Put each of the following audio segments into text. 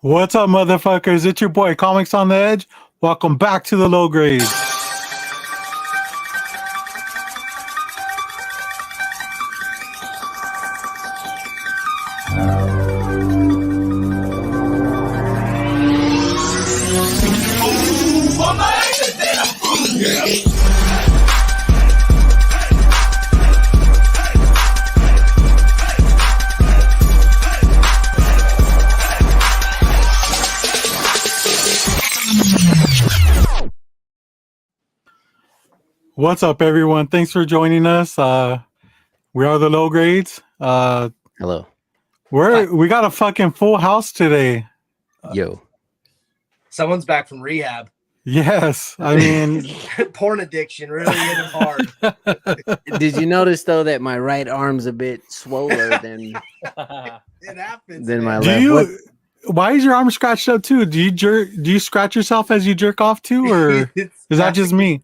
What's up, motherfuckers? It's your boy, Comics on the Edge. Welcome back to the low grades. What's up, everyone? Thanks for joining us. We are the low grades. Hello. We got a fucking full house today. Yo. Someone's back from rehab. Yes, I mean, Porn addiction really hit him hard. Did you notice though that my right arm's a bit swoller than It happens. than my man. left? why is your arm scratched up too? Do you scratch yourself as you jerk off too, or is that just me?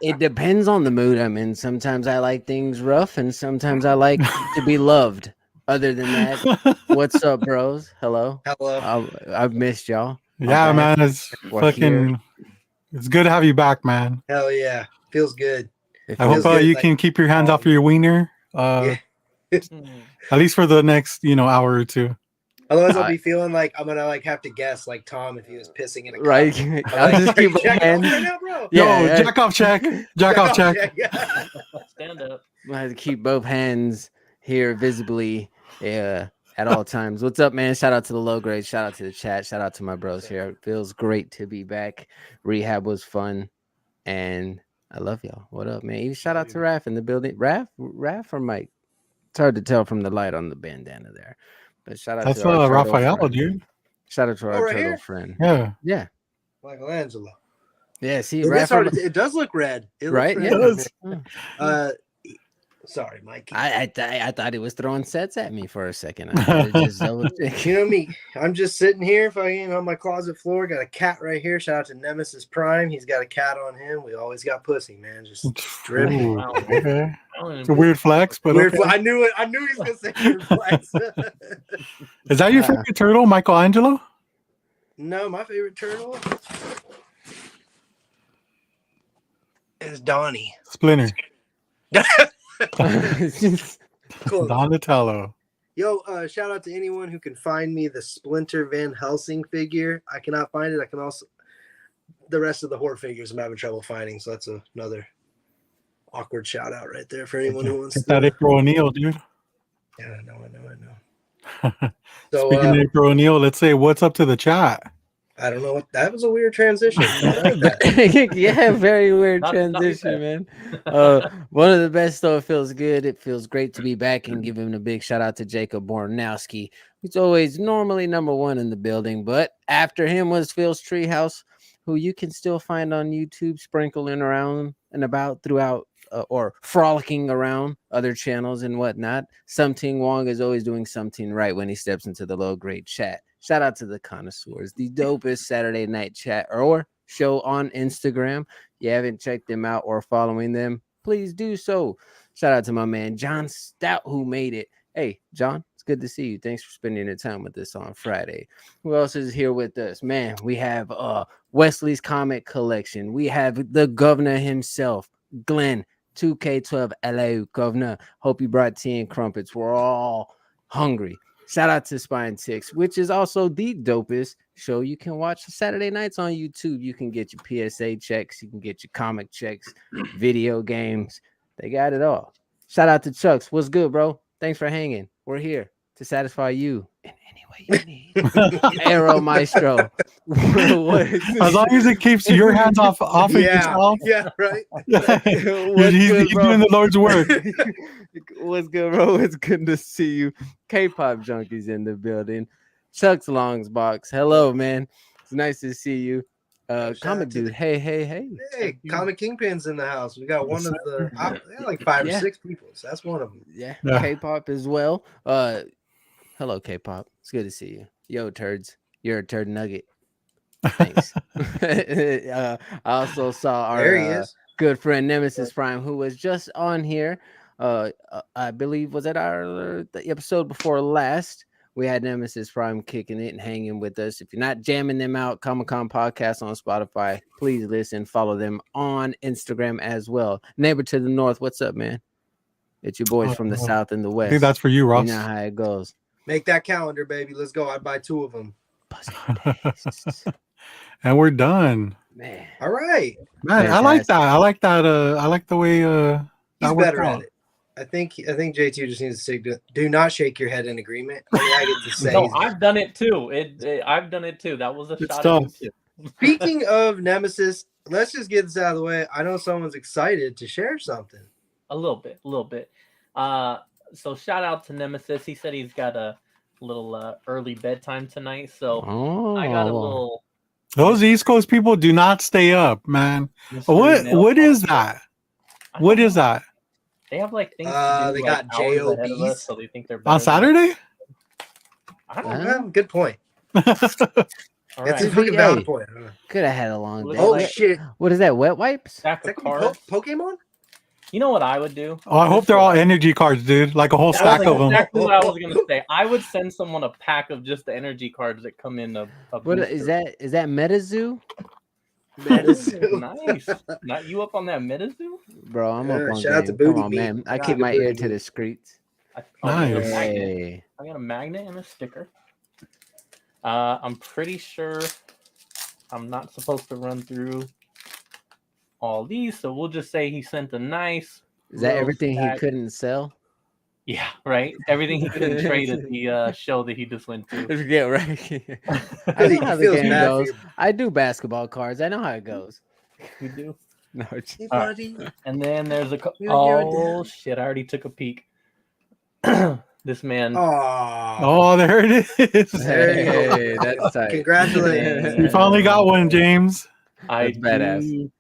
It depends on the mood I'm in. Sometimes I like things rough, and sometimes I like to be loved. Other than that, what's up, bros? Hello. Hello. I've missed y'all. Yeah, I'm back. man, it's We're fucking. here. It's good to have you back, man. Hell yeah. Feels good. It I feels hope good, you like, can keep your hands off your wiener. Yeah. At least for the next, hour or two. Otherwise, I'll be feeling like I'm gonna have to guess like Tom if he was pissing in a cup. right. I'll Like, just are you keep jacking off hands. right now, bro? Yeah, Jack off check. Jack off check. Yeah. Stand up. I have to keep both hands here visibly at all times. What's up, man? Shout out to the low grade. Shout out to the chat. Shout out to my bros here. It feels great to be back. Rehab was fun, and I love y'all. What up, man? Even shout out to Raph in the building. Raph or Mike? It's hard to tell from the light on the bandana there. But shout out That's to our turtle Raphael, friend. dude. Shout out to our right turtle here? friend. Yeah. Yeah. Michelangelo. Yeah. See, It is Raph. hard. It does look red. It looks Right? red. Yeah. does. Sorry, Mike. I thought he was throwing sets at me for a second. I had to just double check. You know me. I'm just sitting here, fucking on my closet floor. Got a cat right here. Shout out to Nemesis Prime. He's got a cat on him. We always got pussy, man. Just dripping. Ooh, Wow. okay. It's a weird flex, but Weird. okay. I knew it. I knew he was gonna say weird flex. Is that your favorite turtle, Michelangelo? No, my favorite turtle is Donnie. Splinter. Cool. Donatello. Yo, shout out to anyone who can find me the Splinter Van Helsing figure. I cannot find it. I can also the rest of the horror figures I'm having trouble finding. So that's another awkward shout out right there for anyone who wants It's to. that April O'Neil, dude. Yeah, I know. So Speaking of April O'Neil, let's say what's up to the chat. I don't know what that was a weird transition. I like that. Yeah, very weird Not transition, man. One of the best though. It feels good. It feels great to be back and give him a big shout out to Jacob Bornowski, who's always normally number one in the building, but after him was Phil's Treehouse, who you can still find on YouTube, sprinkling around and about throughout or frolicking around other channels and whatnot. Something Wong is always doing something right when he steps into the low grade chat. Shout out to the connoisseurs, the dopest Saturday night chat or show on Instagram. If you haven't checked them out or following them, please do so. Shout out to my man John Stout who made it. Hey, John, it's good to see you. Thanks for spending your time with us on Friday. Who else is here with us? Man, we have Wesley's Comic Collection. We have the governor himself, Glenn, 2K12. Hello, governor. Hope you brought tea and crumpets. We're all hungry. Shout out to Spine Six, which is also the dopest show you can watch Saturday nights on YouTube. You can get your PSA checks, you can get your comic checks, video games. They got it all. Shout out to Chucks. What's good, bro? Thanks for hanging. We're here to satisfy you in any way you need. Aero Maestro. As long as it keeps your hands off of yourself. Yeah, right. He's doing the Lord's work. What's good, bro? It's good to see you. K-pop junkies in the building. Chuck's Longs box. Hello, man. It's nice to see you. Comic dude. Hey. Hey, Comic Kingpin's in the house. We got one of the like 5 or 6 people. So that's one of them. Yeah. K-pop as well. Hello, K-pop. It's good to see you. Yo, turds. You're a turd nugget. Thanks. I also saw our good friend Nemesis Prime, who was just on here. I believe was at the episode before last We had Nemesis Prime kicking it and hanging with us. If you're not jamming them out, Comic Con Podcast on Spotify, please listen. Follow them on Instagram as well. Neighbor to the north, what's up, man? It's your boys from the south and the I west. think that's for you, You Ross. know how it goes. Make that calendar, baby. Let's go. I'd buy 2 of them. And we're done. Man. All right. Man, I like that. I like that. I like the way He's that worked better out. at it. I think J2 just needs to stick to do not shake your head in agreement. I get to say. No, I've done it too. I've done it too. That was a It's shot tough. at you too. Speaking of Nemesis, let's just get this out of the way. I know someone's excited to share something. A little bit. So shout out to Nemesis. He said he's got a little early bedtime tonight. So I got a little. Those East Coast people do not stay up, man. mystery mail What is call. that? I What don't is know. that? They have like things to do, They like, got hours ahead of JOBs? us, so they think they're On better than us. Saturday? I don't know. Huh? Good point. All That's a right. fucking valid point. Could have had a long day. Oh, Oh What- shit! What is that? Wet wipes? Stack Is of that gonna cards. be Pokemon? You know what I would do? Oh, I hope they're all energy cards, dude. Like a whole stack That's of them. exactly what I was gonna say. I would send someone a pack of just the energy cards that come in a What is that? Is that MetaZoo? Medicine. Nice. Not you up on that Metazoo? Bro, I'm up on Shout out to game. Booty Come on, Meat. man. I Shout keep out to my ear Booty to Meat. the streets. I got a Nice. magnet. Hey. I got a magnet and a sticker. I'm pretty sure I'm not supposed to run through all these, so we'll just say he sent a nice. Is that little everything he stack. couldn't sell? Yeah, right. Everything he couldn't trade at the show that he just went to. Yeah, right. I He know how the feels game bad for goes. your I do basketball cards. I know how it goes. You do. No, All right. buddy. And then there's a. You're here with Oh them. shit! I already took a peek. This man. Aw. Oh, there it is. There you go. Hey, that's tight. Congratulations. You finally got one, James. I That's badass. do.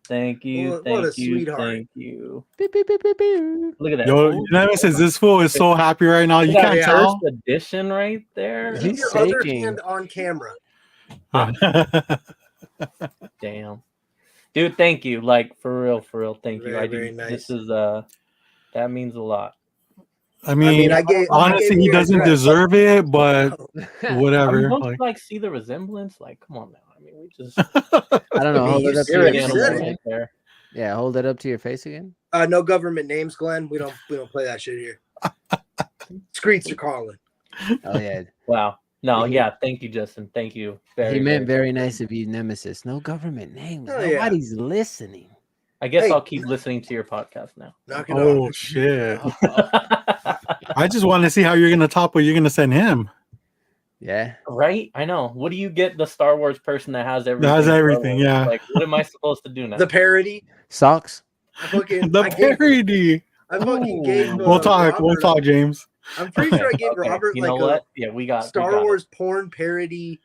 Thank you. What a Thank you. sweetheart. Thank you. Beep, beep, beep, beep, beep. Look at that. Yo, Oh, Nemesis, this fool is so happy right now. You look at can't that tell. first edition right there. He's Keep your other shaking. hand on camera. Damn. Dude, thank you. Like for real. Thank you. Very, I do. very nice. This is that means a lot. I mean, I gave honestly, you he your doesn't address. deserve it, but I whatever. mean, don't you, Like, like see the resemblance? Like, come on now. I mean, we just I don't know. I mean, Hold you it up to said your it. face You animal said again. right there. Yeah, hold it up to your face again. No government names, Glenn. We don't play that shit here. Streets are calling. Oh yeah. Wow. No, He- yeah. Thank you, Justin. Thank you. He meant very nice of you, Nemesis. No government names. Oh, yeah. Nobody's listening. I guess Hey. I'll keep listening to your podcast now. Knock it oh off. shit! I just want to see how you're gonna top what you're gonna send him. Yeah. Right? I know. What do you get the Star Wars person that has everything? That has everything, yeah. Like, what am I supposed to do now? The parody. Socks. I fucking, The I gave, parody. I fucking Ooh. gave. We'll talk. We'll Robert talk, James. I'm pretty sure I gave Okay, Robert you like know a what? Yeah, we got Star we got Wars porn parody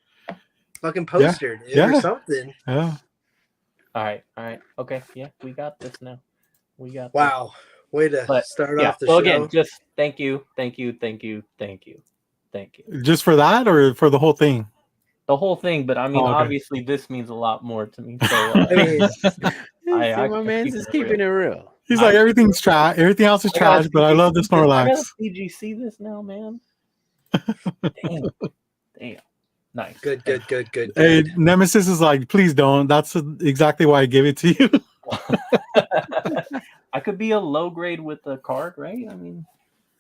fucking poster dude, Yeah. or something. Yeah. it. All right. Okay, yeah, we got this now. We got this. Wow. Way to But, start Yeah. off the So show. again, just thank you. Just for that or for the whole thing? The whole thing, but I mean, Oh, okay. obviously, this means a lot more to me. So I mean, I my keep man's it just keeping it real. He's like, everything's trash. Everything else is trash, but I love the I Snorlax. gotta CGC this now, man. Damn. Nice. good. Hey, Nemesis is like, please don't. That's exactly why I give it to you. I could be a low grade with the card, right? I mean,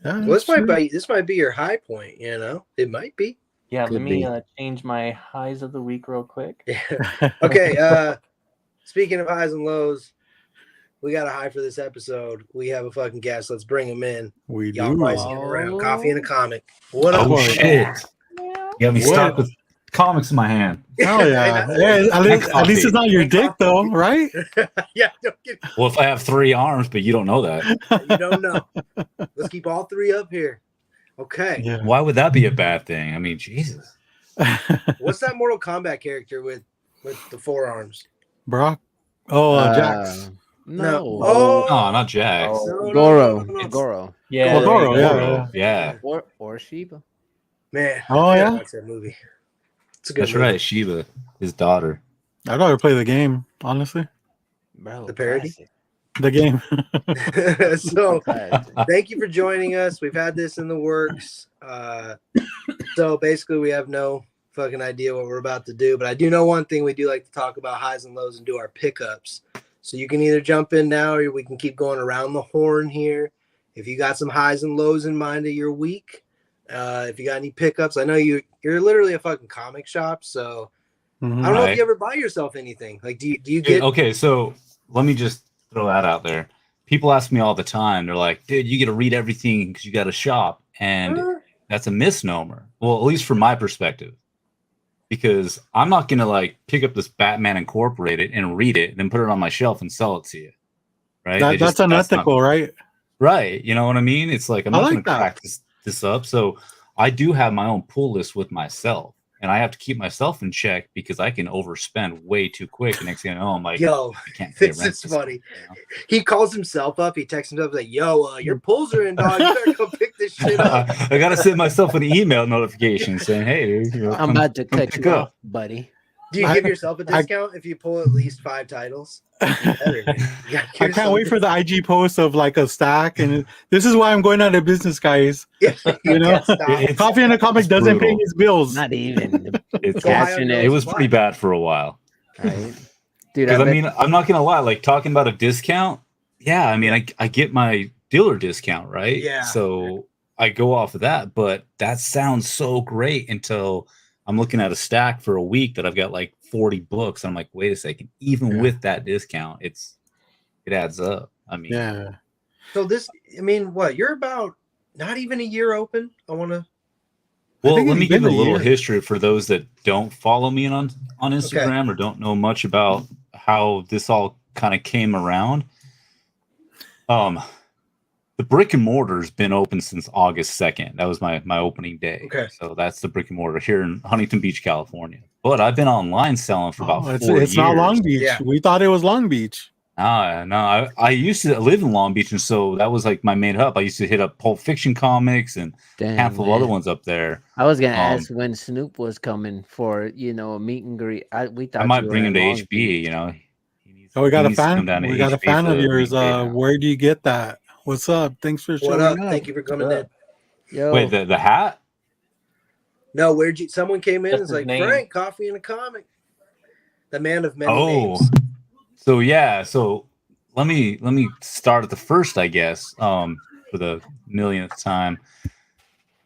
Yeah, Well, that's true. this might be your high point. You know, it might be. yeah. Could let me be. change my highs of the week real quick. Yeah. Okay. Speaking of highs and lows, we got a high for this episode. We have a fucking guest. Let's bring him in. We Y'all do. probably see him around. Coffee and a comic. What up? Oh shit! You got me What? stuck with comics in my hand. Hell yeah. Hey, Yeah, at least it's not your dick, though, right? Yeah, don't get, Well, if I have 3 arms, but you don't know that, you don't know. Let's keep all three up here. Okay. Yeah. why would that be a bad thing? I mean, Jesus. What's that Mortal Kombat character with the forearms? Brock. Oh, Jax. No. Oh, No, not Jax. Oh. no, Goro. no. Goro. Yeah. Oh, Goro, yeah. Goro, yeah. Or Sheba. Man. Oh, I gotta yeah? watch that movie. It's a good That's movie. right. Sheba, his daughter. I'd rather play the game, honestly. Bro. The parody? classic. The game. So Classic. thank you for joining us. We've had this in the works. So basically we have no fucking idea what we're about to do, but I do know one thing. We do like to talk about highs and lows and do our pickups. So you can either jump in now or we can keep going around the horn here. If you got some highs and lows in mind of your week, if you got any pickups, I know you're literally a fucking comic shop, so I don't know if Right. you ever buy yourself anything. Like, do you get? Okay, so let me just throw that out there. People ask me all the time. They're like, "Dude, you got to read everything because you got to shop," and that's a misnomer. Well, at least from my perspective, because I'm not gonna like pick up this Batman Incorporated and read it, then put it on my shelf and sell it to you. Right? That's unethical, right? Right. You know what I mean? It's like I'm I not like going to that. crack this up. So I do have my own pull list with myself, and I have to keep myself in check because I can overspend way too quick. And next thing I know, I'm like, Yo, I can't pay this rent is this funny. month, you know? He calls himself up. He texts himself like, "Yo, your pulls are in, dog. You better come pick this shit up." I got to send myself an email notification saying, "Hey, dude, you know, I'm come- about to come cut pick you up." off, buddy. Do you I- give yourself a discount if you pull at least 5 titles? You better, man. You gotta give I yourself can't wait a for the IG post of like a stack, and this is why I'm going out of business, guys. discount. You know? Can't stop. It's- Coffee and a comic it's doesn't pay brutal. his bills. Not even. It's, Go high Cash on in your it. it own was supply. pretty bad for a while. Right? Dude, Because I bet- mean, I'm not gonna lie. Like talking about a discount, yeah. I mean, I get my dealer discount, right? Yeah. So I go off of that, but that sounds so great until I'm looking at a stack for a week that I've got like 40 books. I'm like, wait a second. Even Yeah. with that discount, it adds up. I mean, Yeah. So this, I mean, what? You're about not even a year open. I want to. well, think let it's me give been a a little year. history for those that don't follow me on Instagram or don't know much about how this all kind of came around. The brick and mortar's been open since August 2nd. That was my opening day. Okay. So that's the brick and mortar here in Huntington Beach, California. But I've been online selling for about 4 it's years. not Long Beach. Yeah. We thought it was Long Beach. No, I used to live in Long Beach, and so that was like my main hub. I used to hit up Pulp Fiction comics and a Dang, handful of man. other ones up there. I was gonna Um, ask when Snoop was coming for a meet and greet. We thought I might you bring were him to in Long HB. Beach. You know, Oh, we got he a needs to come fan. down to We got a HB fan for of the yours. meet and greet now. Where do you get that? What's up? Thanks for What showing up? up. Thank you for coming in. Yo, Wait, the hat? No, where'd you? Someone came in. That's It's his like name. Frank, coffee and a comic. The man of many Oh, names. so yeah. So let me start at the first, I guess, for the millionth time.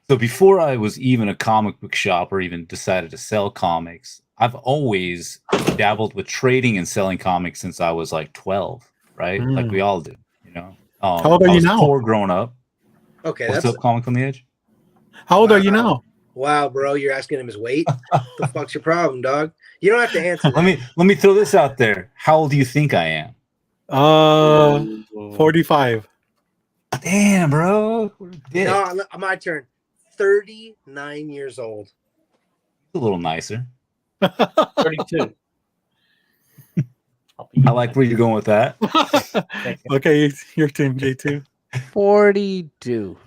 So before I was even a comic book shop or even decided to sell comics, I've always dabbled with trading and selling comics since I was like 12, right? Like we all do, you know. How old are I you was now? poor growing up. Okay, What's that's up, Comic on the Edge? How old are you Wow. now? wow, bro. You're asking him his weight. What the fuck's your problem, dog? You don't have to answer. That. Let me throw this out there. How old do you think I am? 45. Damn, bro. Dick. No, my turn. 39 years old. A little nicer. 32. I like where you're going with that. Thank you. Okay, your turn, J2. 42.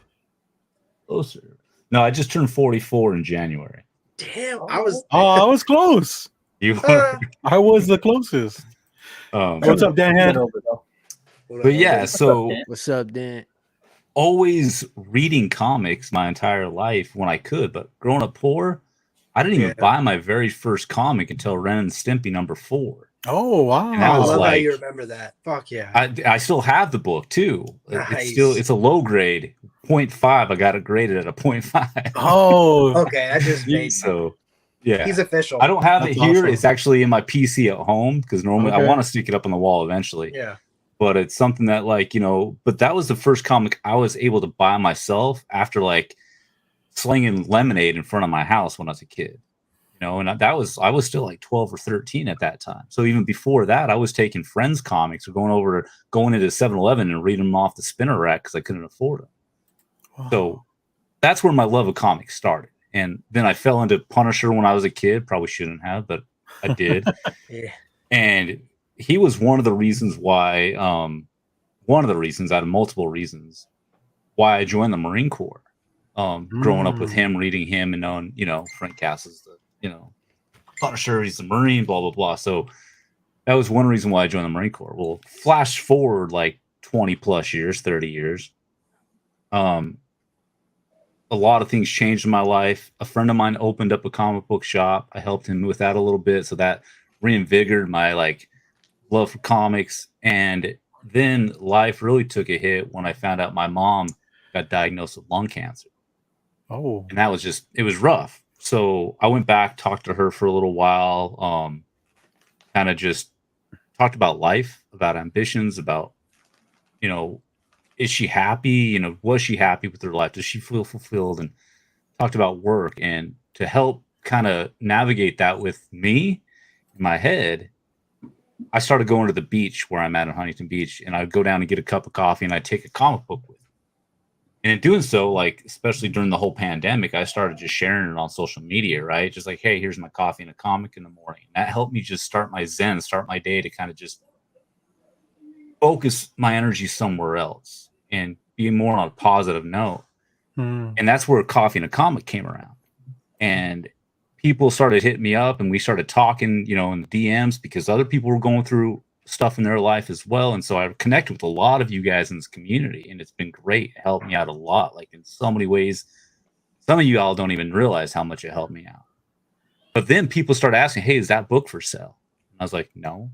Closer. No, I just turned 44 in January. Damn, I was. Oh, I was close. You I was the closest. What's up, Dan Head? But yeah, so What's up, Dan? always reading comics my entire life when I could, but growing up poor, I didn't even Yeah. buy my very first comic until Ren and Stimpy #4. Oh, wow. And that I was love how like- you remember that. Fuck yeah. I still have the book too. Nice. It's a low grade 0.5. I got it graded at a 0.5. Oh, Okay, that just made. So yeah, He's official. I don't have That's it here. awesome. It's actually in my PC at home because normally I Okay. want to stick it up on the wall eventually. Yeah. But it's something that but that was the first comic I was able to buy myself after like slinging lemonade in front of my house when I was a kid. And I was still like 12 or 13 at that time. So even before that, I was taking friends' comics or going into 7-Eleven and reading them off the spinner rack because I couldn't afford them. wow. So that's where my love of comics started. And then I fell into Punisher when I was a kid. Probably shouldn't have, but I did. Yeah. And he was one of the reasons why, out of multiple reasons, why I joined the Marine Corps. Growing up with him, reading him, and knowing, Frank Castle's the, Punisher, he's the Marine, blah blah blah. So that was one reason why I joined the Marine Corps. Well, flash forward like 20 plus years, 30 years. A lot of things changed in my life. A friend of mine opened up a comic book shop. I helped him with that a little bit, so that reinvigorated my like love for comics. And then life really took a hit when I found out my mom got diagnosed with lung cancer. Oh. And that was just, it was rough. So I went back, talked to her for a little while, kind of just talked about life, about ambitions, about, you know, is she happy? You know, was she happy with her life? Does she feel fulfilled? And talked about work. And to help kind of navigate that with me in my head, I started going to the beach where I'm at in Huntington Beach, and I'd go down and get a cup of coffee, and I'd take a comic book with me. And in doing so, like, especially during the whole pandemic, I started just sharing it on social media, right? Just like, hey, here's my coffee and a comic in the morning. And that helped me just start my zen, start my day to kind of just focus my energy somewhere else and be more on a positive note. And that's where coffee and a comic came around. And people started hitting me up, and we started talking, you know, in the DMs, because other people were going through stuff in their life as well. And so I connected with a lot of you guys in this community, and it's been great. It helped me out a lot, like in so many ways. Some of you all don't even realize how much it helped me out. But then people started asking, hey, is that book for sale? And I was like, no.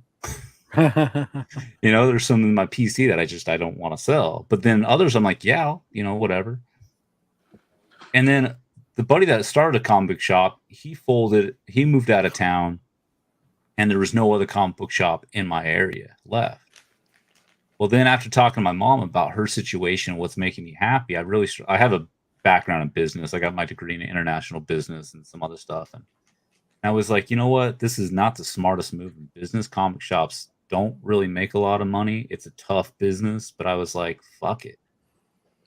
You know, there's some in my PC that I don't want to sell. But then others, I'm like, yeah, you know, whatever. And then the buddy that started a comic book shop, he moved out of town, and there was no other comic book shop in my area left. Well, then after talking to my mom about her situation, what's making me happy, I have a background in business. I got my degree in international business and some other stuff. And I was like, you know what? This is not the smartest move in business. Comic shops don't really make a lot of money. It's a tough business, but I was like, fuck it.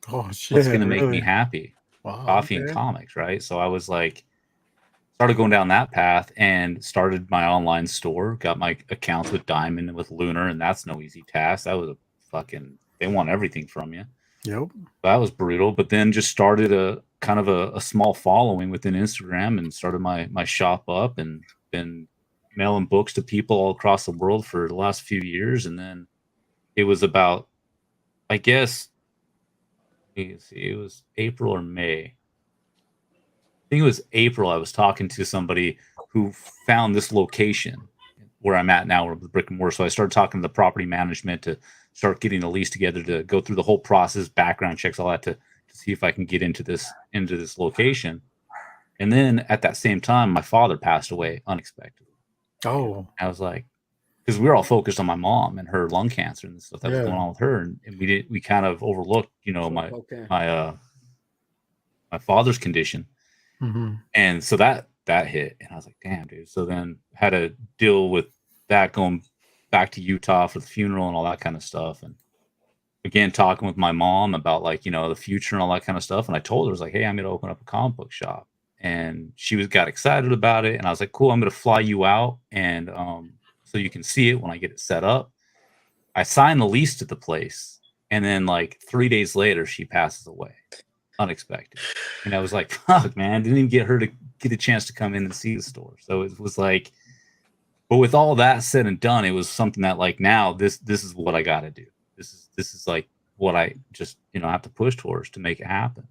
Oh, shit. What's going to make me Really? happy? Wow. Coffee and okay. comics, right? So I was like, started going down that path and started my online store, got my accounts with Diamond and with Lunar, and that's no easy task. That was they want everything from you. Yep. That was brutal. But then just started a kind of a small following within Instagram, and started my shop up, and been mailing books to people all across the world for the last few years. And then it was about, I guess, it was April or May. I think it was April. I was talking to somebody who found this location where I'm at now, with brick and mortar. So I started talking to the property management to start getting the lease together, to go through the whole process, background checks, all that, to see if I can get into this location. And then at that same time, my father passed away unexpectedly. Oh. I was like, because we were all focused on my mom and her lung cancer and the stuff that was Yeah. going on with her, and we kind of overlooked, you know, my father's condition. Mm-hmm. And so that hit, and I was like, damn, dude. So then had to deal with that, going back to Utah for the funeral and all that kind of stuff. And again, talking with my mom about, like, you know, the future and all that kind of stuff. And I told her, I was like, hey, I'm going to open up a comic book shop. And she got excited about it. And I was like, cool, I'm going to fly you out, and so you can see it when I get it set up. I signed the lease to the place, and then like 3 days later, she passes away, unexpected. And I was like, fuck, man, didn't even get her to get a chance to come in and see the store. So it was like, but with all that said and done, it was something that, like, now this is what I got to do. This is like what I just, you know, have to push towards to make it happen.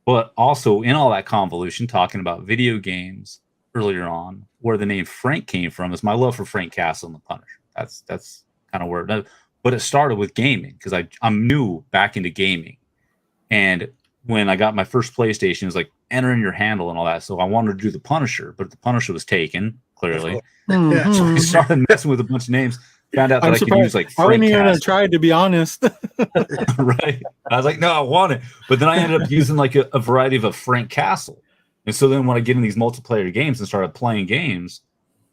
But also in all that convolution, talking about video games earlier on, where the name Frank came from is my love for Frank Castle and the Punisher. That's kind of where but it started with gaming, because I'm new back into gaming. And when I got my first PlayStation, it was like, enter in your handle and all that. So I wanted to do the Punisher, but the Punisher was taken, clearly. Mhm. So I started messing with a bunch of names. Found out that I'm I could surprised. use like I wouldn't Frank even have Castle. tried, to be honest. Right. I was like, no, I want it. But then I ended up using like a variety of a Frank Castle. And so then when I get in these multiplayer games and started playing games,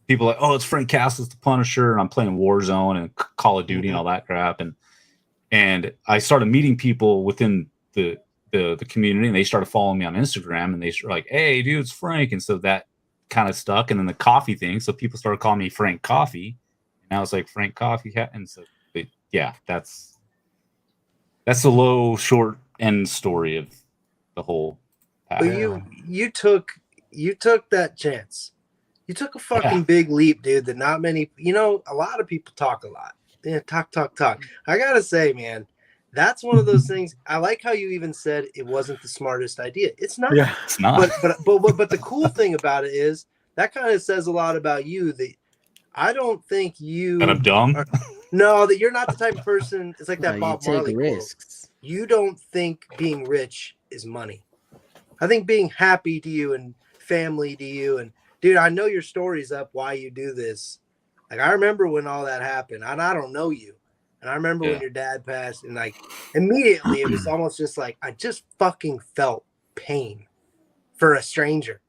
people are like, oh, it's Frank Castle's the Punisher. And I'm playing Warzone and Call of Duty and all that crap. And I started meeting people within the community, and they started following me on Instagram, and they were like, hey, dude, it's Frank. And so that kind of stuck. And then the coffee thing. So people started calling me Frank Coffee. And I was like, Frank Coffee. And so, yeah, that's the low, short end story of the whole path. But you took that chance. You took a fucking big leap, dude, that not many, a lot of people talk a lot. Yeah, talk. I gotta say, man, that's one of those things. I like how you even said it wasn't the smartest idea. It's not. Yeah. It's not. But the cool thing about it is that kind of says a lot about you. That I don't think you That I'm dumb. No, that you're not the type of person. It's like that You Bob take Marley quote. risks. You don't think being rich is money. I think being happy to you and family to you, and dude, I know your stories up why you do this. Like I remember when all that happened, and I don't know you, and I remember when your dad passed, and like immediately it was almost just like I just fucking felt pain for a stranger,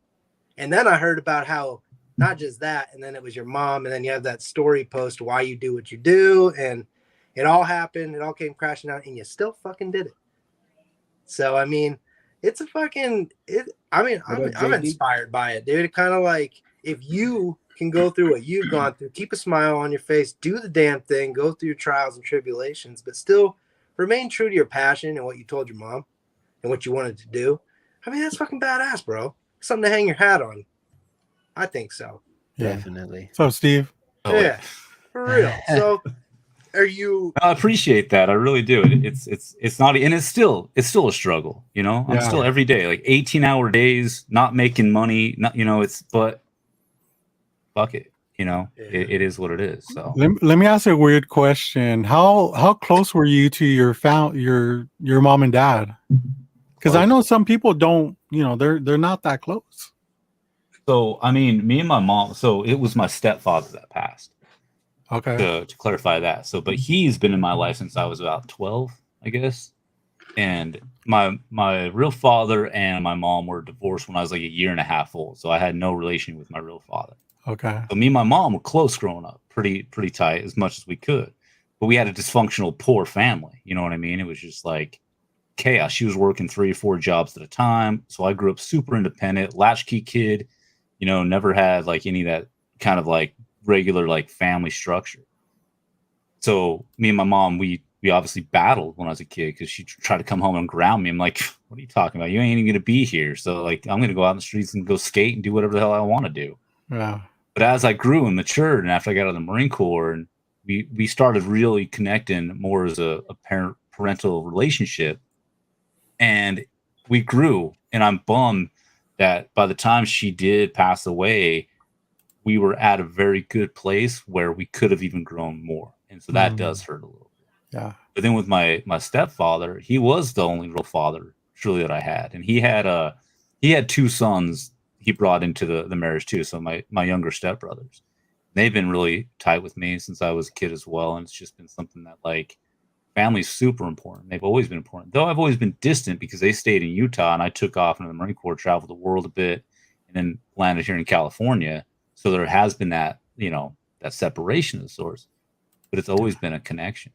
and then I heard about how not just that, and then it was your mom, and then you have that story post why you do what you do, and it all happened, it all came crashing out, and you still fucking did it. So I mean, it's a fucking it. I mean, I'm inspired by it, dude. Kind of like if you can go through what you've gone through, keep a smile on your face, do the damn thing, go through your trials and tribulations, but still remain true to your passion and what you told your mom and what you wanted to do. I mean, that's fucking badass, bro. Something to hang your hat on. I think so. Yeah. Definitely. So, Steve. Oh, yeah, for real. So, are you? I appreciate that. I really do. It's not, and it's still a struggle. You know, I'm still every day like 18-hour days, not making money. Not but fuck it. You know, it is what it is. So Let me ask you a weird question. How close were you to your mom and dad? Because I know some people don't. They're not that close. So I mean, me and my mom. So it was my stepfather that passed. Okay. To clarify that. So, but he's been in my life since I was about 12, I guess. And my real father and my mom were divorced when I was like a year and a half old. So I had no relation with my real father. Okay. So me and my mom were close growing up, pretty tight as much as we could. But we had a dysfunctional, poor family. You know what I mean? It was just like chaos. She was working 3 or 4 jobs at a time. So I grew up super independent, latchkey kid, never had like any of that kind of like regular like family structure. So me and my mom, we obviously battled when I was a kid because she tried to come home and ground me. I'm like, what are you talking about? You ain't even gonna be here. So like I'm gonna go out in the streets and go skate and do whatever the hell I want to do. Yeah. But as I grew and matured, and after I got out of the Marine Corps, and we started really connecting more as a parental relationship, and we grew. And I'm bummed that by the time she did pass away, we were at a very good place where we could have even grown more. And so that does hurt a little bit. Yeah. But then with my stepfather, he was the only real father truly that I had. And he had 2 sons he brought into the marriage too. So my younger stepbrothers, they've been really tight with me since I was a kid as well. And it's just been something that like family's super important. They've always been important, though I've always been distant because they stayed in Utah and I took off into the Marine Corps, traveled the world a bit, and then landed here in California. So there has been that, that separation of sorts, but it's always been a connection.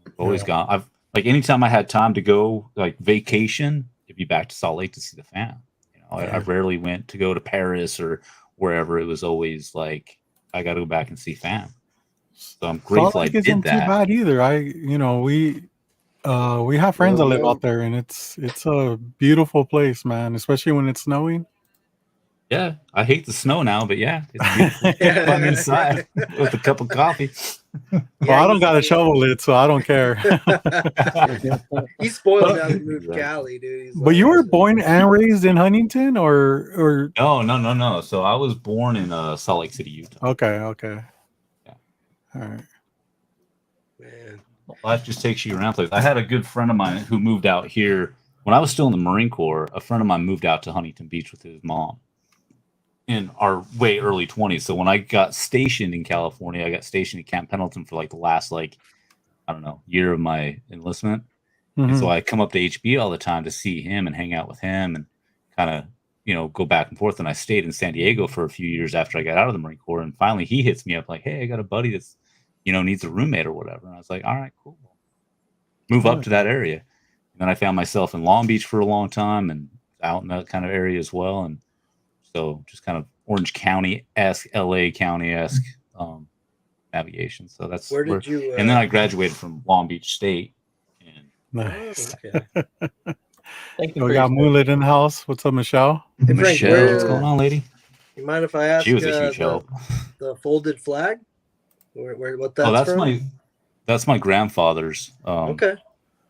I've always gone. I've like anytime I had time to go like vacation, it'd be back to Salt Lake to see the fam. I rarely went to go to Paris or wherever. It was always like I got to go back and see fam. So I'm grateful I did isn't that. too bad either. We have friends that live out there, and it's a beautiful place, man. Especially when it's snowing. Yeah, I hate the snow now, but yeah, it's beautiful. I'm inside with a cup of coffee. Well, I don't got to shovel it, so I don't care. He's spoiled now that he moved to Cali, dude. But you were born and raised in Huntington, or No. So I was born in Salt Lake City, Utah. Okay. Yeah. All right. Man. Life just takes you around places. I had a good friend of mine who moved out here when I was still in the Marine Corps. A friend of mine moved out to Huntington Beach with his mom in our way early 20s. So when I got stationed in California, I got stationed at Camp Pendleton for like the last year of my enlistment. Mm-hmm. And so I come up to HB all the time to see him and hang out with him and kind of go back and forth. And I stayed in San Diego for a few years after I got out of the Marine Corps. And finally he hits me up like, hey, I got a buddy that's needs a roommate or whatever. And I was like, all right, cool. Move up to that area. And then I found myself in Long Beach for a long time and out in that kind of area as well. And so just kind of Orange County-esque, LA County-esque navigation. So that's where did you and then I graduated from Long Beach State. And nice. Okay. Thank you. We got Moonlit in the house. What's up, Michelle? Hey, Frank, Michelle, what's going on, lady? You mind if I ask She was a huge help. the folded flag? What that's Oh, that's from? my grandfather's. Okay.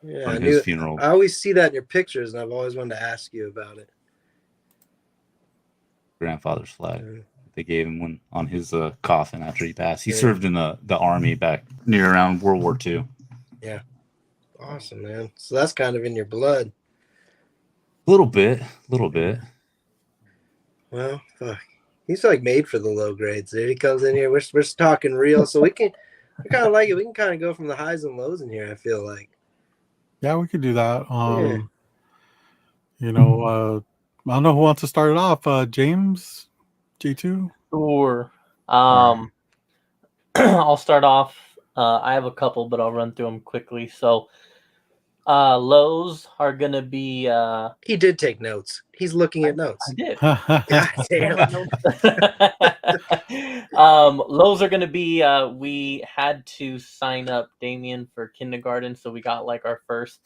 Yeah, From I his knew. funeral. I always see that in your pictures, and I've always wanted to ask you about it. Grandfather's flag. Mhm. They gave him one on his coffin after he passed. He Yeah. served in the army back near around World War II. Yeah. Awesome, man. So that's kind of in your blood. Little bit. Well, fuck. He's like made for the low grades, dude. He comes in here. We're talking real, so we kind of like it. We can kind of go from the highs and lows in here. I feel like. Yeah, we could do that. Yeah. You know, I don't know who wants to start it off. James, J2. Sure. Alright. I'll start off. I have a couple, but I'll run through them quickly. So, lows are gonna be. He did take notes. He's looking at notes. I did. God damn. Lows are gonna be. We had to sign up Damien for kindergarten, so we got like our first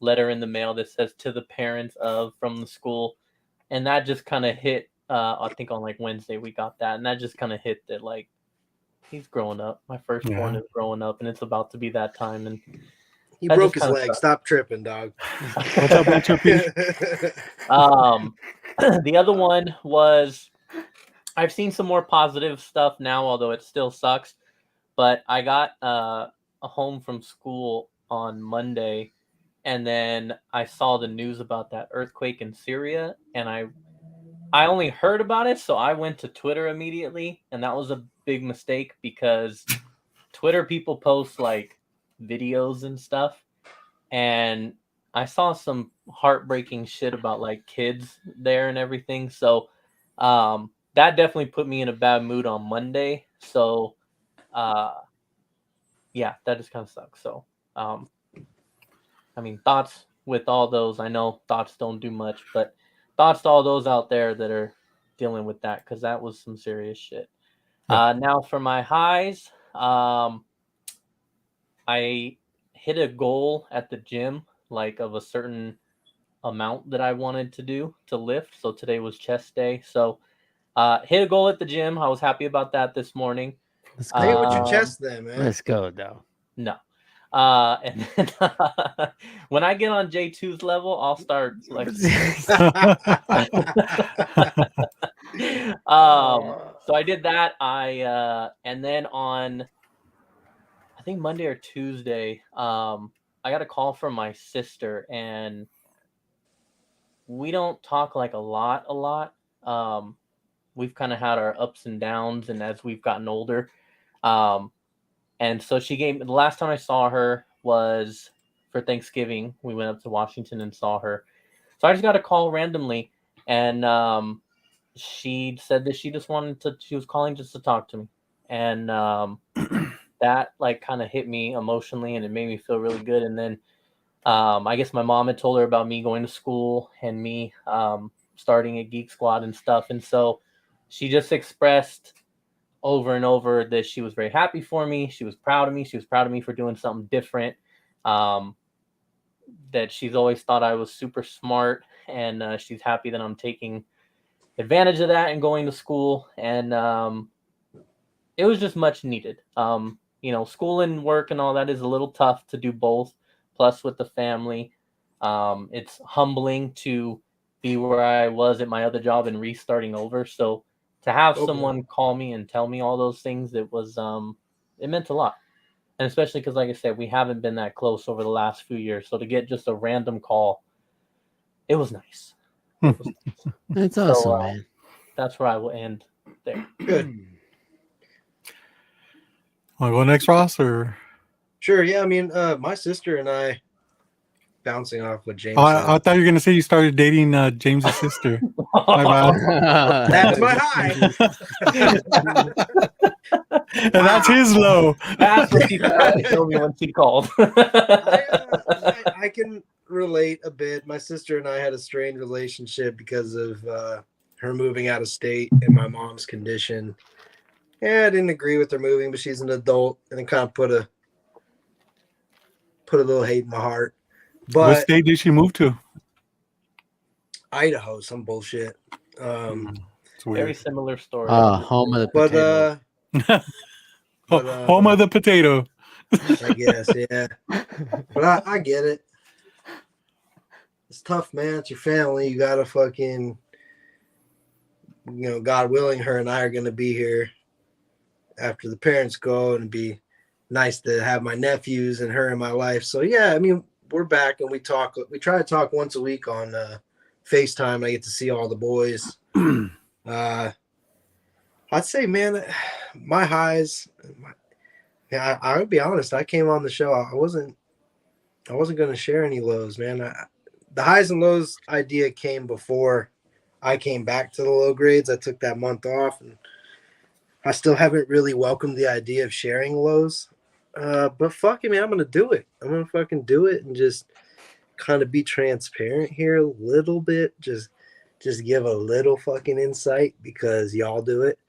letter in the mail that says to the parents of from the school, and that just kind of hit. I think on like Wednesday we got that, and that just kind of hit that like he's growing up. My firstborn is growing up, and it's about to be that time. And He that broke just his kinda leg. sucks. Stop tripping, dog. What's up, Entropy? The other one was I've seen some more positive stuff now, although it still sucks. But I got a home from school on Monday, and then I saw the news about that earthquake in Syria, and I only heard about it, so I went to Twitter immediately, and that was a big mistake because Twitter people post like videos and stuff, and I saw some heartbreaking shit about like kids there and everything. So that definitely put me in a bad mood on Monday. So yeah, that just kind of sucks. So I mean, thoughts with all those. I know thoughts don't do much, but thoughts to all those out there that are dealing with that, because that was some serious shit. Yeah. Now for my highs, I hit a goal at the gym, like of a certain amount that I wanted to do to lift. So today was chest day. So hit a goal at the gym. I was happy about that this morning. Let's Hey, go. what's your Um, chest then, man? Let's go, though. No. And then when I get on J2's level, I'll start flexing. So I did that. And then on I think Monday or Tuesday, I got a call from my sister, and we don't talk like a lot. We've kind of had our ups and downs, and as we've gotten older, and so she gave the last time I saw her was for Thanksgiving. We went up to Washington and saw her. So I just got a call randomly, and she said that she was calling just to talk to me, and that like kind of hit me emotionally, and it made me feel really good. And then I guess my mom had told her about me going to school and me starting a Geek Squad and stuff, and so she just expressed over and over that she was very happy for me. She was proud of me. She was proud of me for doing something different. That she's always thought I was super smart, and she's happy that I'm taking advantage of that and going to school. And it was just much needed. School and work and all that is a little tough to do both. Plus, with the family, it's humbling to be where I was at my other job and restarting over. So to have someone call me and tell me all those things, it meant a lot. And especially because, like I said, we haven't been that close over the last few years. So to get just a random call, it was nice. That's awesome, man. That's where I will end there. Good. Want to go next, Ross? Or Sure. Yeah. I mean, my sister and I, bouncing off what James said. I thought you were gonna say you started dating James's sister. My bad. That's my high. And that's his low. That's what she tried to tell me when she called. I can relate a bit. My sister and I had a strained relationship because of her moving out of state and my mom's condition. Yeah, I didn't agree with her moving, but she's an adult, and it kind of put a little hate in my heart. But What state did she move to? Idaho, some bullshit. That's Very weird. similar story. Home of the potato. Home of the potato. I guess, yeah. But I get it. It's tough, man. It's your family. You gotta fucking, God willing, her and I are gonna be here after the parents go, and it'd be nice to have my nephews and her in my life. So yeah, I mean, we're back and we talk. We try to talk once a week on FaceTime. I get to see all the boys. I'd say, man, my highs. I would be honest. I came on the show. I wasn't going to share any lows, man. The highs and lows idea came before I came back to the low grades. I took that month off, and I still haven't really welcomed the idea of sharing lows. But fuck it, man, I'm gonna do it. I'm gonna fucking do it and just kind of be transparent here a little bit. Just give a little fucking insight because y'all do it.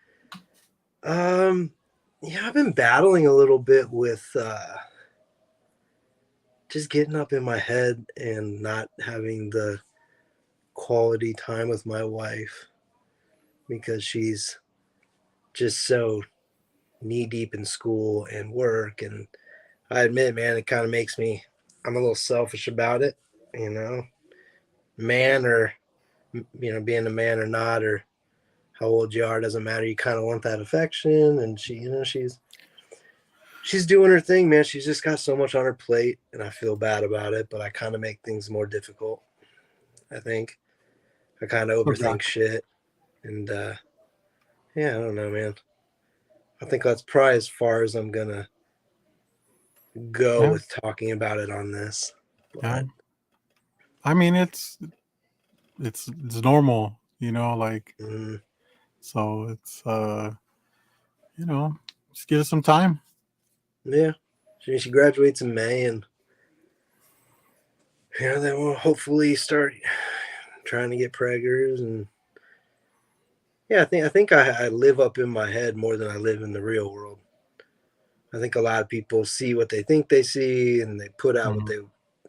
Yeah, I've been battling a little bit with just getting up in my head and not having the quality time with my wife because she's just so knee deep in school and work. And I admit, man, it kind of makes me, I'm a little selfish about it, man, or, being a man or not, or how old you are, doesn't matter. You kind of want that affection. And she, she's doing her thing, man. She's just got so much on her plate, and I feel bad about it, but I kind of make things more difficult. I think I kind of overthink shit. And yeah, I don't know, man. I think that's probably as far as I'm going to go with talking about it on this. But, yeah. I mean, it's normal, like, so it's, just give it some time. Yeah. She graduates in May, and, then we'll hopefully start trying to get preggers. And yeah, I think I live up in my head more than I live in the real world. I think a lot of people see what they think they see, and they put out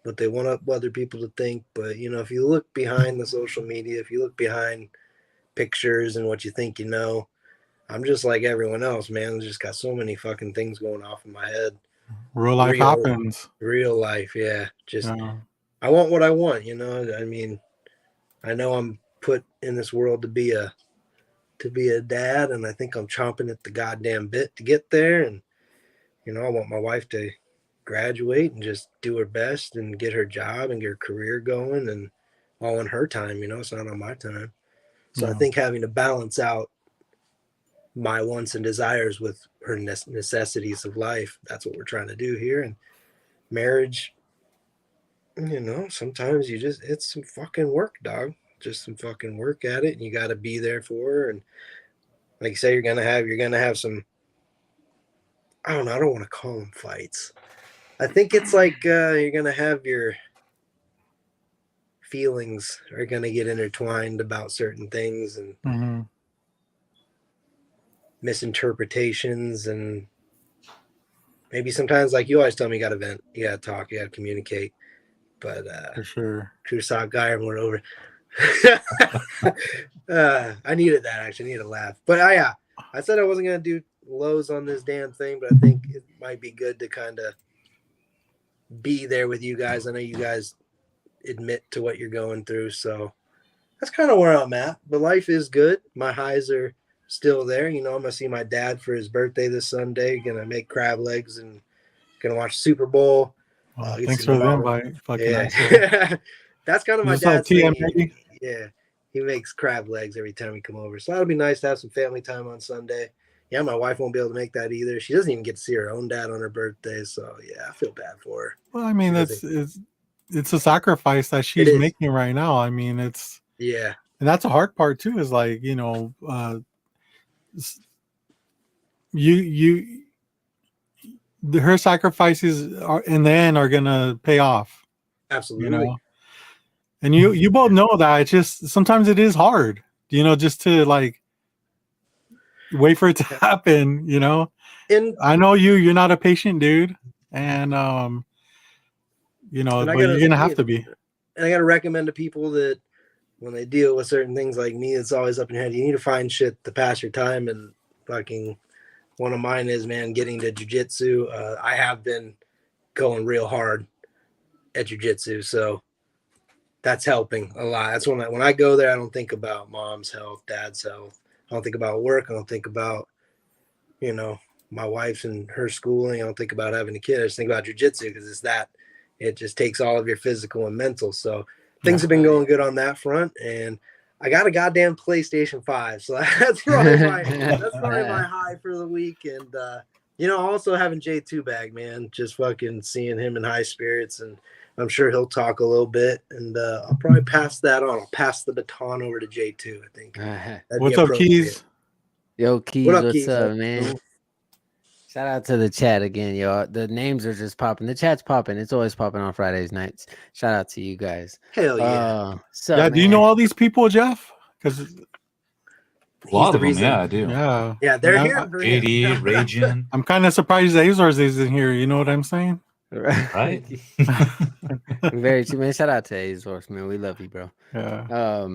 what they want other people to think. But if you look behind the social media, if you look behind pictures and what you think I'm just like everyone else, man. I just got so many fucking things going off in my head. Real life happens. Real life, yeah. Just I want what I want, I mean, I know I'm put in this world to be a dad, and I think I'm chomping at the goddamn bit to get there. And I want my wife to graduate and just do her best and get her job and get her career going, and all in her time, it's not on my time. So I think having to balance out my wants and desires with her necessities of life, that's what we're trying to do here. And marriage, sometimes it's some fucking work, dog. Just some fucking work at it, and you got to be there for her. And like you say, you're gonna have some, I don't know, I don't want to call them fights. I think it's like you're gonna have your feelings are gonna get intertwined about certain things, and misinterpretations, and maybe sometimes, like you always tell me, you gotta vent, you gotta talk, you gotta communicate. But for sure, true sock guy, and we're over. I needed that, actually. I needed a laugh. But I said I wasn't gonna do lows on this damn thing, but I think it might be good to kind of be there with you guys. I know you guys admit to what you're going through, so that's kind of where I'm at. But life is good. My highs are still there. I'm gonna see my dad for his birthday this Sunday. Gonna make crab legs and gonna watch Super Bowl. Thanks for the invite. Fucking yeah. That's kind of my dad's thing. Yeah, he makes crab legs every time we come over, so that'll be nice to have some family time on Sunday. Yeah, my wife won't be able to make that either. She doesn't even get to see her own dad on her birthday, so yeah, I feel bad for her. Well, I mean, it's a sacrifice that she's making right now. I mean, and that's a hard part too. Is like her sacrifices are in the end are gonna pay off. Absolutely. And you both know that it's just sometimes it is hard, just to like wait for it to happen, And I know you're not a patient dude, and but you're gonna have to be. And I gotta recommend to people that when they deal with certain things like me, it's always up in your head. You need to find shit to pass your time. And fucking one of mine is, man, getting to jujitsu. I have been going real hard at jujitsu, so that's helping a lot. That's when I go there, I don't think about mom's health, dad's health. I don't think about work. I don't think about, you know, my wife's and her schooling. I don't think about having a kid. I just think about jujitsu because it's that. It just takes all of your physical and mental. So things have been going good on that front, and I got a goddamn PlayStation 5. So that's probably my high for the week. And you know, also having J2 back, man, just fucking seeing him in high spirits, and I'm sure he'll talk a little bit, and I'll probably pass that on. I'll pass the baton over to J2, I think. What's up, Keys? Yo, Keys, What up, what's Keys? up, man? Shout out to the chat again, yo. The names are just popping. The chat's popping. It's always popping on Fridays nights. Shout out to you guys. Hell yeah. Yeah, do you know all these people, Jeff? Because a lot of them, yeah, I do. Yeah, they're here. 88, Raging. I'm kind of surprised Azores isn't here. You know what I'm saying? Right? Very true, man. Shout out to Azores, man. We love you, bro. Yeah.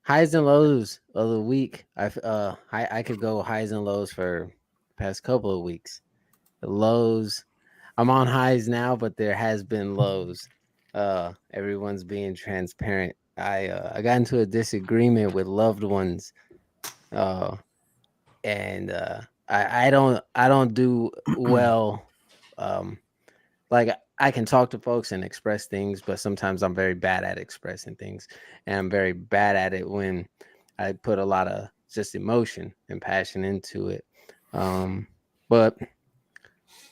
Highs and lows of the week. I could go highs and lows for the past couple of weeks. The lows, I'm on highs now, but there has been lows. Everyone's being transparent. I got into a disagreement with loved ones, and I don't do well. Like I can talk to folks and express things, but sometimes I'm very bad at expressing things, and I'm very bad at it when I put a lot of just emotion and passion into it. But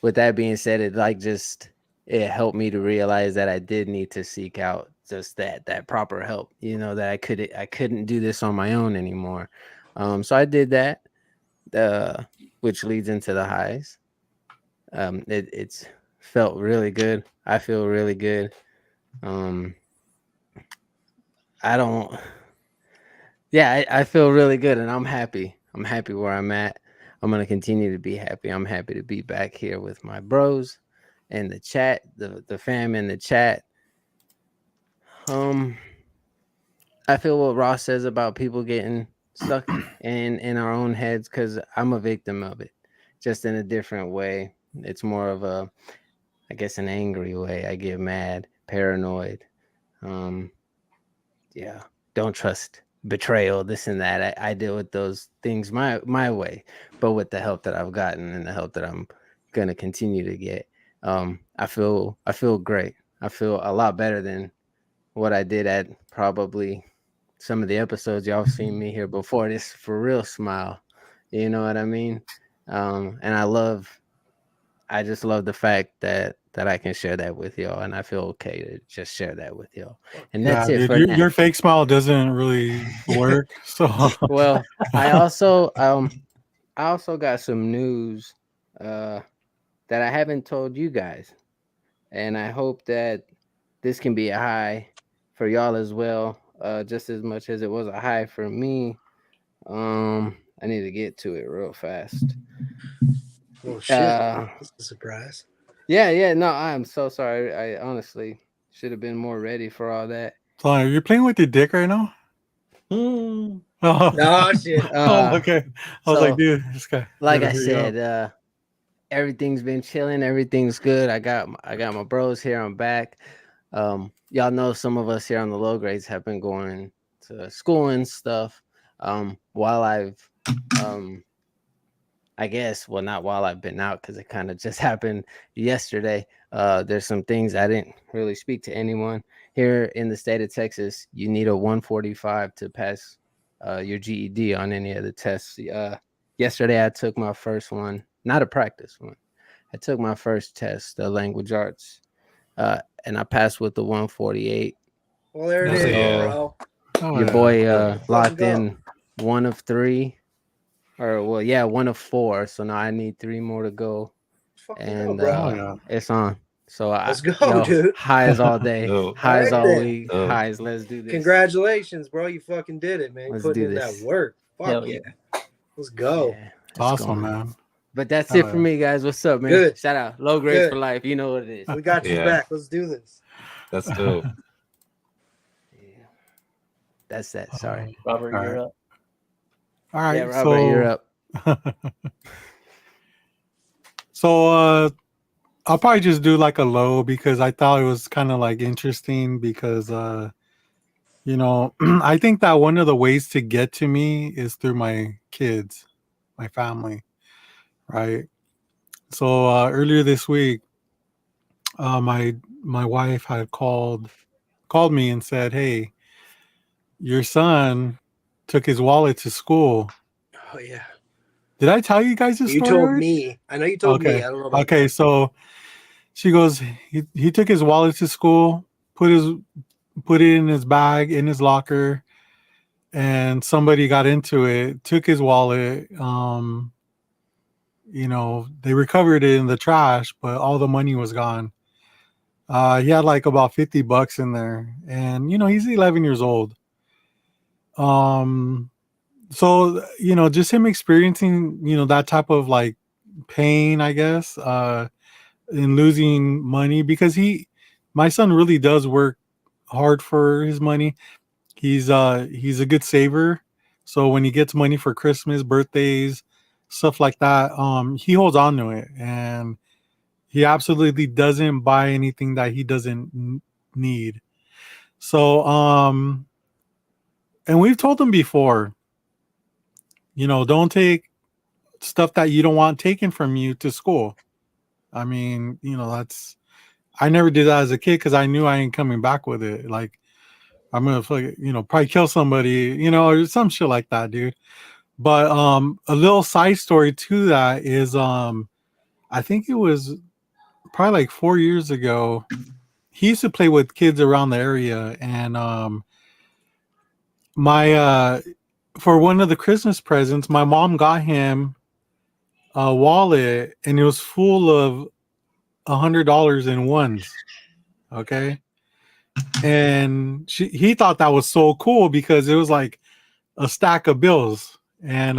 with that being said, it helped me to realize that I did need to seek out just that proper help. You know, that I couldn't do this on my own anymore. So I did that, which leads into the highs. It's felt really good. I feel really good. I feel really good, and I'm happy. I'm happy where I'm at. I'm going to continue to be happy. I'm happy to be back here with my bros and the chat, the fam in the chat. I feel what Ross says about people getting stuck in our own heads, because I'm a victim of it, just in a different way. It's more of a, I guess, an angry way. I get mad, paranoid. Don't trust, betrayal, this and that. I deal with those things my way, but with the help that I've gotten and the help that I'm gonna continue to get, I feel great. I feel a lot better than what I did at probably some of the episodes y'all seen me here before. This for real smile, you know what I mean? And I just love the fact that I can share that with y'all, and I feel okay to just share that with y'all. And that's it for now. Your fake smile doesn't really work. So well, I also got some news that I haven't told you guys, and I hope that this can be a high for y'all as well, just as much as it was a high for me. I need to get to it real fast. Oh shit! That's a surprise. Yeah. No, I'm so sorry. I honestly should have been more ready for all that. So are you playing with your dick right now? Oh. No shit. Okay. I was like, dude, this guy. Like I said, everything's been chilling. Everything's good. I got my bros here. I'm back. Y'all know some of us here on the low grades have been going to school and stuff. While I've I guess, well, not while I've been out, because it kind of just happened yesterday. There's some things I didn't really speak to anyone. Here in the state of Texas, you need a 145 to pass your GED on any of the tests. Yesterday, I took my first one, not a practice one. I took my first test, the language arts, and I passed with the 148. Well, there it is, bro. Your boy locked in 1 of 3. Or one of 4. So now I need 3 more to go, and it's on. So let's go, dude. Highs all day, highs all week, highs. Let's do this. Congratulations, bro! You fucking did it, man. Let's putting do in this. that work. Fuck yeah. Let's go. Yeah, awesome, man. But that's it for me, guys. What's up, man? Good. Shout out, low grades for life. You know what it is. We got you back. Let's do this. That's dope. That's that. Sorry. Robert, all you're right. up. All right. Yeah, Robert, you're up. So I'll probably just do like a low because I thought it was kind of like interesting because you know, I think that one of the ways to get to me is through my kids, my family, right? So earlier this week, my wife had called me and said, "Hey, your son took his wallet to school." Oh yeah. Did I tell you guys this You story told already? me. I know you told me. Okay. I don't know about Okay. that. So she goes, he took his wallet to school, put it in his bag in his locker, and somebody got into it, took his wallet. You know, they recovered it in the trash, but all the money was gone. He had like about $50 in there, and you know, he's 11 years old. So you know, just him experiencing, you know, that type of like pain, I guess, in losing money because my son really does work hard for his money. He's a good saver. So when he gets money for Christmas, birthdays, stuff like that, he holds on to it, and he absolutely doesn't buy anything that he doesn't need. So and we've told him before, you know, don't take stuff that you don't want taken from you to school. I mean, you know, I never did that as a kid because I knew I ain't coming back with it. Like I'm gonna, you know, probably kill somebody, you know, or some shit like that, dude. But a little side story to that is I think it was probably like 4 years ago. He used to play with kids around the area, and my for one of the Christmas presents, my mom got him a wallet, and it was full of $100 in ones. Okay, and he thought that was so cool because it was like a stack of bills, and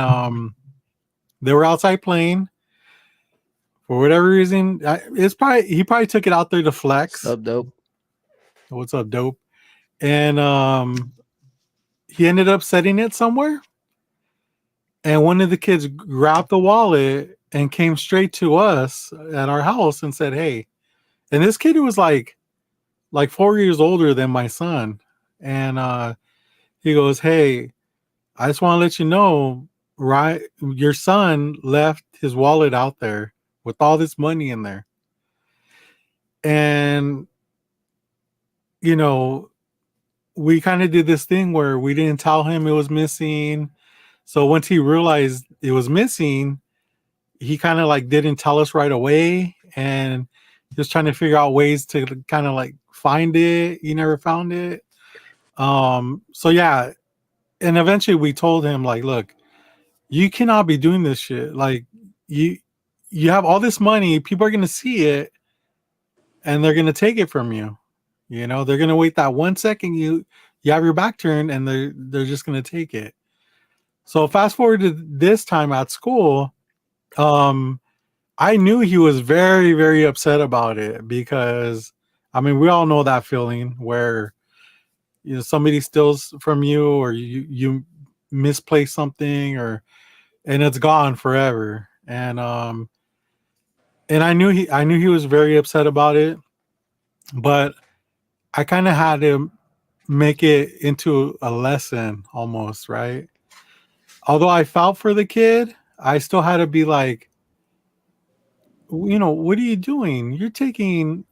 they were outside playing for whatever reason. He probably took it out there to flex. What's up, dope? What's up, dope? And he ended up setting it somewhere, and one of the kids grabbed the wallet and came straight to us at our house and said, "Hey," and this kid was like 4 years older than my son, and he goes, "Hey, I just want to let you know, right? Your son left his wallet out there with all this money in there." And, you know, we kind of did this thing where we didn't tell him it was missing. So once he realized it was missing, he kind of like didn't tell us right away. And he was trying to figure out ways to kind of like find it. He never found it. So yeah. And eventually we told him, like, look, you cannot be doing this shit. Like you have all this money, people are gonna see it and they're gonna take it from you. You know, they're gonna wait that 1 second you have your back turned and they're just gonna take it. So fast forward to this time at school, I knew he was very, very upset about it because I mean we all know that feeling where you know somebody steals from you or you misplace something or and it's gone forever. And I knew he was very upset about it, but I kind of had to make it into a lesson almost, right? Although I felt for the kid, I still had to be like, you know, what are you doing? You're taking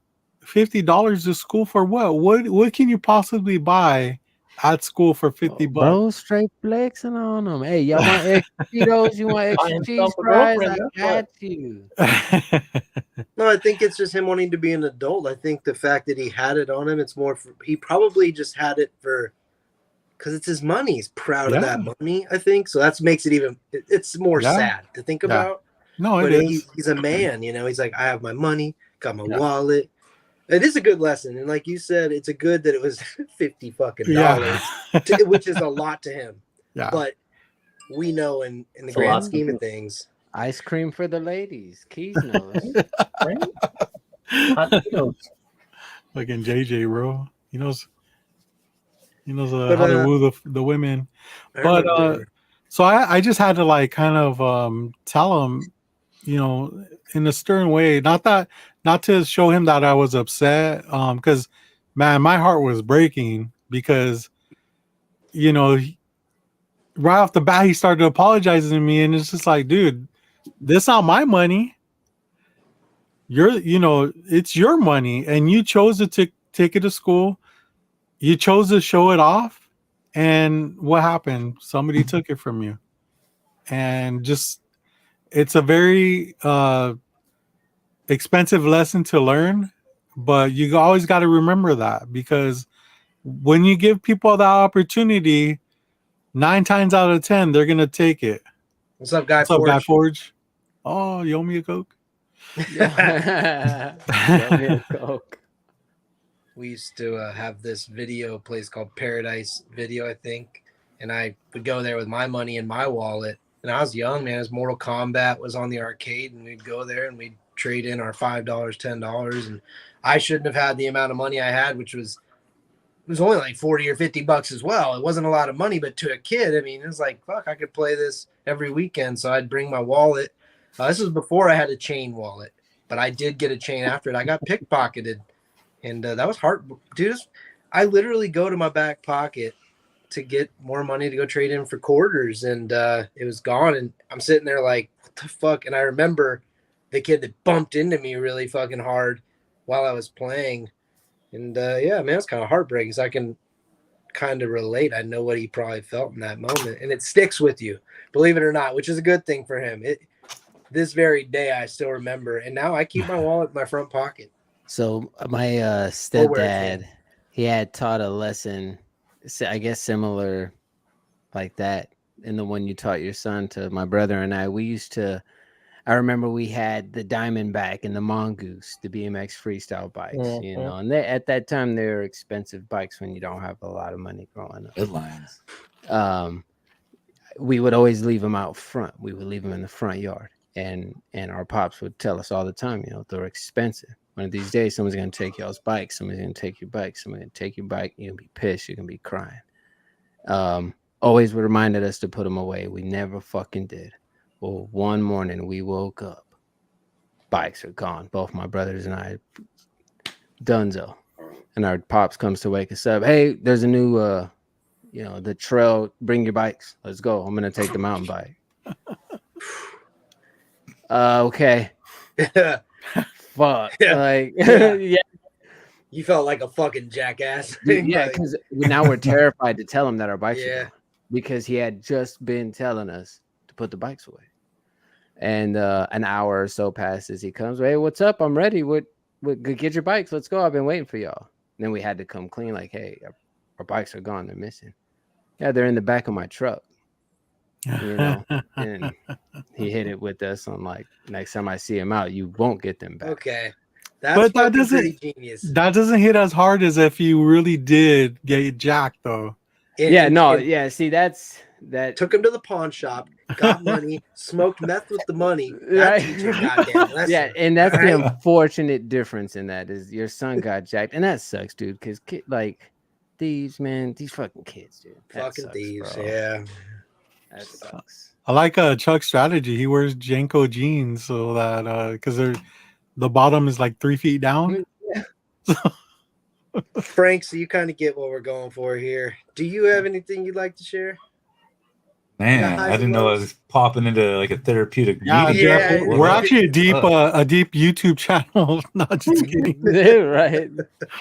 $50 to school for what? What can you possibly buy at school for $50? Bro, straight flexing on them. Hey, y'all want extra Cheetos? You want Buy extra cheese himself a fries? girlfriend, I that's got what. you. No, I think it's just him wanting to be an adult. I think the fact that he had it on him, it's more for, he probably just had it for because it's his money. He's proud of that money, I think. So that makes it even it's more sad to think about. No, it But is. he's a man, you know. He's like, I have my money, got my wallet. It is a good lesson, and like you said, it's a good that it was $50 fucking dollars, which is a lot to him. Yeah. But we know in the It's grand scheme of things, ice cream for the ladies. Keys knows. Right? Hot Cheetos. Fucking JJ, bro. He knows. He knows how to woo the women. But remember. so I just had to like kind of tell him, you know, in a stern way, not to show him that I was upset, because man, my heart was breaking because, you know, right off the bat he started apologizing to me, and it's just like, dude, this not my money. It's your money, and you chose to take it to school. You chose to show it off, and what happened? Somebody took it from you, and just it's a very expensive lesson to learn, but you always got to remember that, because when you give people that opportunity, 9 times out of 10 they're gonna take it. What's up, Guy What's up, Guy Forge? Oh, you owe me a Coke. You owe me a Coke. We used to have this video place called Paradise Video, I think, and I would go there with my money in my wallet. And I was young, man. As Mortal Kombat was on the arcade, and we'd go there and we'd trade in our $5, $10, and I shouldn't have had the amount of money I had, which was only like 40 or 50 bucks as well. It wasn't a lot of money, but to a kid, I mean, it was like, fuck, I could play this every weekend. So I'd bring my wallet. This was before I had a chain wallet, but I did get a chain after it. I got pickpocketed. And that was hard, dude. I literally go to my back pocket to get more money to go trade in for quarters, and it was gone. And I'm sitting there like, what the fuck? And I remember the kid that bumped into me really fucking hard while I was playing. And yeah, man, it's kind of heartbreaking. So I can kind of relate. I know what he probably felt in that moment, and it sticks with you, believe it or not, which is a good thing for him. This very day, I still remember, and now I keep my wallet in my front pocket. So my stepdad, he had taught a lesson, I guess similar like that, in the one you taught your son to my brother and I. I remember we had the Diamondback and the Mongoose, the BMX freestyle bikes, you know, and at that time they were expensive bikes when you don't have a lot of money growing up. Headlines. We would always leave them out front. We would leave them in the front yard, and our pops would tell us all the time, you know, they're expensive. One of these days, someone's going to take y'all's bike. Somebody's going to take your bike. Somebody's going to take your bike. You're going to be pissed. You're going to be crying. Always reminded us to put them away. We never fucking did. Well, one morning we woke up. Bikes are gone. Both my brothers and I, dunzo. And our pops comes to wake us up. Hey, there's a new, the trail. Bring your bikes. Let's go. I'm going to take the mountain bike. Okay. Fuck. Yeah. Yeah. You felt like a fucking jackass. Yeah, because now we're terrified to tell him that our bikes are gone, because he had just been telling us to put the bikes away. And an hour or so passes. He comes, hey, what's up? I'm ready. What get your bikes. Let's go. I've been waiting for y'all. And then we had to come clean, like, hey, our bikes are gone. They're missing. Yeah, they're in the back of my truck. You know, and he hit it with us on like, next time I see him out, you won't get them back. Okay, that doesn't genius. That doesn't hit as hard as if you really did get jacked, though. See, that's that took him to the pawn shop, got money, smoked meth with the money. Right. Yeah, and that's the unfortunate difference in that is your son got jacked, and that sucks, dude. Because like thieves, man, these fucking kids, dude. Fucking thieves, bro. Yeah. That sucks. I like Chuck's strategy. He wears Janko jeans so that because the bottom is like 3 feet down. Yeah. Frank, so you kind of get what we're going for here. Do you have anything you'd like to share? Man, I didn't know I was popping into like a therapeutic meeting. Yeah, we're actually a deep YouTube channel. Not just kidding. Right.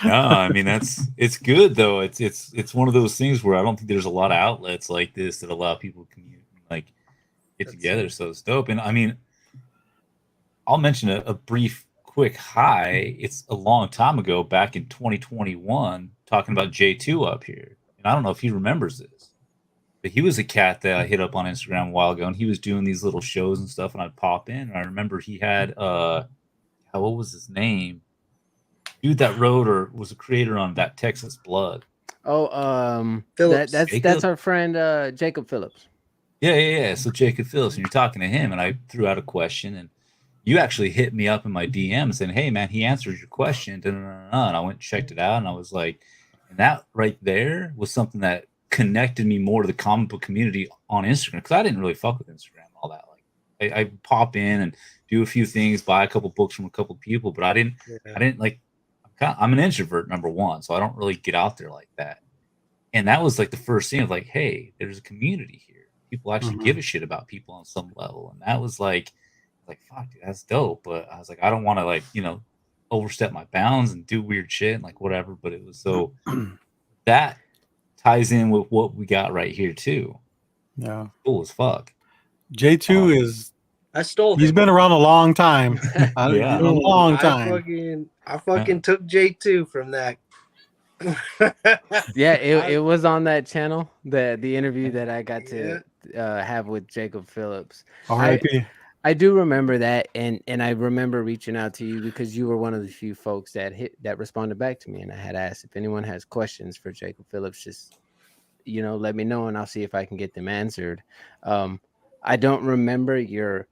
No, I mean it's good though. It's one of those things where I don't think there's a lot of outlets like this that allow people to like get together. So it's dope. And I mean, I'll mention a brief, quick high. It's a long time ago, back in 2021, talking about J2 up here. And I don't know if he remembers this. But he was a cat that I hit up on Instagram a while ago, and he was doing these little shows and stuff, and I'd pop in. And I remember he had what was his name? Dude that wrote or was a creator on That Texas Blood. Oh, Phillips. That's our friend Jacob Phillips. Yeah. So Jacob Phillips, and you're talking to him, and I threw out a question, and you actually hit me up in my DM saying, "Hey man, he answered your question." And I went and checked it out, and I was like, And that right there was something that connected me more to the comic book community on Instagram, because I didn't really fuck with Instagram and all that. Like I pop in and do a few things, buy a couple books from a couple people, but I didn't like. I'm an introvert, number one, so I don't really get out there like that. And that was like the first thing of like, hey, there's a community here. People actually give a shit about people on some level, and that was like fuck, dude, that's dope. But I was like, I don't want to like overstep my bounds and do weird shit and like whatever. But it was so that ties in with what we got right here too. Yeah, Cool as fuck. J2 is. I stole him. He's been around a long time. Yeah. A long time. I fucking took J2 from that. Yeah, it was on that channel, the interview that I got to have with Jacob Phillips. R.I.P. I do remember that, and I remember reaching out to you because you were one of the few folks that responded back to me, and I had asked if anyone has questions for Jacob Phillips, just let me know, and I'll see if I can get them answered. I don't remember your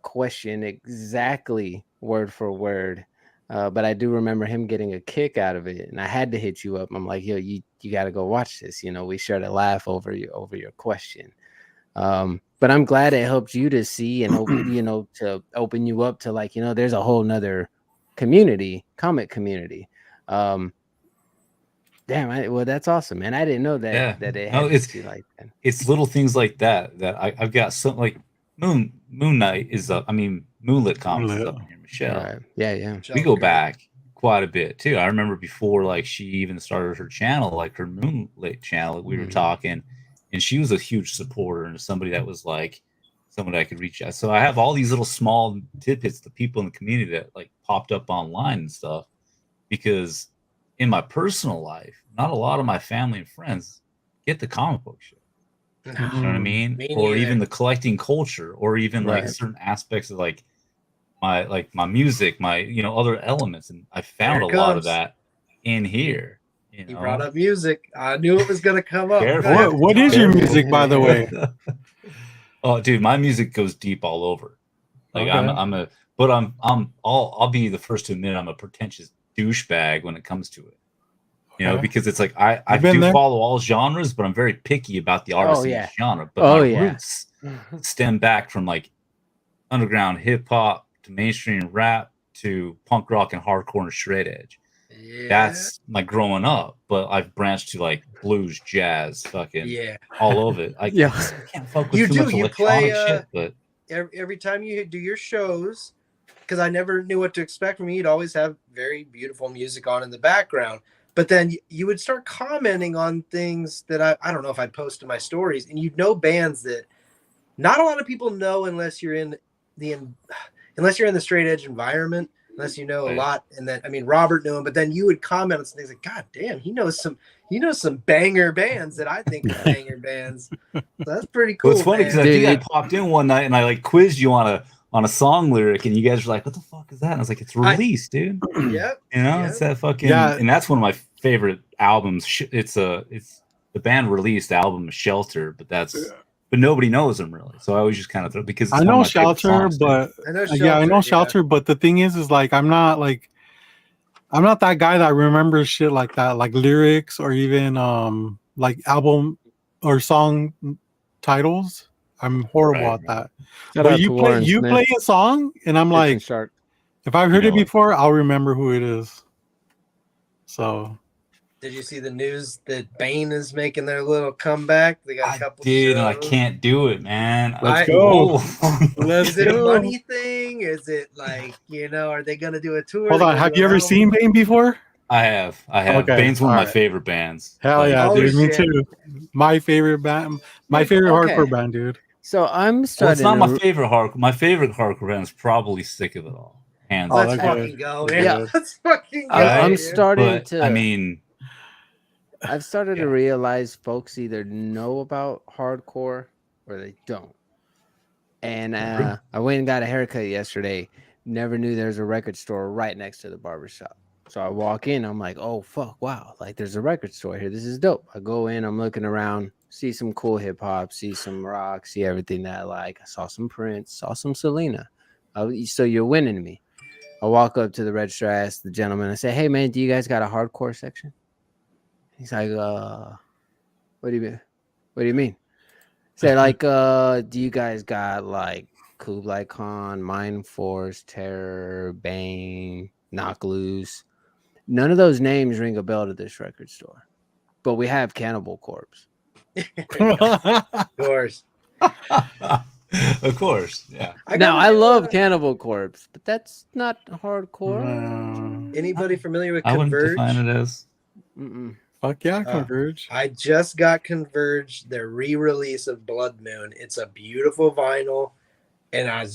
question exactly word for word, but I do remember him getting a kick out of it, and I had to hit you up. I'm like, yo, you got to go watch this. We shared a laugh over your question. But I'm glad it helped you to see and to open you up to like, there's a whole nother community, comic community. Well, that's awesome, man. I didn't know that it had it's like that. It's little things like that I've got some like Moon Knight is up. I mean, Moonlit Comics is up in here, Michelle. Right. Yeah. We go back quite a bit too. I remember before like she even started her channel, like her Moonlit channel, we were talking, and she was a huge supporter and somebody that was like somebody I could reach out. So I have all these little small tidbits, the people in the community that like popped up online and stuff, because in my personal life, not a lot of my family and friends get the comic book shit. You know what I mean? Or even the collecting culture, or even like certain aspects of like my music, my other elements, and I found a lot of that in here. You brought up music. I knew it was gonna come up. What is your music, by the way? Oh, dude, my music goes deep all over. Like okay. I'll be the first to admit I'm a pretentious douchebag when it comes to it. Because it's like I do follow all genres, but I'm very picky about the artist in each genre. But my roots stem back from like underground hip hop to mainstream rap to punk rock and hardcore and shred edge. Yeah. That's my growing up, but I've branched to like blues, jazz, fucking all of it. I can't fuck with too much electronic shit, but every time you do your shows, because I never knew what to expect from you, you'd always have very beautiful music on in the background. But then you would start commenting on things that I don't know if I'd post in my stories, and you'd know bands that not a lot of people know unless you're in the straight edge environment, unless you know a lot. And then Robert knew him, but then you would comment on some things like, God damn, he knows some banger bands that I think are banger bands. So that's pretty cool. Well, it's funny because I think I popped in one night and I like quizzed you on a song lyric, and you guys were like, what the fuck is that? And I was like, it's released, dude. Yep. It's that fucking and that's one of my favorite albums. It's the band released album Shelter, but nobody knows them really. So I always just kind of throw, because I know Shelter, but I know Shelter, but the thing is like I'm not that guy that remembers shit like that, like lyrics or even like album or song titles. I'm horrible at that. But you play a song, and I'm like, if I've heard it before, I'll remember who it is. So, did you see the news that Bane is making their little comeback? They got a couple. Dude, I can't do it, man. Let's go. Is it a money thing? Is it like are they gonna do a tour? Hold on, have you ever seen Bane before? I have. Okay. Bane's one of my favorite bands. Hell yeah, dude. Me too. My favorite band. My favorite hardcore band, dude. So I'm starting. Well, it's not my favorite hardcore. My favorite hardcore band is probably Sick of It All. Hands down. Let's fucking go. Yeah, let's fucking go. I'm starting to. I've started to realize folks either know about hardcore or they don't. And I went and got a haircut yesterday. Never knew there was a record store right next to the barbershop. So I walk in. I'm like, oh fuck, wow! Like there's a record store here. This is dope. I go in. I'm looking around. See some cool hip hop, see some rock, see everything that I like. I saw some Prince, saw some Selena. So you're winning me. I walk up to the register, I ask the gentleman, I say, hey man, do you guys got a hardcore section? He's like, what do you mean? What do you mean? Say like, do you guys got like Kublai Khan, Mind Force, Terror, Bane, Knock Loose? None of those names ring a bell to this record store, but we have Cannibal Corpse. Of course. Of course, yeah. I love Cannibal Corpse, but that's not hardcore. Anybody familiar with I wouldn't Converge? define it as. Mm-mm. Fuck yeah, Converge. I just got Converge, their re-release of Blood Moon. It's a beautiful vinyl, and I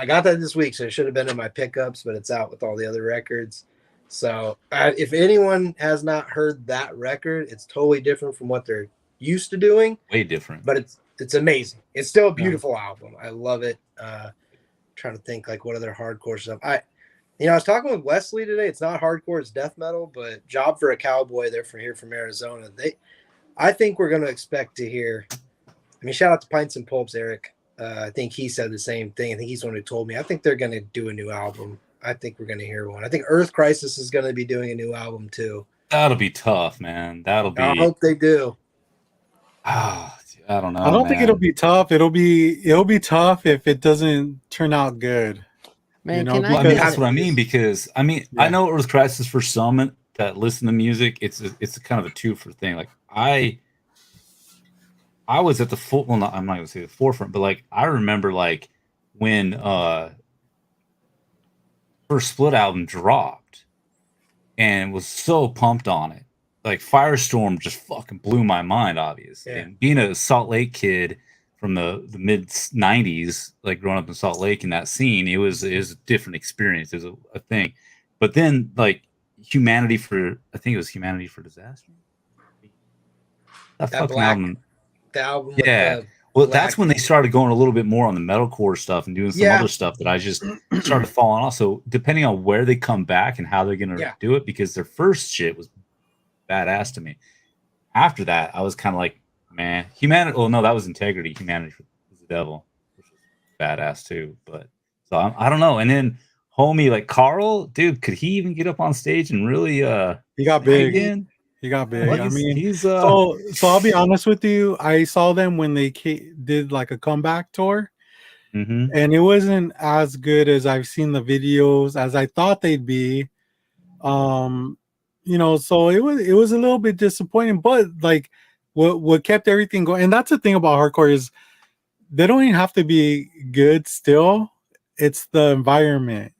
got that this week, so it should have been in my pickups, but it's out with all the other records. So if anyone has not heard that record, it's totally different from what they're used to doing. Way different, but it's amazing. It's still a beautiful album. I love it. Trying to think like what other hardcore stuff. I was talking with Wesley today. It's not hardcore, it's death metal, but Job for a Cowboy, they're from Arizona. I think we're going to expect to hear. I mean, shout out to Pints and Pulps, Eric. I think he said the same thing. I think he's the one who told me. I think they're going to do a new album. I think we're going to hear one. I think Earth Crisis is going to be doing a new album too. That'll be tough, man. That'll be. I hope they do. I don't know. I don't think it'll be tough. It'll be tough if it doesn't turn out good. Man, that's what I mean, because I know Earth Crisis for some that listen to music, it's a kind of a two-for thing. Like I was at the I'm not gonna say the forefront, but like I remember like when first Split album dropped and was so pumped on it. Like Firestorm just fucking blew my mind, obviously. Yeah. And being a Salt Lake kid from the mid 90s, like growing up in Salt Lake in that scene, it was a different experience. It was a thing. But then like Humanity for Disaster. That fucking album. The album. Yeah. Well, that's when they started going a little bit more on the metalcore stuff and doing some other stuff that I just started falling off. So depending on where they come back and how they're going to do it, because their first shit was badass to me. After that, I was kind of like, man, Humanity. Well, no, that was Integrity. Humanity was the Devil, which was badass too. But so I don't know. And then homie like Carl, dude, could he even get up on stage and really? He got big. Again? He got big. Well, I mean, he's so I'll be honest with you. I saw them when they did like a comeback tour, and it wasn't as good as I've seen the videos as I thought they'd be. So it was a little bit disappointing, but like what kept everything going, and that's the thing about hardcore is they don't even have to be good still. It's the environment,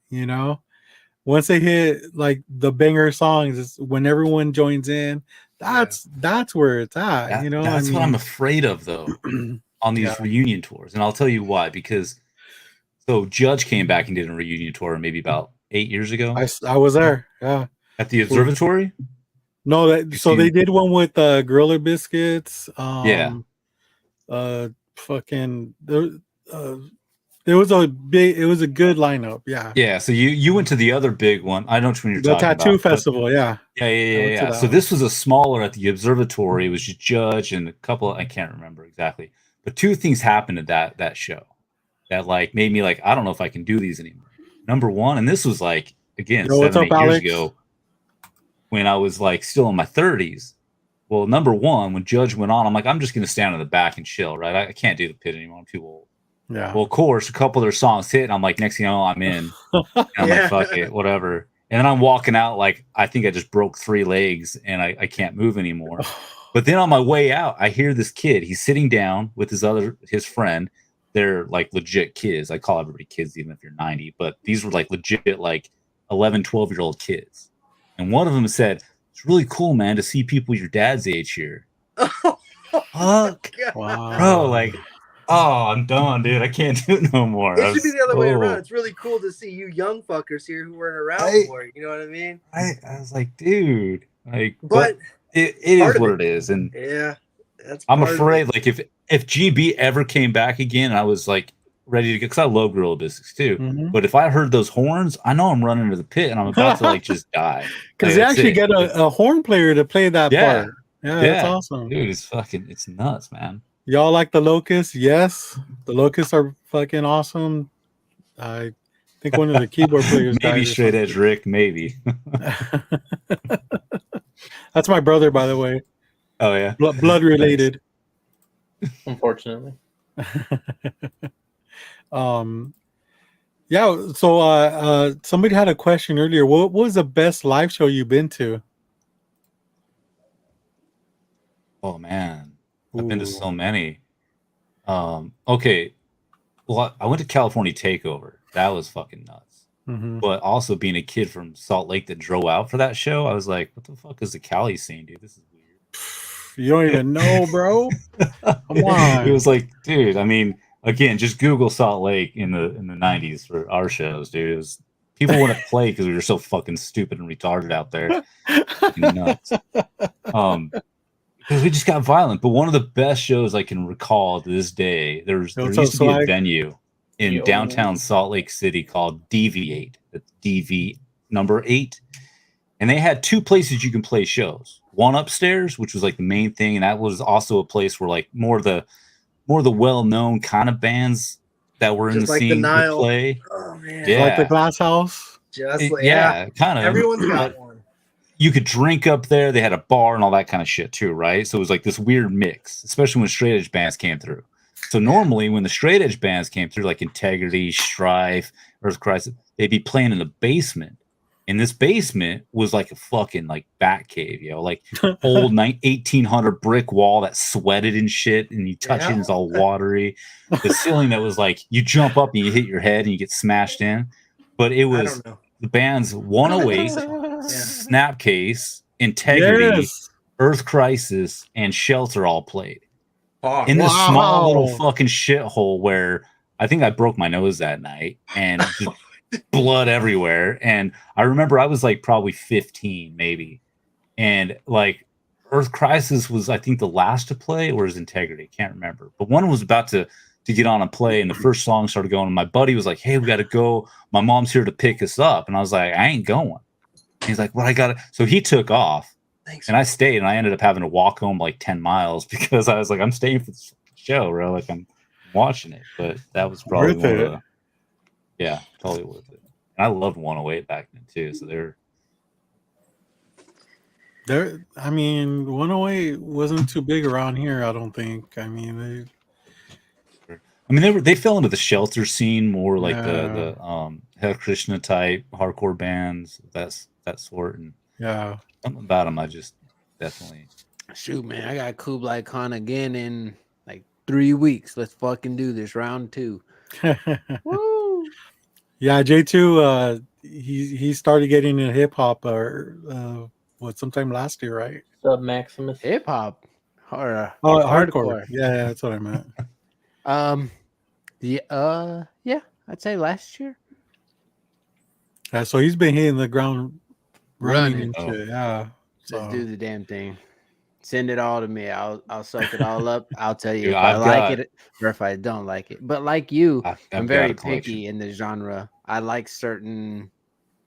once they hit like the banger songs, it's when everyone joins in, that's where it's at. That's what I'm afraid of though on these reunion tours. And I'll tell you why, because so Judge came back and did a reunion tour maybe about 8 years ago. I was there. Yeah. At the observatory? No, they did one with Gorilla Biscuits. It was a good lineup. Yeah. So you went to the other big one. I know which one you're talking about. The Tattoo Festival. Yeah. So this was a smaller at the observatory. It was just Judge and a couple. I can't remember exactly, but two things happened at that show that like made me like, I don't know if I can do these anymore. Number one, and this was like again 7-8 years ago, when I was like still in my 30s. Well, number one, when Judge went on, I'm like, I'm just going to stand in the back and chill, right? I can't do the pit anymore. I'm too old. Yeah. Well, of course, a couple of their songs hit, and I'm like, next thing you know, I'm in. And I'm like, fuck it, whatever. And then I'm walking out like I think I just broke 3 legs and I can't move anymore. But then on my way out, I hear this kid. He's sitting down with his friend. They're like legit kids. I call everybody kids, even if you're 90. But these were like legit, like 11, 12-year-old kids. And one of them said, "It's really cool, man, to see people your dad's age here." Fuck. Wow. Bro, like, oh, I'm done, dude. I can't do it no more. It should be the other way around. It's really cool to see you young fuckers here who weren't around for it. You know what I mean? I was like, dude, like, but it is what it is. And I'm afraid, like, if GB ever came back again, I was like ready to go, because I love Gorilla Biscuits too. But if I heard those horns, I know I'm running to the pit and I'm about to like just die. Because they actually get a horn player to play that part. Yeah, that's awesome. Dude, it's nuts, man. Y'all like the Locusts? Yes. The Locusts are fucking awesome. I think one of the keyboard players maybe Straight Edge Rick, maybe. That's my brother, by the way. Oh yeah, blood related. Unfortunately. Yeah. So somebody had a question earlier. What was the best live show you've been to? Oh man, I've been to Ooh. so many. Okay, well, I went to California Takeover. That was fucking nuts. Mhm. But also being a kid from Salt Lake that drove out for that show, I was like, "What the fuck is the Cali scene, dude? This is weird." You don't even know, bro. Come on. It was like, dude. I mean, again, just Google Salt Lake in the '90s for our shows, dude. It was, people wouldn't play because we were so fucking stupid and retarded out there, fucking nuts. Because we just got violent. But one of the best shows I can recall to this day, there What's used up, to be a Swag? venue in Yo. downtown Salt Lake City called Deviate. That's DV number 8. And they had 2 places you can play shows. One upstairs, which was like the main thing, and that was also a place where like more of the well-known kind of bands that were in Just the like the scene would Nile. play. Oh man. Yeah. Like the Glass House. Just like, Yeah, kind of. Everyone's got one. You could drink up there. They had a bar and all that kind of shit too, right? So it was like this weird mix, especially when straight edge bands came through. So normally when the straight edge bands came through, like Integrity, Strife, Earth Crisis, they'd be playing in the basement. And this basement was like a fucking like bat cave, like old 1800 brick wall that sweated and shit, and you touch it and it's all watery. The ceiling that was like you jump up and you hit your head and you get smashed in. But it was the bands 108, Snapcase, Integrity, Earth Crisis, and Shelter all played. In this small little fucking shithole where I think I broke my nose that night and just blood everywhere. And I remember I was like probably 15 maybe. And like Earth Crisis was I think the last to play, or is Integrity? Can't remember. But one was about to get on and play, and the first song started going, and my buddy was like, "Hey, we got to go. My mom's here to pick us up." And I was like, "I ain't going." And he's like, "Well, I got it." So he took off. Thanks. And I stayed, and I ended up having to walk home like 10 miles because I was like, I'm staying for the show, bro. Like I'm watching it. But that was probably one of the, yeah, totally worth it. And I loved 108 back then too. So I mean, 108 wasn't too big around here, I don't think. I mean, they fell into the Shelter scene more, like the Hare Krishna type hardcore bands, that sort. And something about them, I just definitely shoot, man. I got Kublai Khan again in like 3 weeks. Let's fucking do this round 2. Woo! Yeah, J2, he started getting into hip hop sometime last year, right? Sub Maximus. Hip hop or hardcore. Yeah, that's what I meant. Yeah, I'd say last year. Yeah, so he's been hitting the ground running and shit. Yeah. Let's do the damn thing. Send it all to me. I'll soak it all up. I'll tell you if I like it or if I don't like it. But like you, I'm very picky in the genre. I like certain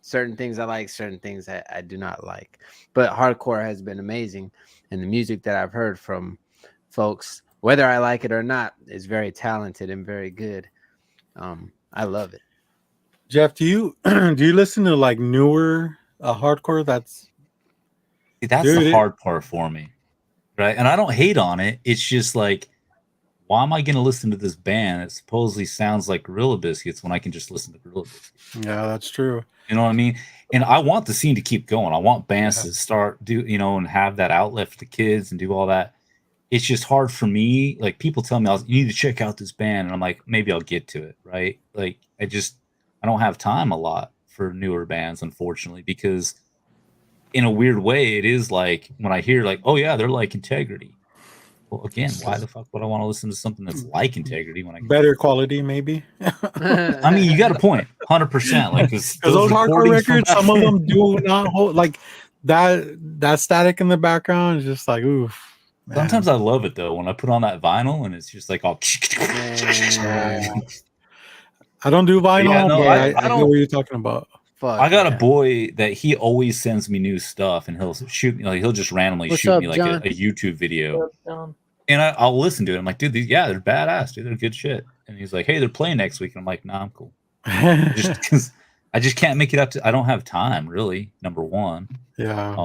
things. I like certain things that I do not like. But hardcore has been amazing, and the music that I've heard from folks, whether I like it or not, is very talented and very good. I love it. Jeff, do you listen to like newer hardcore? That's the hard part for me, right? And I don't hate on it. It's just like, why am I going to listen to this band that supposedly sounds like Gorilla Biscuits when I can just listen to Gorilla Biscuits? Yeah, that's true. You know what I mean? And I want the scene to keep going. I want bands to start and have that outlet for the kids and do all that. It's just hard for me. Like people tell me, you need to check out this band, and I'm like, maybe I'll get to it, right? Like I don't have time a lot for newer bands, unfortunately, because in a weird way, it is like when I hear like, oh yeah, they're like Integrity. Well, again, why the fuck would I want to listen to something that's like Integrity when I can better quality, maybe? I mean, you got a point, 100%. Like because those hardcore records, some of them do not hold like that static in the background is just like oof. Man. Sometimes I love it though when I put on that vinyl and it's just like all. I don't do vinyl. Yeah, no, I know what you're talking about. Fuck, I got a boy that he always sends me new stuff, and he'll shoot me. Like he'll just randomly shoot me like a YouTube video, and I'll listen to it. I'm like, dude, they're badass, dude. They're good shit. And he's like, hey, they're playing next week, and I'm like, nah, I'm cool. Just because I just can't make it up to. I don't have time, really. Number one. Yeah.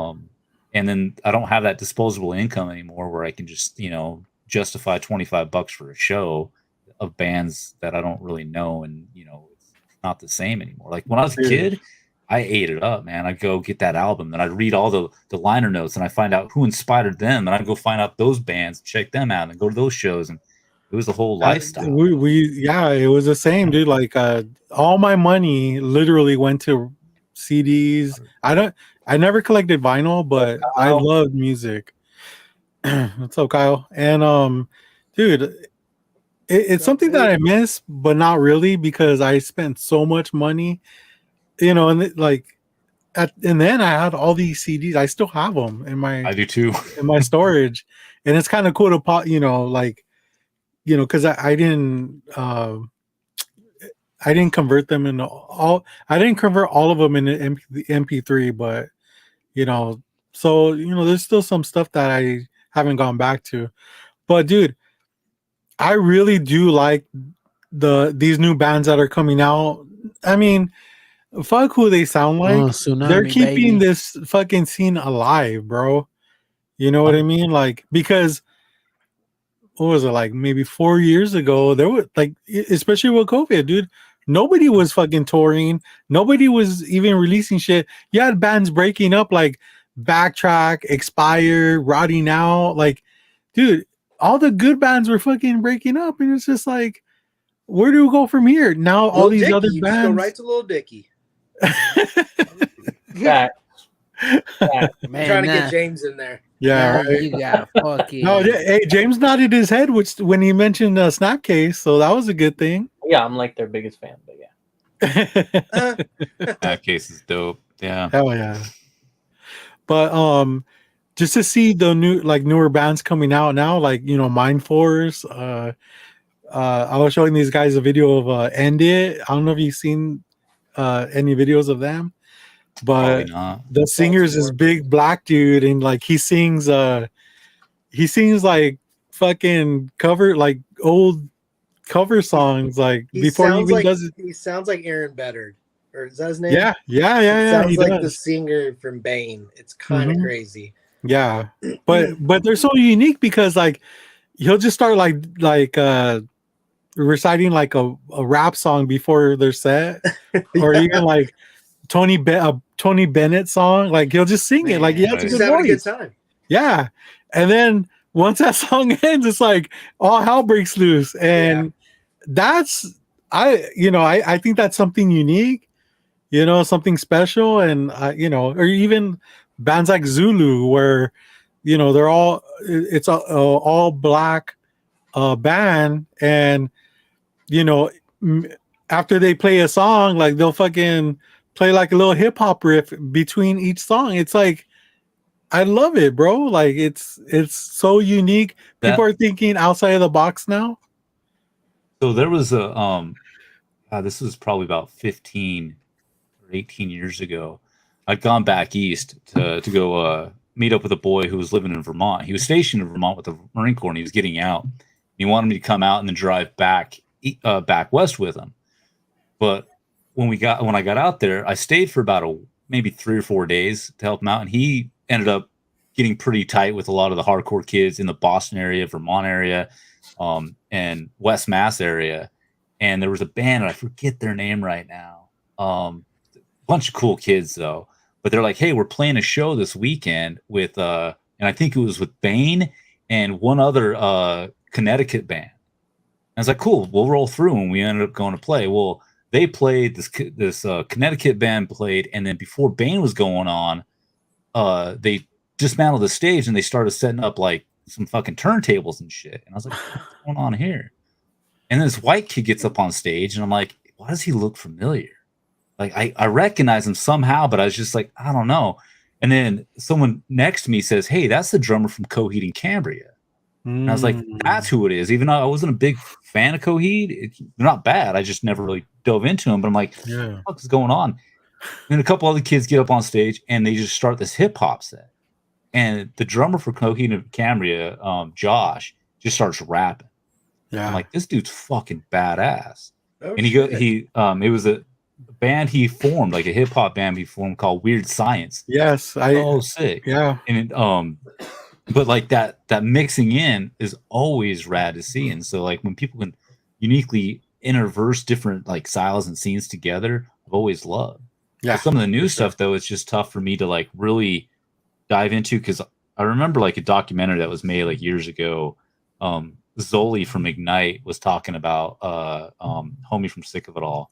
And then I don't have that disposable income anymore where I can just, justify $25 for a show of bands that I don't really know. And, it's not the same anymore. Like when I was a kid, I ate it up, man. I'd go get that album and I'd read all the liner notes and I find out who inspired them. And I'd go find out those bands, check them out and go to those shows. And it was the whole lifestyle. It was the same, dude. Like all my money literally went to CDs. I never collected vinyl, but I loved music. What's up, Kyle? And dude, it's something that I miss, but not really because I spent so much money, and and then I had all these CDs. I still have them in my. I do too. In my storage, and it's kind of cool to because I didn't convert them into all. I didn't convert all of them into MP3, but so there's still some stuff that I haven't gone back to. But dude, I really do like these new bands that are coming out. I mean, fuck who they sound like. Tsunami, they're keeping baby. this fucking scene alive, bro. You know what I mean? Like, because what was it, like maybe 4 years ago, there was like, especially with COVID, dude, nobody was fucking touring. Nobody was even releasing shit. You had bands breaking up like Backtrack, Expire, Rotting Out. Like, dude, all the good bands were fucking breaking up. And it's just like, where do we go from here? Now all these other you bands. Just go right to Lil Dicky. Yeah. Man, trying to get James in there. Yeah, right. You got fucking. No, hey, James nodded his head when he mentioned Snapcase, so that was a good thing. Yeah, I'm like their biggest fan, but yeah. Snapcase is dope. Yeah. Hell yeah. But just to see the newer bands coming out now, like Mind Force. I was showing these guys a video of End It. I don't know if you've seen any videos of them. But the singer's this big black dude, and like he sings like fucking like old cover songs, like before he even does it. He sounds like Aaron Beddard, or is that his name? Yeah. Sounds he like does. the singer from Bane. It's kind of crazy. Yeah, but they're so unique because like he'll just start like reciting like a rap song before their set, or even like Tony Bennett song, like he'll just sing it, like he has a good voice. A good time. Yeah, and then once that song ends, it's like all hell breaks loose, and that's I think that's something unique, something special, and or even bands like Zulu, where they're all it's a all black band, and after they play a song, like they'll fucking play like a little hip hop riff between each song. It's like, I love it, bro. Like it's so unique. People are thinking outside of the box now. So there was a this was probably about 15 or 18 years ago. I'd gone back east to go meet up with a boy who was living in Vermont. He was stationed in Vermont with the Marine Corps, and he was getting out. He wanted me to come out and then drive back west with him. But when I got out there, I stayed for about maybe 3 or 4 days to help him out, and he ended up getting pretty tight with a lot of the hardcore kids in the Boston area, Vermont area, and West Mass area. And there was a band, and I forget their name right now. Bunch of cool kids though, but they're like, "Hey, we're playing a show this weekend with and I think it was with Bane and one other Connecticut band." And I was like, "Cool, we'll roll through," and we ended up going to play. Well, they played this Connecticut band played, and then before Bane was going on, they dismantled the stage and they started setting up like some fucking turntables and shit. And I was like, "What's going on here?" And this white kid gets up on stage, and I'm like, "Why does he look familiar?" Like I recognize him somehow, but I was just like, I don't know. And then someone next to me says, "Hey, that's the drummer from Coheed and Cambria." And I was like, "That's who it is." Even though I wasn't a big fan of Coheed, they're not bad. I just never really dove into them. But I'm like, what the fuck is going on? And a couple other kids get up on stage and they just start this hip hop set. And the drummer for Coheed and Cambria, Josh, just starts rapping. Yeah. I'm like, this dude's fucking badass. Oh, and it was band he formed, like a hip hop band he formed called Weird Science. Yes, Oh, sick. Yeah. And but like that mixing in is always rad to see. And so like when people can uniquely interverse different like styles and scenes together, I've always loved. Yeah. But some of the new stuff though, it's just tough for me to like really dive into, because I remember like a documentary that was made like years ago. Zoli from Ignite was talking about homie from Sick of It All.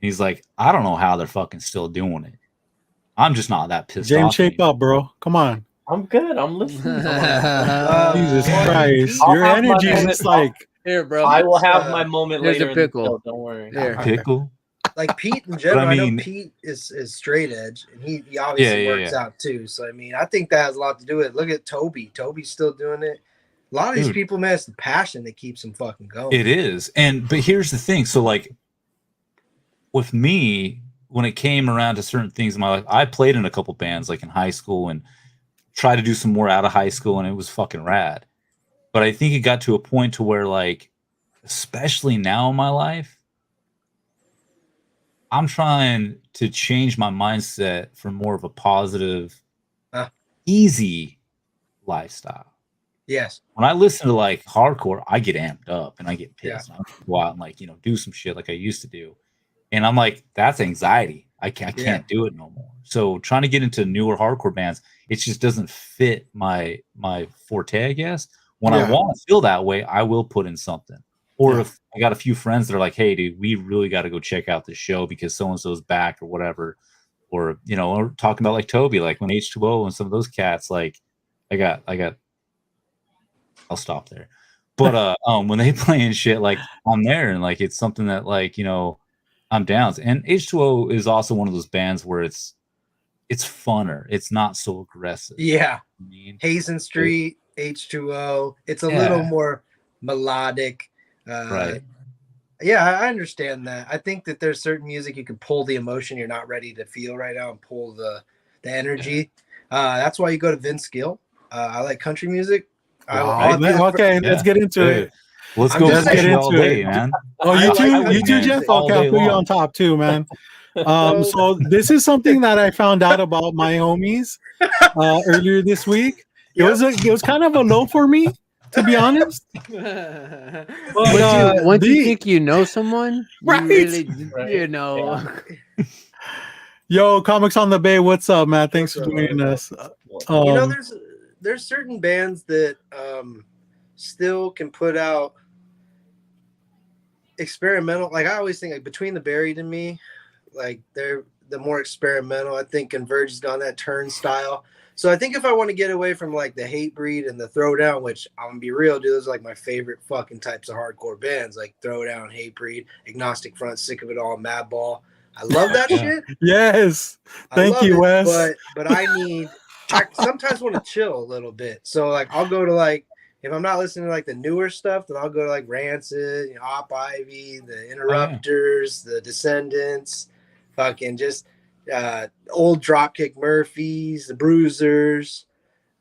And he's like, I don't know how they're fucking still doing it. I'm just not that pissed James, off. shape anymore. up, bro. Come on. I'm good. I'm listening. Jesus Christ. I'll Your have my energy is moment. just like Here, bro. I will have my moment Here's a later in the pickle. show. Don't worry. Here. Pickle. Like Pete in general, I mean- know Pete is straight edge, and he obviously works out too. So I mean, I think that has a lot to do with it. Look at Toby. Toby's still doing it. A lot of these people, man, it's the passion that keeps them fucking going. It is. But here's the thing. So like with me, when it came around to certain things in my life, I played in a couple bands like in high school and tried to do some more out of high school, and it was fucking rad. But I think it got to a point to where, like, especially now in my life, I'm trying to change my mindset for more of a positive, easy lifestyle. Yes. When I listen to like hardcore, I get amped up and I get pissed. Yeah. I go out and like, do some shit like I used to do. And I'm like, that's anxiety. I can't do it no more. So trying to get into newer hardcore bands, it just doesn't fit my forte, I guess. When I want to feel that way, I will put in something. Or if I got a few friends that are like, hey, dude, we really got to go check out this show because so-and-so's back or whatever. Or, or talking about like Toby, like when H2O and some of those cats, like I'll stop there. But when they play and shit, like I'm there and like it's something that like, I'm down. And H2O is also one of those bands where it's funner. It's not so aggressive. Yeah. Hazen Street, H2O. It's a little more melodic. Right. Yeah, I understand that. I think that there's certain music you can pull the emotion you're not ready to feel right now and pull the energy. That's why you go to Vince Gill. I like country music. Okay, let's get into it. Let's get into it, man. Oh, you too, Jeff. Okay, I'll put you on top too, man. So this is something that I found out about my homies earlier this week. It was kind of a low for me, to be honest. But once you think you know someone, right? You really, Yo, Comics on the Bay, what's up, man? Thanks for joining us. There's certain bands that still can put out experimental. Like I always think, like Between the Buried and Me, like they're the more experimental. I think Converge has gone that turnstile. So I think if I want to get away from like the Hatebreed and the Throwdown, which I'm gonna be real, dude, those are like my favorite fucking types of hardcore bands, like Throwdown, Hatebreed, Agnostic Front, Sick of It All, Madball. I love that shit. Yes, thank you, Wes. But I sometimes want to chill a little bit. So like I'll go to like, if I'm not listening to like the newer stuff, then I'll go to like Rancid, Op Ivy, the Interrupters, the Descendants, fucking just old Dropkick Murphys, the Bruisers.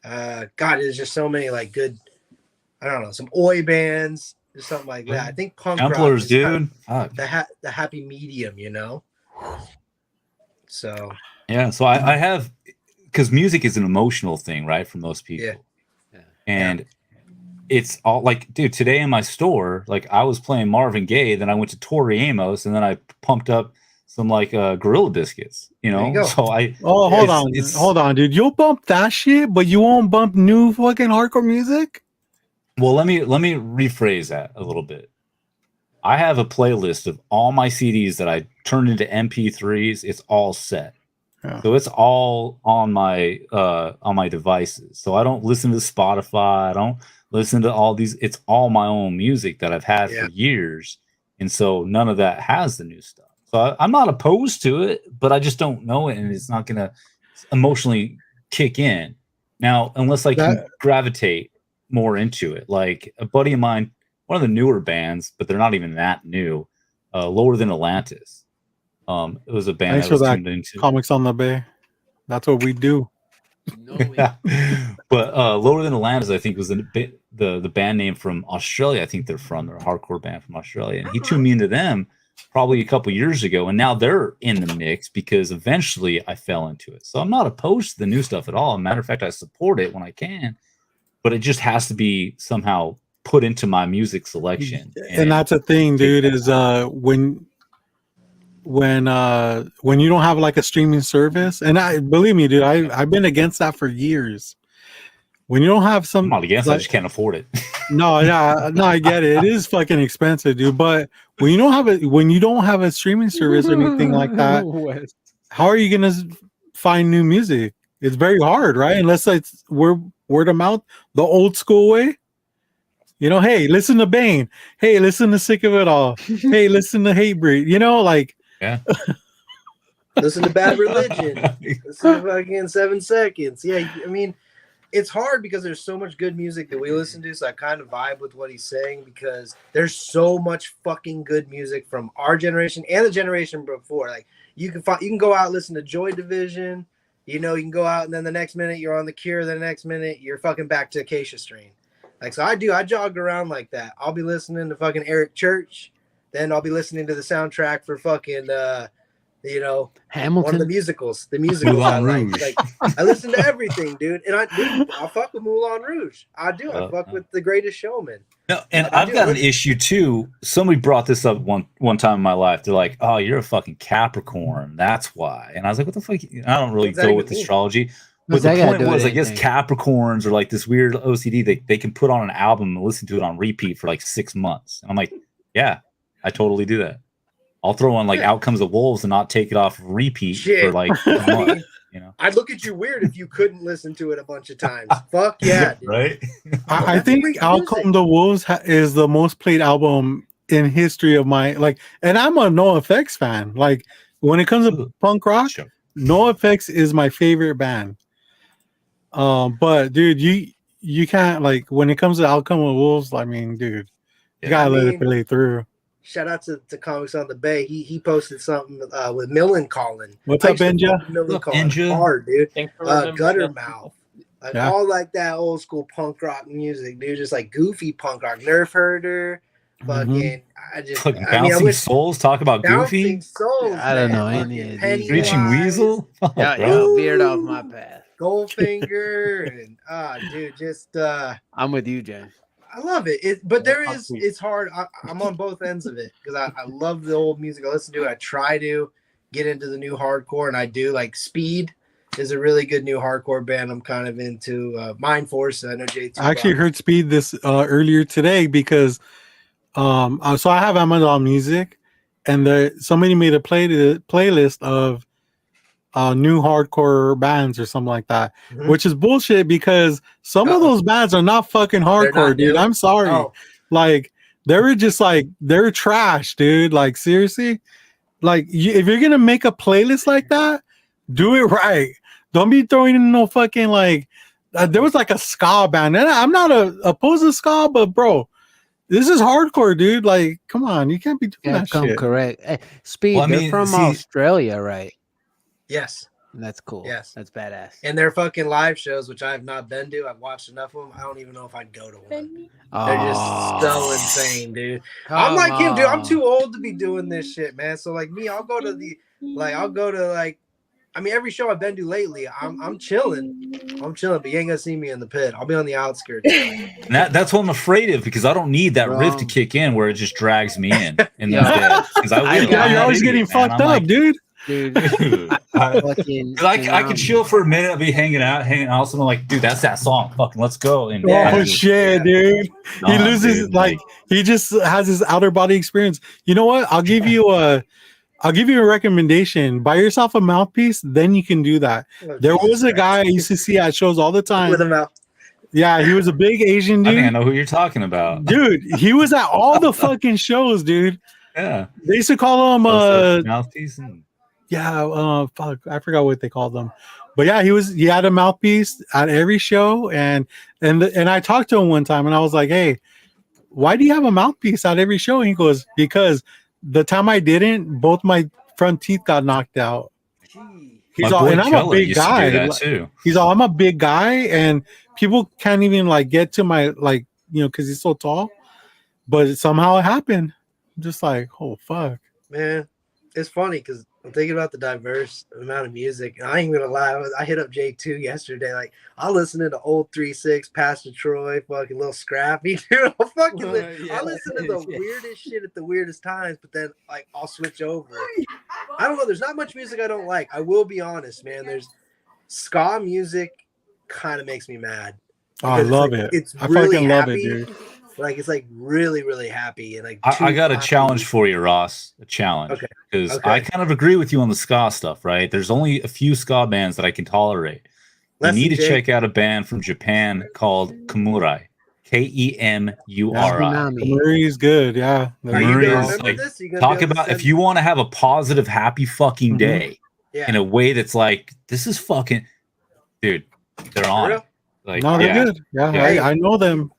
God, there's just so many like good, I don't know, some Oi bands or something like that. I think punk Templars, rock is dude. the happy medium, So yeah, so I have, because music is an emotional thing, right, for most people. Yeah. And it's all like, dude, today in my store, like I was playing Marvin Gaye, then I went to Tori Amos, and then I pumped up some like Gorilla Biscuits, So hold on, dude. You'll bump that shit, but you won't bump new fucking hardcore music. Well, let me rephrase that a little bit. I have a playlist of all my CDs that I turned into MP3s. It's all set. Yeah. So it's all on my devices. So I don't listen to Spotify. I don't listen to all these. It's all my own music that I've had for years. And so none of that has the new stuff. So I'm not opposed to it, but I just don't know it. And it's not going to emotionally kick in. Now, unless I can gravitate more into it. Like a buddy of mine, one of the newer bands, but they're not even that new, Lower Than Atlantis. It was a band. Thanks for that. Comics on the Bay. That's what we do. But Lower Than Atlantis, I think, was the band name from Australia. I think they're a hardcore band from Australia. And he tuned me into them probably a couple years ago, and now they're in the mix because eventually I fell into it. So I'm not opposed to the new stuff at all. Matter of fact, I support it when I can, but it just has to be somehow put into my music selection. And that's the thing, dude, is when you don't have like a streaming service, and I believe me, dude, I've been against that for years. When you don't have some, I'm not against it, I just can't afford it. No, yeah, no, I get it. It is fucking expensive, dude. But when you don't have a streaming service or anything like that, how are you gonna find new music? It's very hard, right? Unless it's word of mouth, the old school way. You know, hey, listen to Bane. Hey, listen to Sick of It All. Hey, listen to Hatebreed. You know, like yeah. Listen to Bad Religion. Listen to fucking 7 Seconds. Yeah, I mean, it's hard because there's so much good music that we listen to. So I kind of vibe with what he's saying because there's so much fucking good music from our generation and the generation before. Like you can go out and listen to Joy Division. You know, you can go out and then the next minute you're on The Cure. The next minute you're fucking back to Acacia Strain. Like, so I jog around like that. I'll be listening to fucking Eric Church. Then I'll be listening to the soundtrack for fucking, Hamilton. One of the musicals. The musicals I like. I listen to everything, dude. And I fuck with Moulin Rouge. I do. I fuck with The Greatest Showman. No, and I've got an issue too. Somebody brought this up one time in my life. They're like, "Oh, you're a fucking Capricorn. That's why." And I was like, "What the fuck?" I don't really go with astrology. But the point was, I guess Capricorns are like this weird OCD. They can put on an album and listen to it on repeat for like 6 months. And I'm like, yeah, I totally do that. I'll throw on like Out Comes the Wolves and not take it off repeat for like a month. You know, I'd look at you weird if you couldn't listen to it a bunch of times. Fuck yeah, dude. Right? I think Out Come the Wolves is the most played album in history of my and I'm a NoFX fan. Like when it comes to punk rock, NoFX is my favorite band. But dude, you can't when it comes to Outcome of Wolves. I mean, dude, you gotta let it play through. Shout out to Comics on the Bay. He posted something with Millencolin. What's up, Benja? Millencolin hard, dude. Gutter Mouth. All like that old school punk rock music, dude. Just like goofy punk rock. Nerf Herder. Fucking Bouncing Souls. Talk about goofy. Souls, I don't know any of these. Screeching Weasel. Yo, veered off my path. Goldfinger and dude, just I'm with you, Jen. I love it. But it's hard. I'm on both ends of it because I love the old music. I listen to it. I try to get into the new hardcore, and I do. Like Speed is a really good new hardcore band I'm kind of into. Mind Force. I know JT. I actually heard Speed this earlier today because so I have Amazon Music, and somebody made a playlist of new hardcore bands or something like that, which is bullshit because some of those bands are not fucking hardcore, dude. I'm sorry. Like they were just they're trash, dude. Like seriously, if you're gonna make a playlist like that, do it right. Don't be throwing in no fucking there was a ska band, and I'm not opposed to ska, but bro, this is hardcore, dude. Like, come on, you can't be doing that shit. Correct. Hey, Speed, they're from Australia, right? Yes. That's cool. Yes. That's badass. And their fucking live shows, which I have not been to. I've watched enough of them. I don't even know if I'd go to one. They're just so insane, dude. I'm like him, dude. I'm too old to be doing this shit, man. So me, I'll go to every show I've been to lately, I'm chilling. But you ain't gonna see me in the pit. I'll be on the outskirts. That's what I'm afraid of because I don't need that riff to kick in where it just drags me in those days. You're always getting fucked up, dude. Dude, I could chill for a minute. I'll be hanging out. Someone like, dude, that's that song. Fucking let's go. And shit, dude. He loses he just has his outer body experience. You know what? I'll give you a recommendation. Buy yourself a mouthpiece, then you can do that. There was a guy I used to see at shows all the time with a mouth. Yeah, he was a big Asian dude. I think I know who you're talking about. Dude, he was at all the fucking shows, dude. Yeah. They used to call him mouthpiece. Fuck, I forgot what they called them. But yeah, he had a mouthpiece at every show, and I talked to him one time and I was like, "Hey, why do you have a mouthpiece at every show?" And he goes, "Because the time I didn't, both my front teeth got knocked out." He's all, and I'm a big guy. He's all, I'm a big guy, and people can't even get to my because he's so tall. But somehow it happened. I'm just like, oh fuck. Man, it's funny because I'm thinking about the diverse amount of music. And I ain't gonna lie, I hit up J2 yesterday. Like, I listened to old 3-6, Pastor Troy, fucking Little Scrappy, dude. I listen to the weirdest shit at the weirdest times, but then like I'll switch over. I don't know. There's not much music I don't like. I will be honest, man. There's ska music kind of makes me mad. Oh, I love it. It's I really fucking love it, happy. dude. Like it's like really, really happy and like. I got a challenge for you, Ross. A challenge, because I kind of agree with you on the ska stuff. Right? There's only a few ska bands that I can tolerate. You need to check out a band from Japan called Kemurai. Kemuri. Kemuri is good. Yeah. Talk about if you want to have a positive, happy fucking day in a way that's like, this is fucking, dude. They're on it. Like, no, they're good. Yeah, I know them.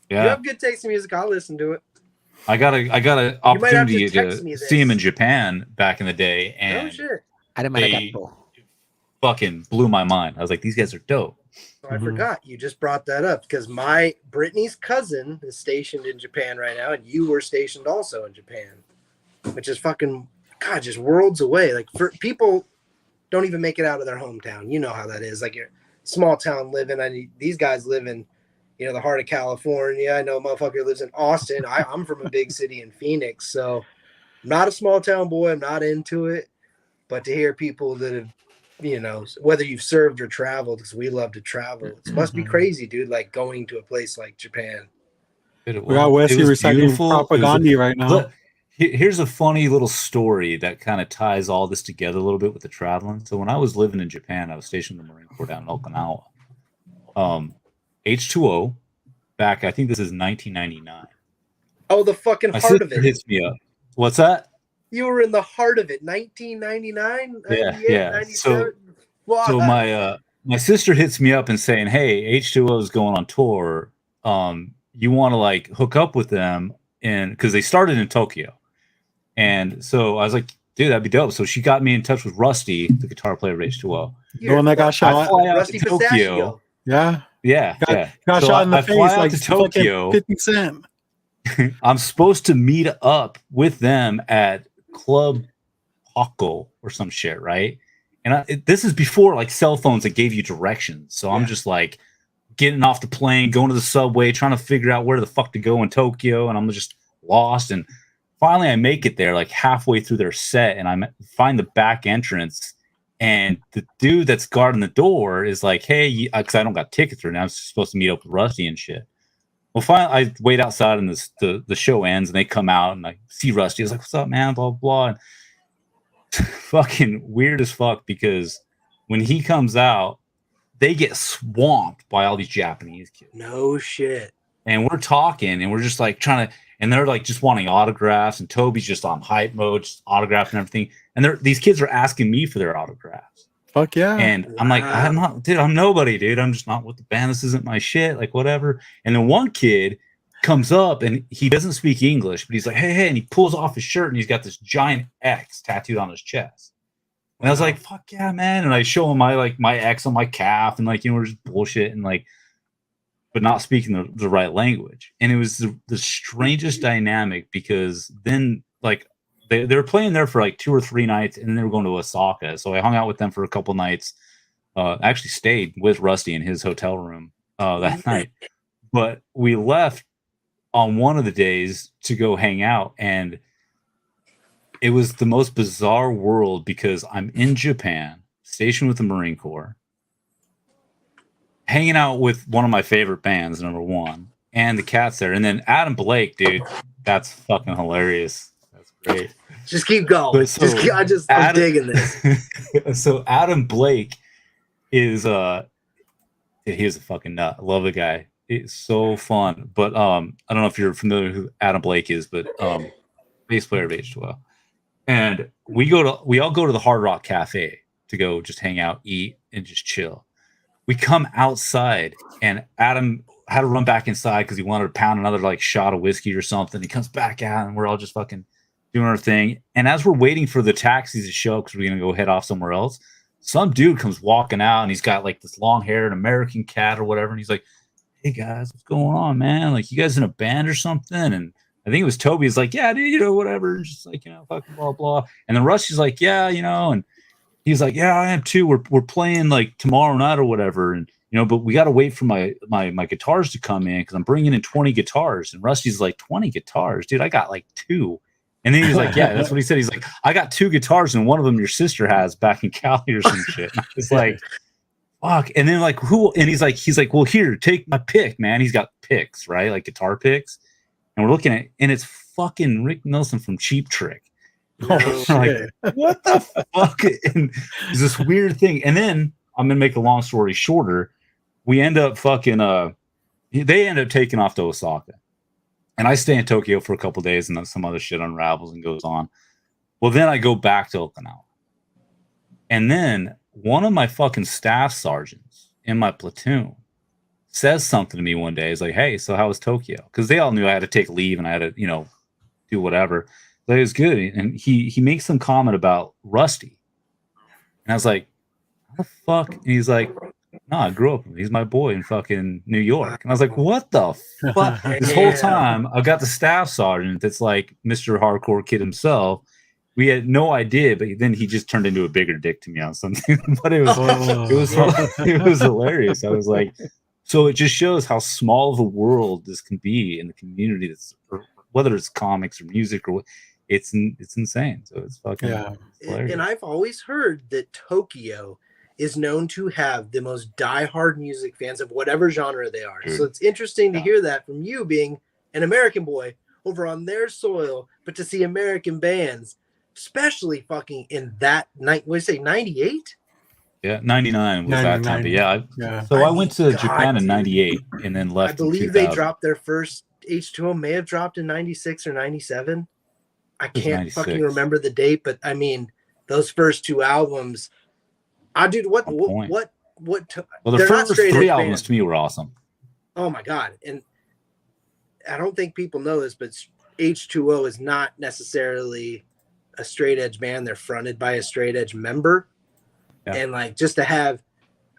Yeah. You have good taste in music. I'll listen to it. I got an opportunity to see him in Japan back in the day, and they fucking blew my mind. I was like, these guys are dope. So I forgot you just brought that up because Brittany's cousin is stationed in Japan right now, and you were stationed also in Japan, which is fucking just worlds away. Like for people don't even make it out of their hometown. You know how that is. Like you're small town living. These guys live in, the heart of California. I know a motherfucker lives in Austin. I'm from a big city in Phoenix, so I'm not a small town boy. I'm not into it. But to hear people that have, whether you've served or traveled, because we love to travel, it must be crazy, dude. Like going to a place like Japan. We got Wesley reciting propaganda right now. Look, here's a funny little story that kind of ties all this together a little bit with the traveling. So when I was living in Japan, I was stationed in the Marine Corps down in Okinawa. H2O, back, I think this is 1999. Oh, the fucking heart of it. Hits me up. What's that? You were in the heart of it. 1999? Yeah. 97? So my sister hits me up and saying, hey, H2O is going on tour. You want to like hook up with them? And because they started in Tokyo. And so I was like, dude, that'd be dope. So she got me in touch with Rusty, the guitar player of H2O. The one that got shot. Rusty to Tokyo. Yeah. Got so shot in the face like to Tokyo. 50 Cent. I'm supposed to meet up with them at Club Hako or some shit, right? And this is before like cell phones that gave you directions. So I'm just like getting off the plane, going to the subway, trying to figure out where the fuck to go in Tokyo, and I'm just lost. And finally, I make it there, like halfway through their set, and I find the back entrance. And the dude that's guarding the door is like, hey, because I don't got tickets right now. I'm supposed to meet up with Rusty and shit. Well, finally, I wait outside and the show ends and they come out and I see Rusty. I was like, what's up, man? Blah, blah, blah. And fucking weird as fuck because when he comes out, they get swamped by all these Japanese kids. No shit. And we're talking and we're just like trying to, and they're like just wanting autographs, and Toby's just on hype mode, just autographs and everything. And these kids are asking me for their autographs. Fuck yeah. And I'm like, I'm nobody, dude. I'm just not with the band. This isn't my shit. Like, whatever. And then one kid comes up and he doesn't speak English, but he's like, hey, and he pulls off his shirt and he's got this giant X tattooed on his chest. And I was like, fuck yeah, man. And I show him my X on my calf and we're just bullshit and but not speaking the right language. And it was the strangest dynamic because then they were playing there for 2 or 3 nights and then they were going to Osaka. So I hung out with them for a couple nights. Actually stayed with Rusty in his hotel room that night. But we left on one of the days to go hang out. And it was the most bizarre world because I'm in Japan, stationed with the Marine Corps, hanging out with one of my favorite bands, number one, and the cat's there. And then Adam Blake, dude, that's fucking hilarious. That's great. Just keep going. I'm digging this. So Adam Blake is he is a fucking nut. I love the guy. It's so fun. But I don't know if you're familiar with who Adam Blake is, but bass player of H2O. And we all go to the Hard Rock Cafe to go just hang out, eat, and just chill. We come outside, and Adam had to run back inside because he wanted to pound another shot of whiskey or something. He comes back out, and we're all just fucking doing our thing. And as we're waiting for the taxis to show up because we're gonna go head off somewhere else, some dude comes walking out, and he's got this long hair, an American cat or whatever, and he's like, "Hey guys, what's going on, man? You guys in a band or something?" And I think it was Toby's like, yeah, dude, whatever, just like, fucking blah blah. And then Rusty's like, yeah, and he's like, yeah, I am too. We're playing like tomorrow night or whatever, and but we got to wait for my guitars to come in because I'm bringing in 20 guitars. And Rusty's like, 20 guitars, dude, I got like 2. And then he's like, yeah, that's what he said. He's like, I got 2 guitars and one of them your sister has back in Cali or some shit. And I was like, fuck. And then like who? And he's like, well, here, take my pick, man. He's got picks, right? Like guitar picks. And we're looking at, and it's fucking Rick Nelson from Cheap Trick. Oh, like, what the fuck? And it's this weird thing. And then I'm gonna make a long story shorter. We end up fucking they end up taking off to Osaka. And I stay in Tokyo for a couple of days and then some other shit unravels and goes on. Well, then I go back to Okinawa. And then one of my fucking staff sergeants in my platoon says something to me one day. He's like, hey, so how was Tokyo? Because they all knew I had to take leave and I had to, do whatever. But it was good. And he makes some comment about Rusty. And I was like, how the fuck? And he's like, no, I grew up with him. He's my boy in fucking New York. And I was like, what the fuck? This whole time, I've got the staff sergeant that's like Mr. Hardcore Kid himself. We had no idea, but then he just turned into a bigger dick to me on something. But it was hilarious. I was like, so it just shows how small of a world this can be in the community. That's whether it's comics or music or what. It's insane. So it's fucking hilarious. And I've always heard that Tokyo is known to have the most diehard music fans of whatever genre they are. Dude. So it's interesting to hear that from you being an American boy over on their soil, but to see American bands, especially fucking in that night, what did you say, 98? Yeah, 99 was 99. That time. But yeah. So I went to Japan in 98 and then left. I believe they dropped their first H2O, may have dropped in 96 or 97. I can't fucking remember the date, but I mean, those first 2 albums. Dude, what? Well, the first 3 albums to me were awesome. Oh my god! And I don't think people know this, but H2O is not necessarily a straight edge band. They're fronted by a straight edge member, and like just to have,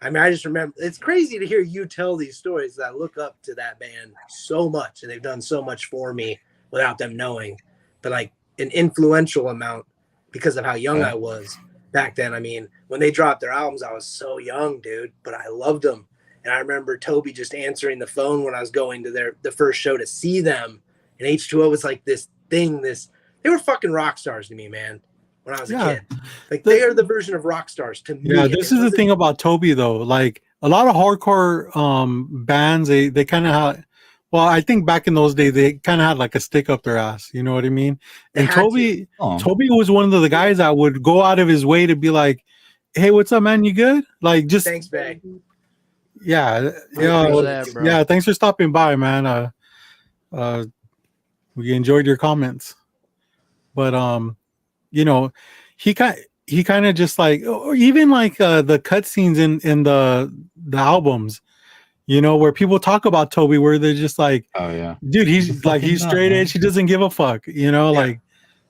I mean, I just remember it's crazy to hear you tell these stories. I look up to that band so much, and they've done so much for me without them knowing, but like an influential amount because of how young I was. Back then, I mean, when they dropped their albums, I was so young, dude, but I loved them. And I remember Toby just answering the phone when I was going to the first show to see them. And H2O was like this thing, they were fucking rock stars to me, man, when I was a kid. Like, they are the version of rock stars to me. Yeah, this is the thing about Toby, though. Like, a lot of hardcore bands, they kind of have, well, I think back in those days, they kind of had like a stick up their ass. You know what I mean? And Toby was one of the guys that would go out of his way to be like, hey, what's up, man? You good? Like, just thanks, Bag. Yeah. Yeah. Thanks for stopping by, man. We enjoyed your comments. But he kind of just like, or even like the cutscenes in the albums. Where people talk about Toby, where they're just like, oh yeah, dude, he's straight edge. He doesn't give a fuck. Like,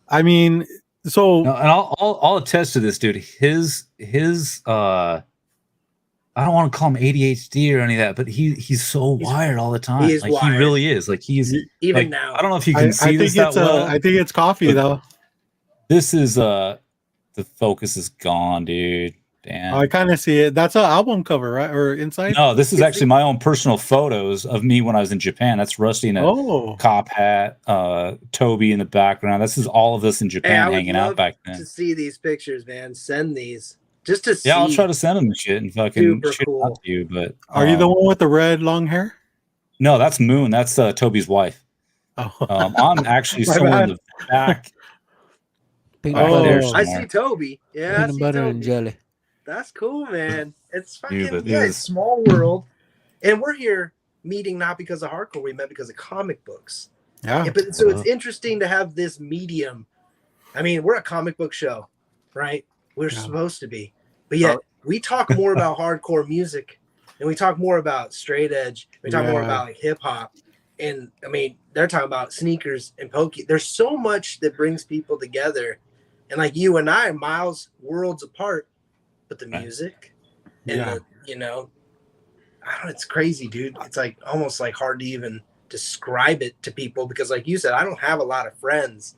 I mean, so. No, and I'll attest to this, dude. His I don't want to call him ADHD or any of that, but he's so wired all the time. He really is. Like he's even like, now. I don't know if you can see this that well. I think it's coffee though. This is the focus is gone, dude. Damn. I kind of see it. That's an album cover, right? Or inside? No, this is actually my own personal photos of me when I was in Japan. That's Rusty in a cop hat, Toby in the background. This is all of us in Japan hanging out back then. To see these pictures, man. Send these just to see. Yeah, I'll try to send them shit and fucking shit out to you. But are you the one with the red long hair? No, that's Moon. That's Toby's wife. Oh. I'm actually somewhere in the back. I see Toby. Yeah, peanut butter and jelly. That's cool, man. It's fucking it's small world, and we're here meeting not because of hardcore. We met because of comic books. Yeah. But so it's interesting to have this medium. I mean, we're a comic book show, right? We're supposed to be, but yet we talk more about hardcore music, and we talk more about straight edge. We talk more about like hip hop, and I mean, they're talking about sneakers and pokey. There's so much that brings people together, and like you and I, miles worlds apart. But the music and I don't know, it's crazy, dude. It's like almost like hard to even describe it to people because, like you said, I don't have a lot of friends.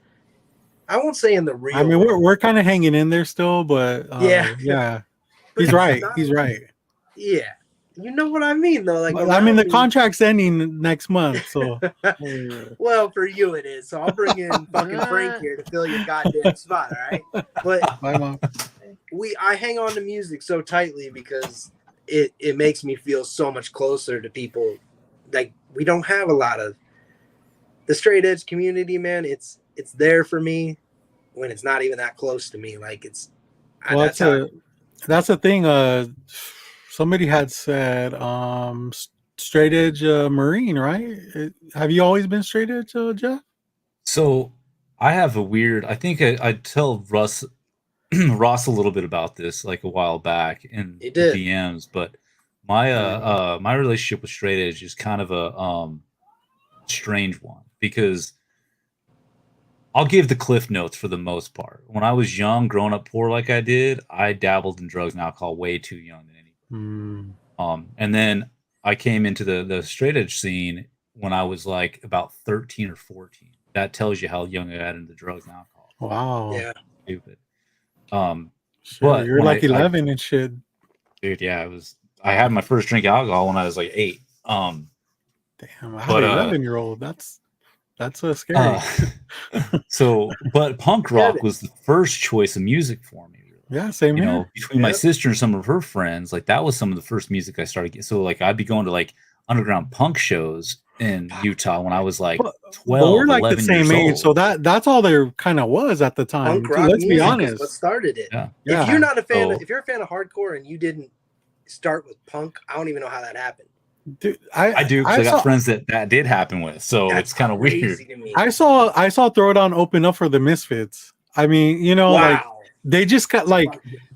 I won't say in the real. I mean, we're kind of hanging in there still, but yeah. He's right. He's right. Yeah, you know what I mean, though. Like, I mean, the contract's ending next month, so. Well, for you it is. So I'll bring in fucking Frank here to fill your goddamn spot. All right, but Bye, Mom. I hang on to music so tightly because it makes me feel so much closer to people. Like, we don't have a lot of the straight edge community, man. It's there for me when it's not even that close to me. Like, it's well, that's the thing. Somebody had said straight edge Marine, right? Have you always been straight edge, Jeff? So I have a weird. I think I tell Ross a little bit about this like a while back in the DMs, but my my relationship with straight edge is kind of a strange one because I'll give the cliff notes for the most part. When I was young, growing up poor like I did, I dabbled in drugs and alcohol way too young than anybody. And then I came into the straight edge scene when I was like about 13 or 14. That tells you how young I got into drugs and alcohol. Wow. Yeah. Stupid. But you're like 11 and shit. Dude, yeah, I had my first drink of alcohol when I was like 8. Damn, I had an 11-year-old. That's scary. But punk rock was the first choice of music for me. Really. Yeah, same here. You know, between my sister and some of her friends, like that was some of the first music I started getting. So like I'd be going to like underground punk shows in Utah when I was like 12. We're like the same age, old. so that's all there kind of was at the time. Punk rock, let's be honest. What started it? Yeah. If you're not a fan, if you're a fan of hardcore and you didn't start with punk, I don't even know how that happened. Dude, I do because I got friends that did happen with, so it's kind of weird. I saw Throwdown open up for the Misfits. I mean, you know, like they just got like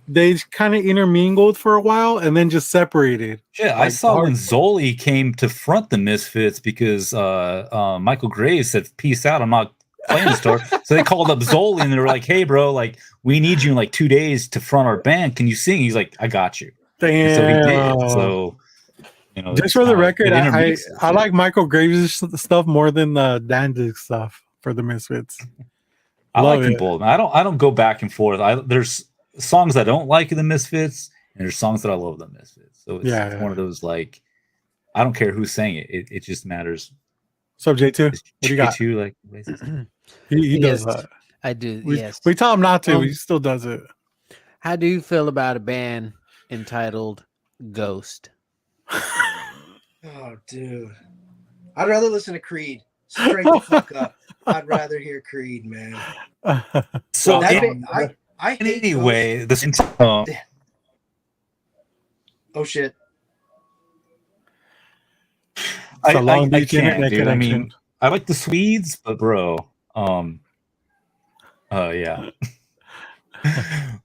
they kind of intermingled for a while and then just separated. Yeah, like, I saw when Zoli came to front the Misfits because Michael Graves said, "Peace out, I'm not playing the store." So they called up Zoli and they were like, "Hey, bro, like we need you in like 2 days to front our band. Can you sing?" He's like, "I got you." Damn. And so he did. So. You know, just for the record, I like Michael Graves' stuff more than the Danzig stuff for the Misfits. I like them both. I don't go back and forth. There's songs I don't like in the Misfits, and there's songs that I love in the Misfits. So it's one of those like I don't care who's saying it. It just matters. So J2, what do you got? J2, like he does that. I do. Yes, we tell him not to. He still does it. How do you feel about a band entitled Ghost? Oh, dude. I'd rather listen to Creed. Straight the fuck up. I'd rather hear Creed, man. So I hate anyway, this oh shit. I can't, dude. I mean, I like the Swedes, but bro, yeah.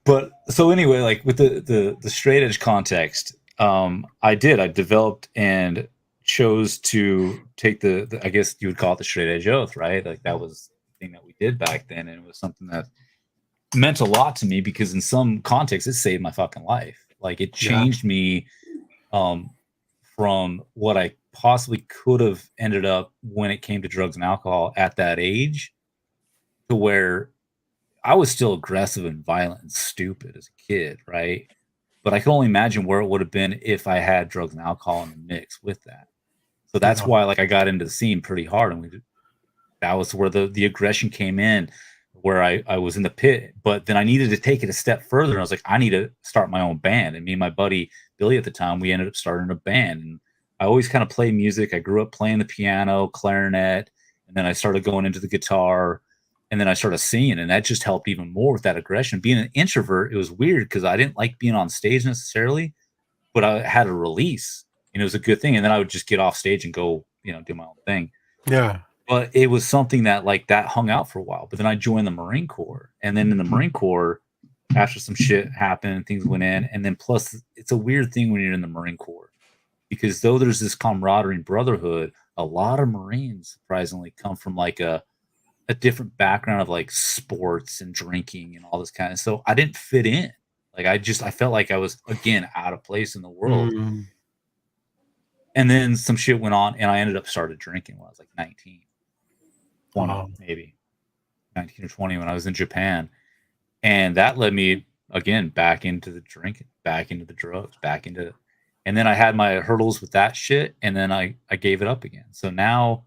But so anyway, like with the straight edge context, I developed and chose to take the I guess you would call it the straight edge oath, right? Like that was the thing that we did back then, and it was something that meant a lot to me because in some contexts it saved my fucking life. Like it changed me from what I possibly could have ended up when it came to drugs and alcohol at that age to where I was still aggressive and violent and stupid as a kid, right? But I can only imagine where it would have been if I had drugs and alcohol in the mix with that. So that's why like I got into the scene pretty hard, and that was where the aggression came in, where I was in the pit. But then I needed to take it a step further, and I was like, I need to start my own band. And me and my buddy Billy at the time, we ended up starting a band. And I always kind of play music. I grew up playing the piano, clarinet, and then I started going into the guitar. And then I started singing, and that just helped even more with that aggression. Being an introvert, it was weird because I didn't like being on stage necessarily, but I had a release, and it was a good thing. And then I would just get off stage and go, do my own thing. Yeah. But it was something that like that hung out for a while. But then I joined the Marine Corps, and then in the Marine Corps, after some shit happened, things went in, and then plus it's a weird thing when you're in the Marine Corps because though there's this camaraderie and brotherhood, a lot of Marines surprisingly come from like a different background of like sports and drinking and all this kind of. So I didn't fit in. Like I felt like I was again out of place in the world. And then some shit went on, and I ended up started drinking when I was like 19, 20, Wow. maybe 19 or 20 when I was in Japan. And that led me again back into the drinking, back into the drugs, and then I had my hurdles with that shit, and then I gave it up again. So now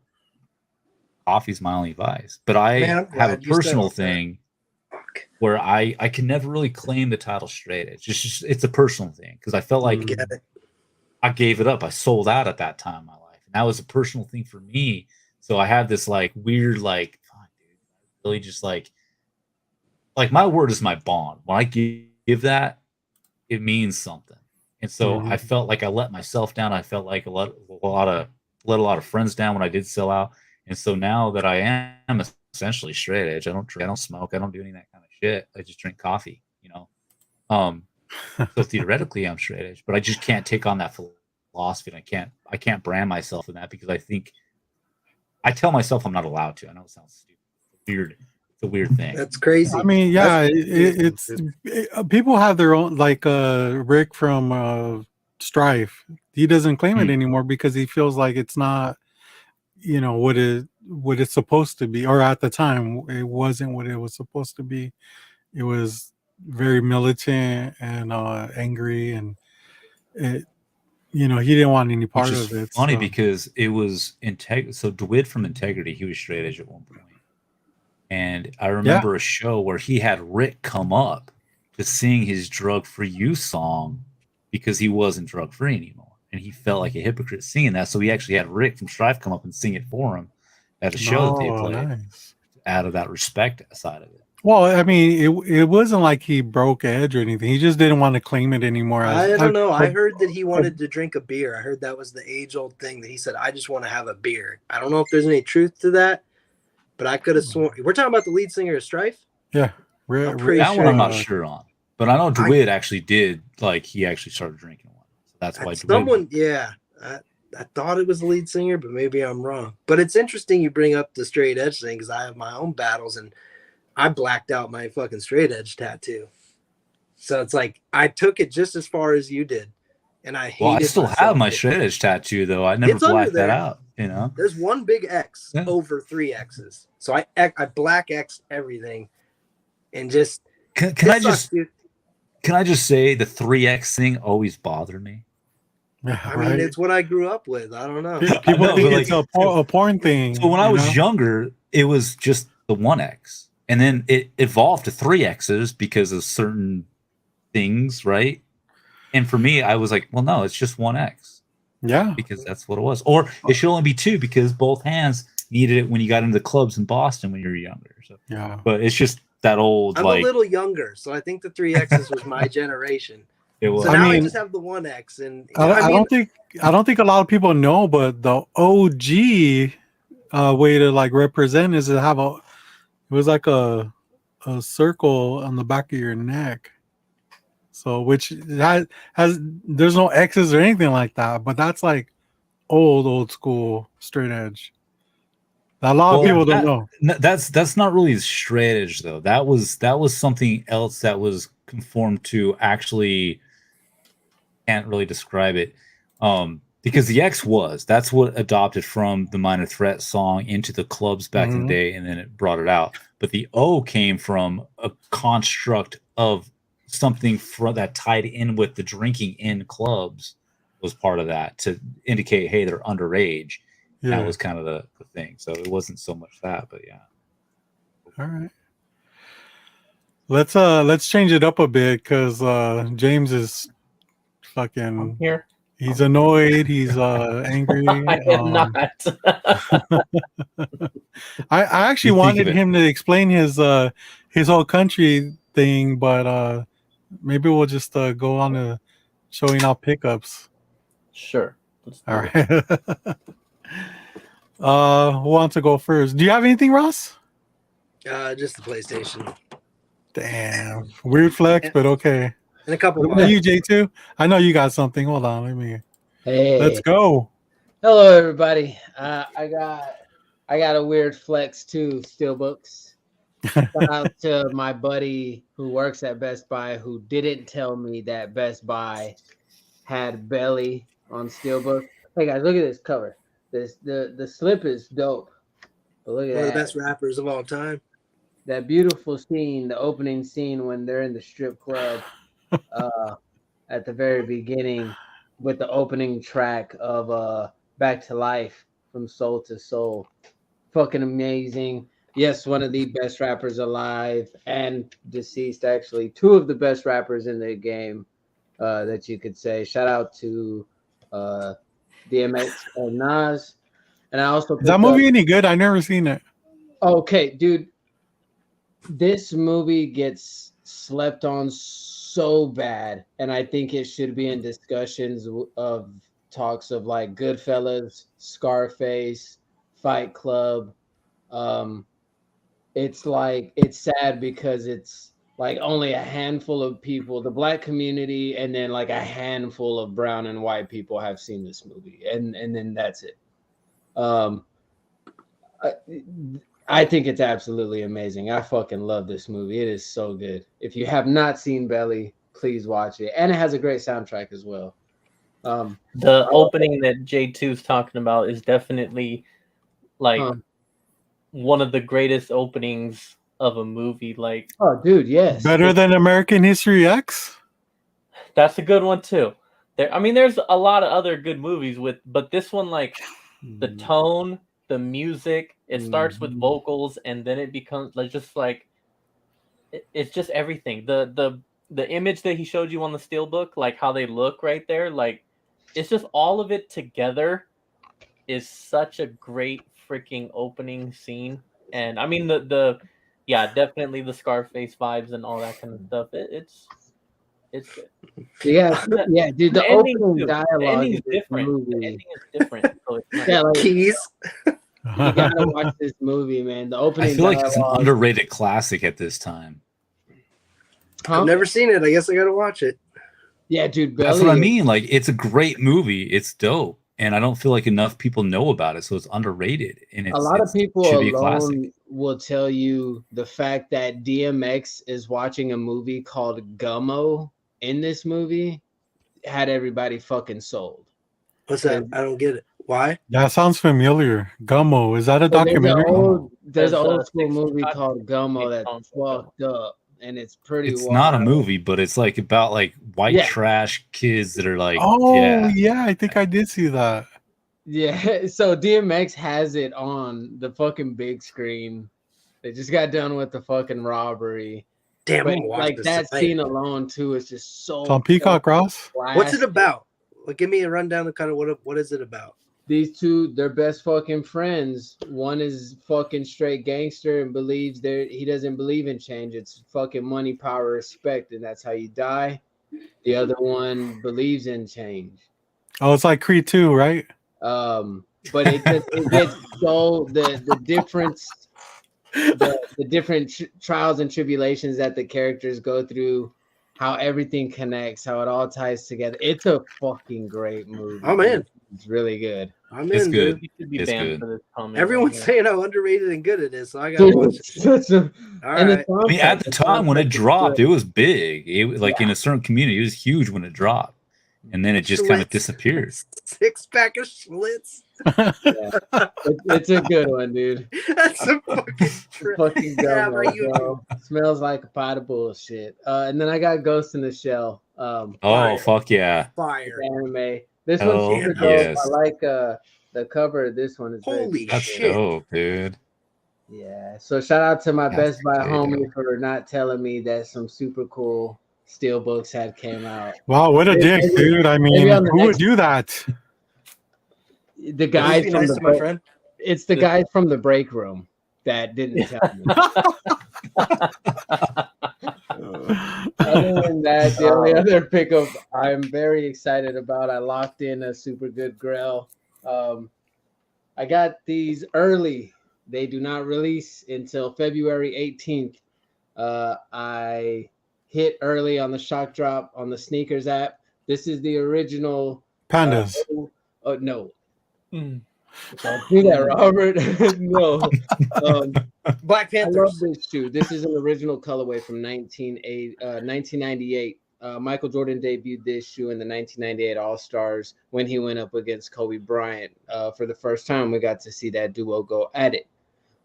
coffee's my only vice. But I have a personal thing where I can never really claim the title straight edge. It's a personal thing because I felt like I gave it up. I sold out at that time in my life. And that was a personal thing for me. So I have this like weird, like, fuck, dude, really just like my word is my bond. When I give that, it means something. And so I felt like I let myself down. I felt like let a lot of friends down when I did sell out. And so now that I am essentially straight edge, I don't drink, I don't smoke, I don't do any of that kind of shit. I just drink coffee, you know. So theoretically I'm straight edge, but I just can't take on that philosophy. And I can't brand myself in that because I tell myself I'm not allowed to. I know it sounds stupid. It's a weird thing. That's crazy. I mean, yeah, it's people have their own, like Rick from Strife. He doesn't claim it anymore because he feels like it's not, you know, what it's supposed to be, or at the time it wasn't what it was supposed to be. It was very militant and angry, and it, you know, he didn't want any part of it. Funny because it was So DeWitt from Integrity, he was straight edge at one point. And I remember a show where he had Rick come up to sing his Drug Free You song because he wasn't drug free anymore. And he felt like a hypocrite singing that. So he actually had Rick from Strife come up and sing it for him at a show that they played out of that respect side of it. Well, I mean, it wasn't like he broke edge or anything. He just didn't want to claim it anymore. I don't know. I heard that he wanted to drink a beer. I heard that was the age-old thing that he said, I just want to have a beer. I don't know if there's any truth to that. But I could have sworn we're talking about the lead singer of Strife. Yeah, that one I'm not sure on, but I know DeWitt actually did. Like he actually started drinking one, so that's why. Someone, I thought it was the lead singer, but maybe I'm wrong. But it's interesting you bring up the straight edge thing because I have my own battles, and I blacked out my fucking straight edge tattoo. So it's like I took it just as far as you did, and I hated. Well, I still have my straight edge tattoo though. I never blacked that out. You know, there's one big X over 3 X's. So I black X everything, and just can I just say the 3X thing always bothered me. I mean, it's what I grew up with. I don't know. People think it's a porn thing. So when I was younger, it was just the 1X, and then it evolved to 3X's because of certain things, right? And for me, I was like, well, no, it's just 1X. Yeah, because that's what it was. Or it should only be 2 because both hands needed it when you got into the clubs in Boston when you were younger. So yeah, but it's just that old. I'm a little younger, so I think the 3X's was my generation. It was. So now I just have the 1X, and I don't think a lot of people know, but the OG way to like represent is to have it was like a circle on the back of your neck. So, which has there's no X's or anything like that, but that's like old school straight edge. A lot of people don't know. That's not really straight edge though. That was something else that was conformed to. Actually, can't really describe it because the X that's what adopted from the Minor Threat song into the clubs back in the day, and then it brought it out. But the O came from a construct of something that tied in with the drinking in clubs was part of that to indicate, hey, they're underage. Yeah. That was kind of the thing. So it wasn't so much that, but yeah. All right. Let's change it up a bit because James is fucking here. He's annoyed. He's angry. I am not. I actually wanted him to explain his whole country thing, but maybe we'll just go on to showing off pickups. Sure. All right. Who wants to go first? Do you have anything, Ross? Just the PlayStation. Damn. Weird flex, but okay. And a couple. What about you, J2? I know you got something. Hold on. Let's go. Hello, everybody. I got a weird flex too, Steelbooks. Shout out to my buddy who works at Best Buy who didn't tell me that Best Buy had Belly on Steelbook. Hey guys, look at this cover. The slip is dope. But look at One of that. the best rappers of all time. That beautiful scene, the opening scene when they're in the strip club at the very beginning with the opening track of Back to Life from Soul to Soul. Fucking amazing. Yes, one of the best rappers alive and deceased, actually. Two of the best rappers in the game that you could say. Shout out to DMX and Nas. And I also Is that movie any good? I never seen it. Okay, dude. This movie gets slept on so bad, and I think it should be in discussions of talks of like Goodfellas, Scarface, Fight Club. It's like it's sad because it's like only a handful of people, the black community, and then like a handful of brown and white people have seen this movie, and then that's it. I think it's absolutely amazing. I fucking love this movie. It is so good. If you have not seen Belly, please watch it. And it has a great soundtrack as well. The opening that J2's talking about is definitely like one of the greatest openings of a movie. Like, oh, dude, yes. Better than American History X? That's a good one too. There's a lot of other good movies but this one, like the tone, the music, it starts with vocals and then it becomes like just like it's just everything. The image that he showed you on the steelbook, like how they look right there, like it's just all of it together is such a great freaking opening scene. And I mean the definitely the Scarface vibes and all that kind of stuff. It's good. Yeah, dude. The opening dialogue is different. The ending is different. So it's nice. Yeah, like, Keys. You gotta watch this movie, man. The opening. I feel like it's an underrated classic at this time. I've never seen it. I guess I gotta watch it. Yeah, dude. That's what I mean. Like, it's a great movie. It's dope, and I don't feel like enough people know about it, so it's underrated. And a lot of people alone will tell you the fact that DMX is watching a movie called Gummo in this movie had everybody fucking sold. What's that? I don't get it. Why? That sounds familiar. Gummo. Is that a documentary? There's an old school movie called Gummo that's fucked up, and it's pretty. It's not a movie, but it's like about like white trash kids that are like. Oh yeah, I think I did see that. Yeah, so DMX has it on the fucking big screen. They just got done with the fucking robbery. Damn, but like that scene alone too is just so. It's on Peacock, Ross. What's it about? Like, give me a rundown of kind of what is it about? These two, they're best fucking friends. One is fucking straight gangster and believes he doesn't believe in change. It's fucking money, power, respect, and that's how you die. The other one believes in change. Oh, it's like Creed 2, right? But it gets so the difference, the different trials and tribulations that the characters go through, how everything connects, how it all ties together. It's a fucking great movie. I'm in. It's really good. It's good. It's good. For this Everyone's saying how underrated and good it is, so I gotta watch it. All right. I mean, at the time when it dropped, it was big. It was like in a certain community, it was huge when it dropped, and then it just kind of disappeared. 6-pack of Schlitz. It's a good one, dude. That's a fucking good one. Smells like a pot of bullshit. And then I got Ghost in the Shell. Fuck yeah! Fire anime. This one's super dope. I like the cover of this one. Is holy shit, dope, dude. Yeah. So shout out to my Best Buy homie for not telling me that some super cool steelbooks had came out. Wow, what a dick, dude! I mean, who would do that? The guy from my friend. It's the guy from the break room that didn't tell me. Other than that, the only other pickup I'm very excited about, I locked in a super good grill. I got these early. They do not release until February 18th. I hit early on the Shock Drop on the Sneakers app. This is the original Pandas. No. Don't do that, Robert. No. Black Panthers. I love this shoe. This is an original colorway from 1998. Michael Jordan debuted this shoe in the 1998 All-Stars when he went up against Kobe Bryant. For the first time, we got to see that duo go at it.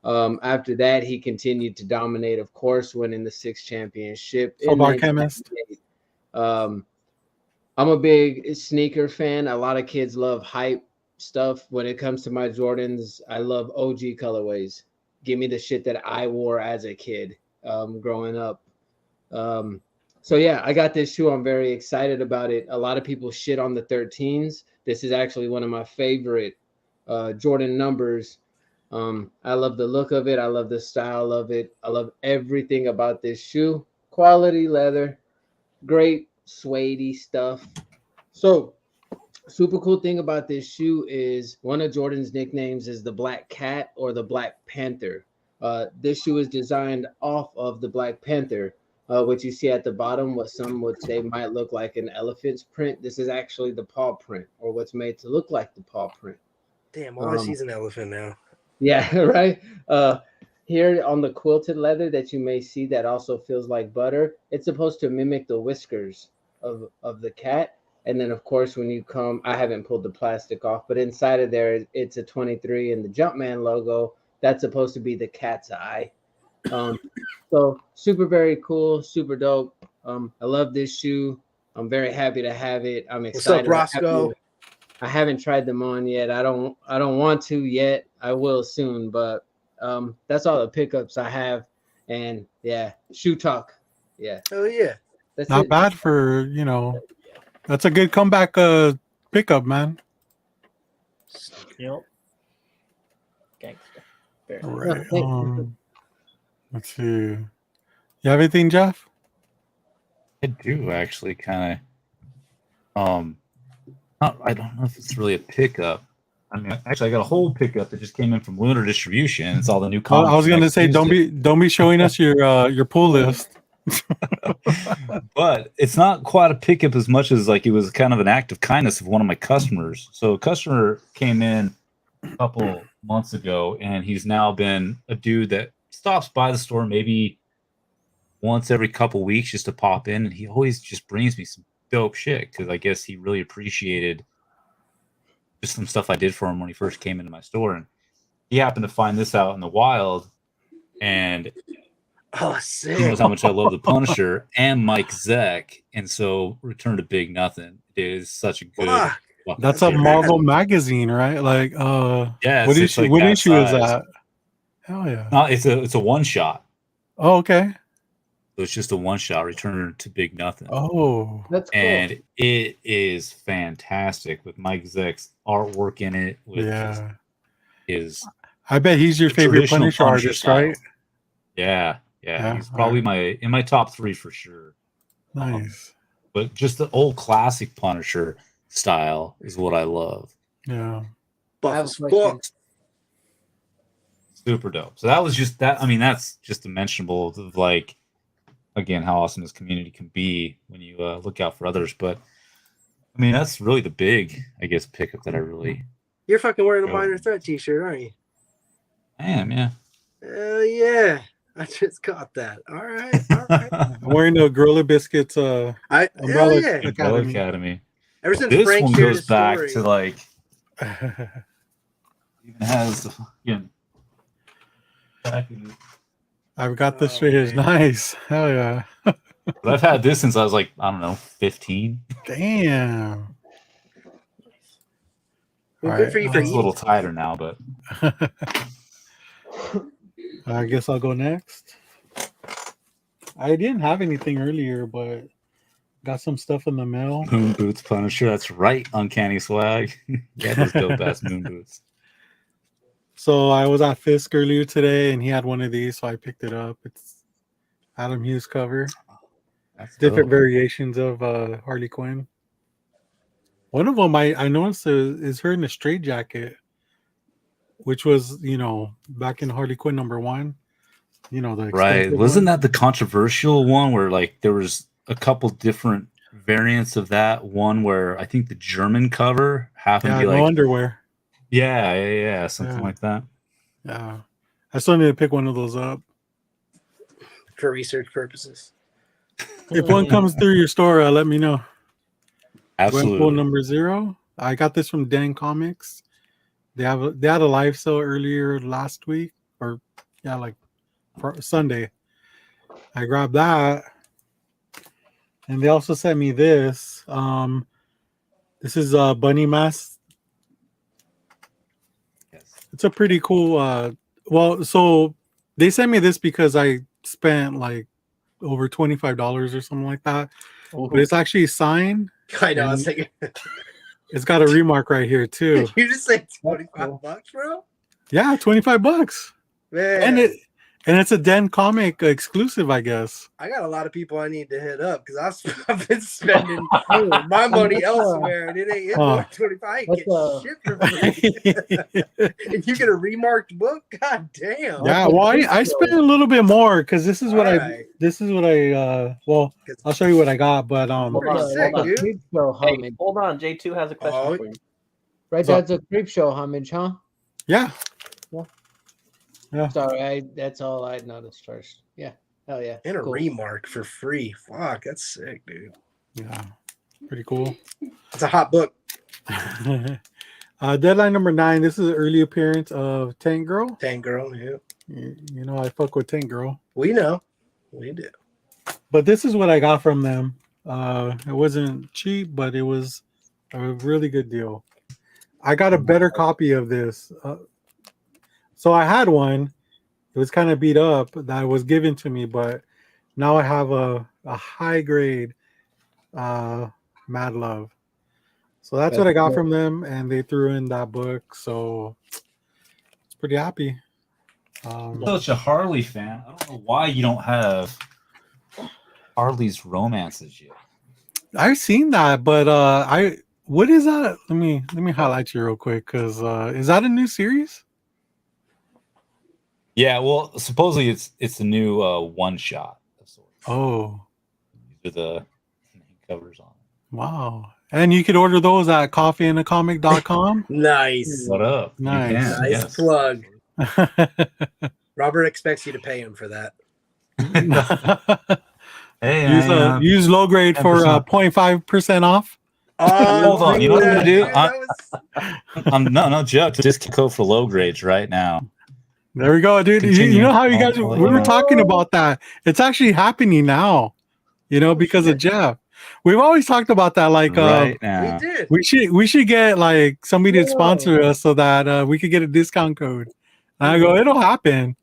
After that, he continued to dominate, of course, winning the 6th championship in Football chemist. 1998. I'm a big sneaker fan. A lot of kids love hype stuff. When it comes to my Jordans, I love OG colorways. Give me the shit that I wore as a kid growing up. So yeah, I got this shoe. I'm very excited about it. A lot of people shit on the 13s. This is actually one of my favorite Jordan numbers. I love the look of it. I love the style of it. I love everything about this shoe. Quality leather, great suede stuff. So super cool thing about this shoe is one of Jordan's nicknames is the Black Cat or the Black Panther. This shoe is designed off of the Black Panther, which you see at the bottom, what some would say might look like an elephant's print. This is actually the paw print, or what's made to look like the paw print. Damn, all I see is an elephant now. Yeah, right. Here on the quilted leather that you may see that also feels like butter, it's supposed to mimic the whiskers of the cat. And then, of course, when you come, I haven't pulled the plastic off, but inside of there, it's a 23 and the Jumpman logo. That's supposed to be the cat's eye. So super, very cool, super dope. I love this shoe. I'm very happy to have it. I'm excited. What's up, Roscoe? I haven't tried them on yet. I don't want to yet. I will soon, but that's all the pickups I have. And yeah, shoe talk. Yeah. Oh yeah. That's Not it. bad for, that's a good comeback pickup, man. Yep. Gangster. Very All nice. right. Let's see. You have anything, Jeff? I do actually kind of. I don't know if it's really a pickup. I mean, actually, I got a whole pickup that just came in from Lunar Distribution. It's all the new comics. I was going to say, don't be showing us your pull list. But it's not quite a pickup as much as like it was kind of an act of kindness of one of my customers. So a customer came in a couple months ago, and he's now been a dude that stops by the store maybe once every couple weeks just to pop in, and he always just brings me some dope shit because I guess he really appreciated just some stuff I did for him when he first came into my store. And he happened to find this out in the wild, and sick. he knows how much I love the Punisher and Mike Zeck, and so Return to Big Nothing is such a good. That's a Marvel magazine, right? Like, yeah. What issue is that? Hell yeah! No, it's a one shot. Oh, okay. So it's just a one shot, Return to Big Nothing. Oh, that's cool. And it is fantastic with Mike Zeck's artwork in it. With I bet he's your favorite Punisher artist, style. right? Yeah. He's probably in my top 3 for sure. Nice. But just the old classic Punisher style is what I love. Yeah. Super dope. So that was just that. I mean, that's just dimensionable of like, again, how awesome this community can be when you look out for others. But I mean, that's really the big, I guess, pickup that I really. You're fucking wearing a Minor Threat t-shirt, aren't you? I am, yeah. Hell yeah. I just caught that. All right. I'm wearing the Gorilla Biscuits Umbrella Academy. Ever since this Frank one shared goes back story. to like even has I've got the shares. Nice. Hell yeah. But I've had this since I was like, I don't know, 15. Damn. Well, good for you for It's a little tighter now, but I guess I'll go next. I didn't have anything earlier, but got some stuff in the mail. Moon Boots Punisher. That's right, Uncanny Swag. Yeah, those dope ass Moon Boots. So I was at Fisk earlier today, and he had one of these, so I picked it up. It's Adam Hughes cover. That's Different dope. variations of Harley Quinn. One of them I noticed is her in a straitjacket, which was, back in Harley Quinn #1. The Right. Wasn't that the controversial one where like there was a couple different variants of that one where I think the German cover happened to be like no underwear. Yeah, something like that. Yeah. I still need to pick one of those up. For research purposes. If one comes through your store, let me know. Absolutely. Gwenpool number 0. I got this from Den Comics. They had a live sale earlier last week, or like Sunday. I grabbed that, and they also sent me this. This is a bunny mask. Yes. It's a pretty cool. So they sent me this because I spent like over $25 or something like that. Ooh. But it's actually signed. I know. I was thinking, it's got a remark right here too. you just say $25, bro? Yeah, $25. Man, and it's a Den Comic exclusive, I guess. I got a lot of people I need to hit up because I've been spending my money elsewhere, and it ain't more 25. I ain't get shit for free. And you get a remarked book? God damn. Yeah, well, I spent a little bit more because this is what I I'll show you what I got, but Hold on, sick, hold on. dude. Creep show Hey, homage. hold on. J2 has a question for you. Right, So- that's a creep show homage, huh? yeah. Sorry, that's all I noticed first. Yeah, hell yeah. And a Cool. remark for free. Fuck, that's sick, dude. Yeah, pretty cool. It's a hot book. Deadline number 9. This is an early appearance of Tank Girl. Tank Girl, yeah. You know, I fuck with Tank Girl. We know. We do. But this is what I got from them. It wasn't cheap, but it was a really good deal. I got a better copy of this. So I had one. It was kind of beat up that was given to me, but now I have a high grade Mad Love. So that's what I got from them, and they threw in that book. So it's pretty happy. Such a Harley fan. I don't know why you don't have Harley's romances yet. I've seen that, but what is that? Let me highlight you real quick, because is that a new series? Yeah, well, supposedly it's a new one shot of sorts. Oh, These are the covers on it. wow. And you could order those at coffeeandacomic.com. Nice. What up? Nice. You can, Nice yes. plug. Robert expects you to pay him for that. Hey, use low grade for 0.5% off. Hold on, you know what I'm gonna do? Dude, I'm no joke. Discount code for low grades right now. There we go, dude. You know how you guys we were talking about that. It's actually happening now. You know, because of Jeff. We've always talked about that. Like, Right now. we did. we should get like somebody to sponsor us so that we could get a discount code. And I go, it'll happen,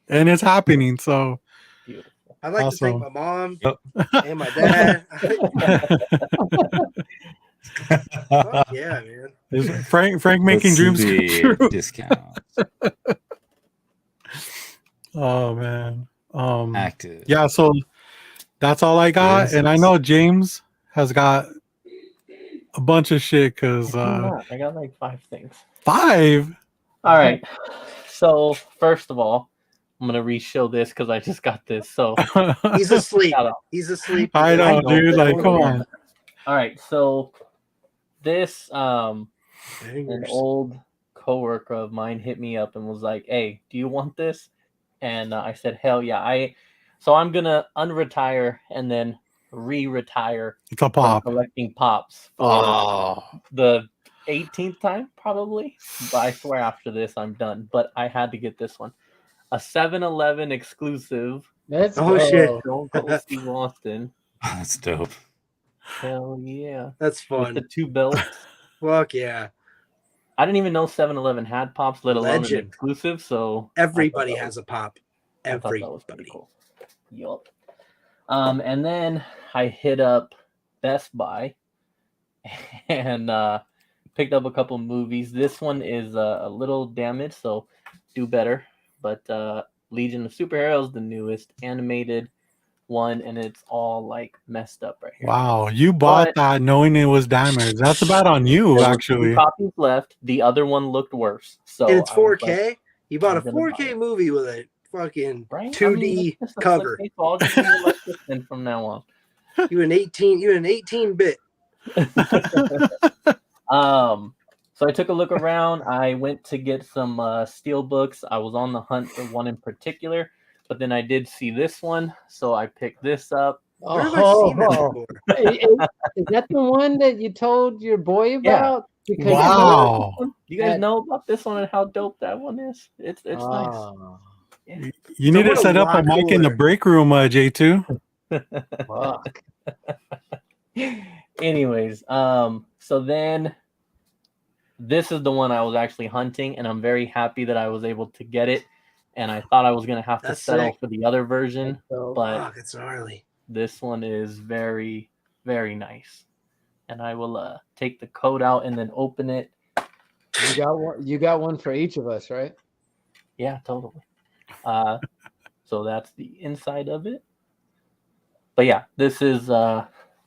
and it's happening. So Beautiful. I'd like to thank Awesome. my mom Yep. and my dad. Fuck yeah, man. is Frank making Let's dreams see come true. discount. Oh man. Active. Yeah. So that's all I got, and I know James has got a bunch of shit because I got like 5 things. 5. All right. So first of all, I'm gonna re-show this because I just got this. So He's asleep. shout out. He's asleep. I know, dude. Like, but- come on. All right. So this an Bangers. old coworker of mine hit me up and was like, "Hey, do you want this?" And I said, "Hell yeah!" So I'm gonna unretire and then re-retire It's a from pop. collecting pops for Oh, the 18th time, probably. But I swear after this, I'm done. But I had to get this one, a 7-Eleven exclusive. Let's Oh, go. shit. Stone Cold Steve Austin. That's dope. Hell yeah! That's With the fun. 2 belts. Fuck yeah. I didn't even know 7-Eleven had pops, let alone an Legend. exclusive. So Everybody I thought that has a pop. I thought that was pretty Everybody. cool. Yup. And then I hit up Best Buy and picked up a couple movies. This one is a little damaged, so do better. But Legion of Superheroes, the newest animated one, and it's all like messed up right here. wow. You bought But- that knowing it was damaged. That's bad on you, There were 2 actually. copies left. The other one looked worse. So And it's I was 4K. like, You bought a I'm gonna buy 4K it. movie with a fucking right? 2D it's just a cover. flip page, so I'll just leave it like this then from now on. You an 18-bit. So I took a look around. I went to get some steel books. I was on the hunt for one in particular, but then I did see this one, so I picked this up. Where have I seen that before? Is that the one that you told your boy about? Because Wow. You guys know about this one and how dope that one is? It's nice. Oh, You need to what a set up a lot mic in the cooler. break room, J2. fuck. Anyways, so then this is the one I was actually hunting, and I'm very happy that I was able to get it. And I thought I was gonna have to That's settle sick. for the other version, but Fuck, it's gnarly. this one is very, very nice. And I will take the code out and then open it. You got one for each of us, right? Yeah, totally. So that's the inside of it. But yeah, this is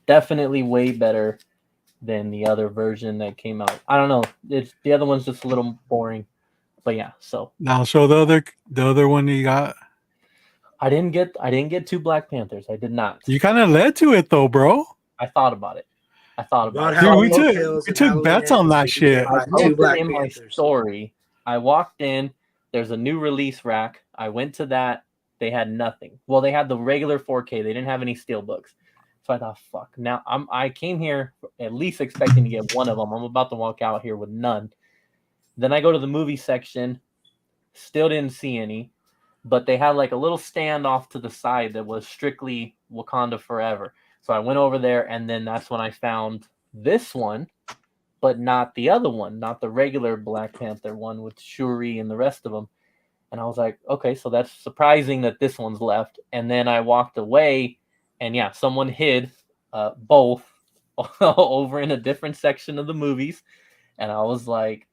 definitely way better than the other version that came out. I don't know. It's the other one's just a little boring. But yeah, so Now show the other one you got. I didn't get two Black Panthers. I did not. You kind of led to it though, bro. I thought about it. About it. Dude, Halloween we took bets on that shit. I Two posted Black in my Panthers. story. I walked in. There's a new release rack. I went to that. They had nothing. Well, they had the regular 4K. They didn't have any steelbooks. So I thought, fuck. Now I came here at least expecting to get one of them. I'm about to walk out here with none. Then I go to the movie section. Still didn't see any. But they had like a little stand off to the side that was strictly Wakanda Forever. So I went over there, and then that's when I found this one, but not the other one, not the regular Black Panther one with Shuri and the rest of them. And I was like, okay, so that's surprising that this one's left. And then I walked away, and yeah, someone hid both over in a different section of the movies. And I was like,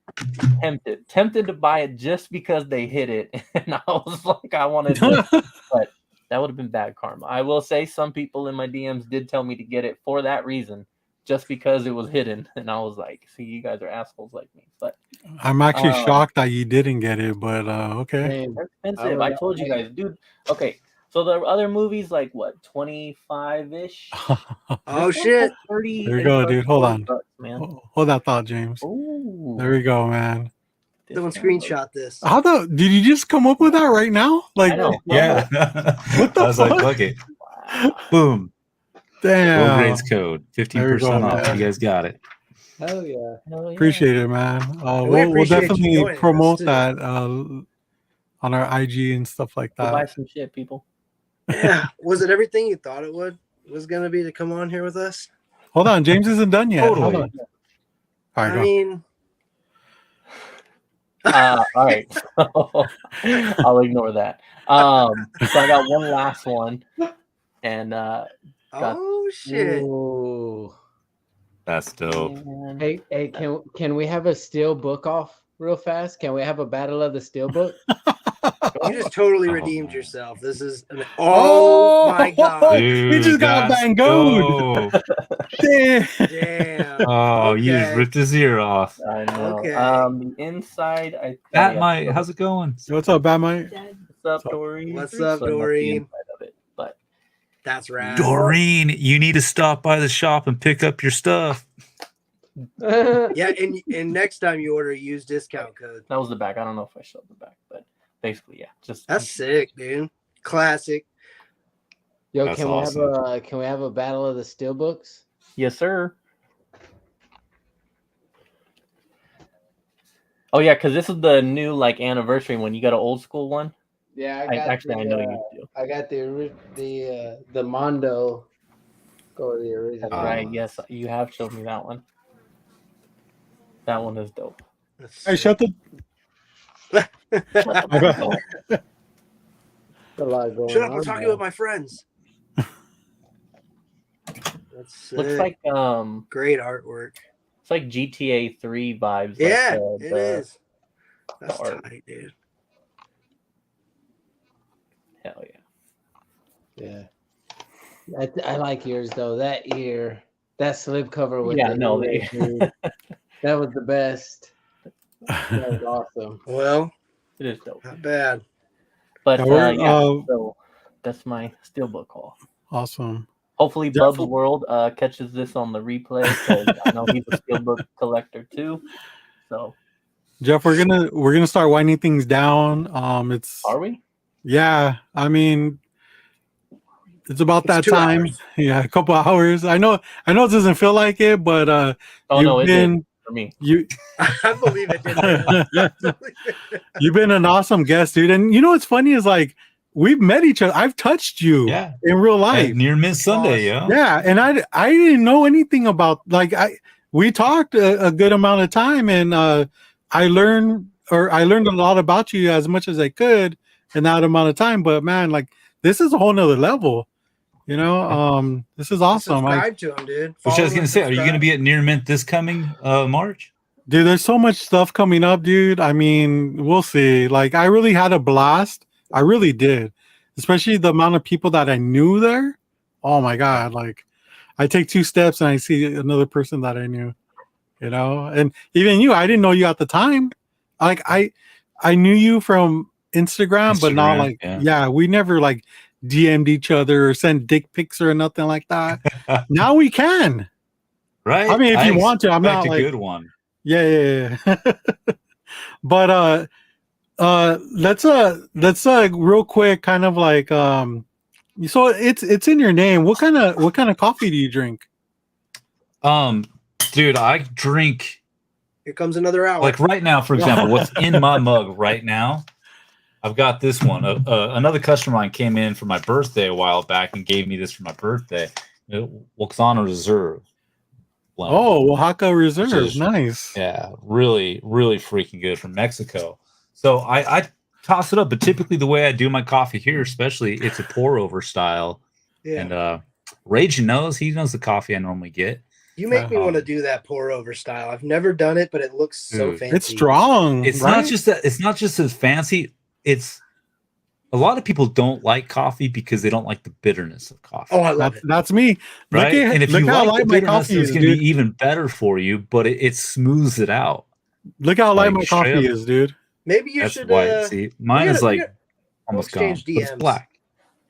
tempted to buy it just because they hit it. And I was like, I wanted to, but that would have been bad karma. I will say some people in my DMs did tell me to get it for that reason, just because it was hidden. And I was like, see, you guys are assholes like me. But I'm actually shocked that you didn't get it, but okay. they're expensive. I told you guys, dude. Okay, so the other movies, like what, 25-ish? Oh shit! 30. There we go, dude. Hold on. Bucks, man. Hold that thought, James. Ooh, There we go, man. Someone screenshot this. How the did you just come up with that right now? Like, I know. Yeah. What the I was fuck? like, fuck it. Wow. Boom. Damn. Will Grades code. 15% off. man. You guys got it. Hell yeah. Hell yeah. Appreciate it, man. We We'll appreciate you definitely joining us, promote too. that on our IG and stuff like Go buy that. some shit, people. Yeah. Was it everything you thought it was gonna be to come on here with us? Hold on, James isn't done yet. Totally. Hold on. All right, I go. mean, All right. I'll ignore that. So I got one last one, and oh shit! Ooh. That's dope. and Hey, can we have a steel book off real fast? Can we have a battle of the steel book? You just totally Oh, redeemed man. yourself. This is oh my god! He just got that's bangoed. dope. Damn. Damn. Oh, you just Okay. ripped his ear off. I know. Okay. The inside, Batmite, how's it going? What's up, Batmite? What's up, Doreen? What's up, So that's the Doreen? inside of it, but That's rad. Doreen, you need to stop by the shop and pick up your stuff. Yeah, and next time you order, use discount code. that was the back. I don't know if I showed the back, but basically, yeah. Just That's sick, dude. Classic. Yo, That's can awesome. we have a battle of the steel books? yes, sir. Oh yeah, because this is the new like anniversary one. You got an old school one. Yeah, I know you do. I got the Mondo. Go the original. That's right. Yes, you have showed me that one. That one is dope. That's Hey, sick. shut the. A lot going Shut up! on I'm talking there. with my friends. That's sick. Looks like Great artwork. it's like GTA 3 vibes. Yeah, like it is. That's art. tight, dude. Hell yeah. Yeah, I like yours though. That slipcover with Yeah, the no, ears, dude. That was the best. That was awesome. Well, It is dope. not bad. But Yeah, so that's my steelbook haul. Awesome. Hopefully, Jeff- Bub's World catches this on the replay because I know he's a steelbook collector too. So Jeff, we're gonna start winding things down. It's are we? yeah. I mean, It's about that 2 time. hours. Yeah, a couple hours. I know it doesn't feel like it, but Oh no, it did for me. I believe it did. Man. You've been an awesome guest, dude. And you know what's funny is like we've met each other. I've touched you in real life. Near Mint Sunday, Yeah, and I didn't know anything about we talked a good amount of time, and I learned a lot about you as much as I could in that amount of time. But man, like this is a whole nother level. You know, this is awesome. Subscribe to him, dude. Which I was gonna say, are you gonna be at Near Mint this coming March? Dude, there's so much stuff coming up, dude. I mean, we'll see. Like, I really had a blast. I really did. Especially the amount of people that I knew there. Oh my God. Like, I take 2 steps and I see another person that I knew. You know? And even you, I didn't know you at the time. Like, I knew you from Instagram, but not like, we never like DM'd each other or sent dick pics or nothing like that. Now we can. Right? I mean, if you want to, I'm not a like good one. Yeah. But let's real quick kind of like so it's in your name. What kind of coffee do you drink? Dude, I drink. Here comes another hour. Like right now, for example, what's in my mug right now? I've got this one. Another customer of mine came in for my birthday a while back and gave me this for my birthday. Waxana Reserve. Blend. Oh, Oaxaca Reserve. Nice. Yeah, really, really freaking good from Mexico. So I toss it up, but typically the way I do my coffee here, especially, it's a pour over style. Yeah. And Rage knows the coffee I normally get. You make me want to do that pour over style. I've never done it, but it looks so fancy. It's strong. It's not just that. It's not just as fancy. It's a lot of people don't like coffee because they don't like the bitterness of coffee. Oh, I love it. That's me. Right? And if you like the bitterness, it's going to be even better for you, but it smooths it out. Look how light my coffee is, dude. Maybe you should. White. See, mine is like almost gone. But it's black.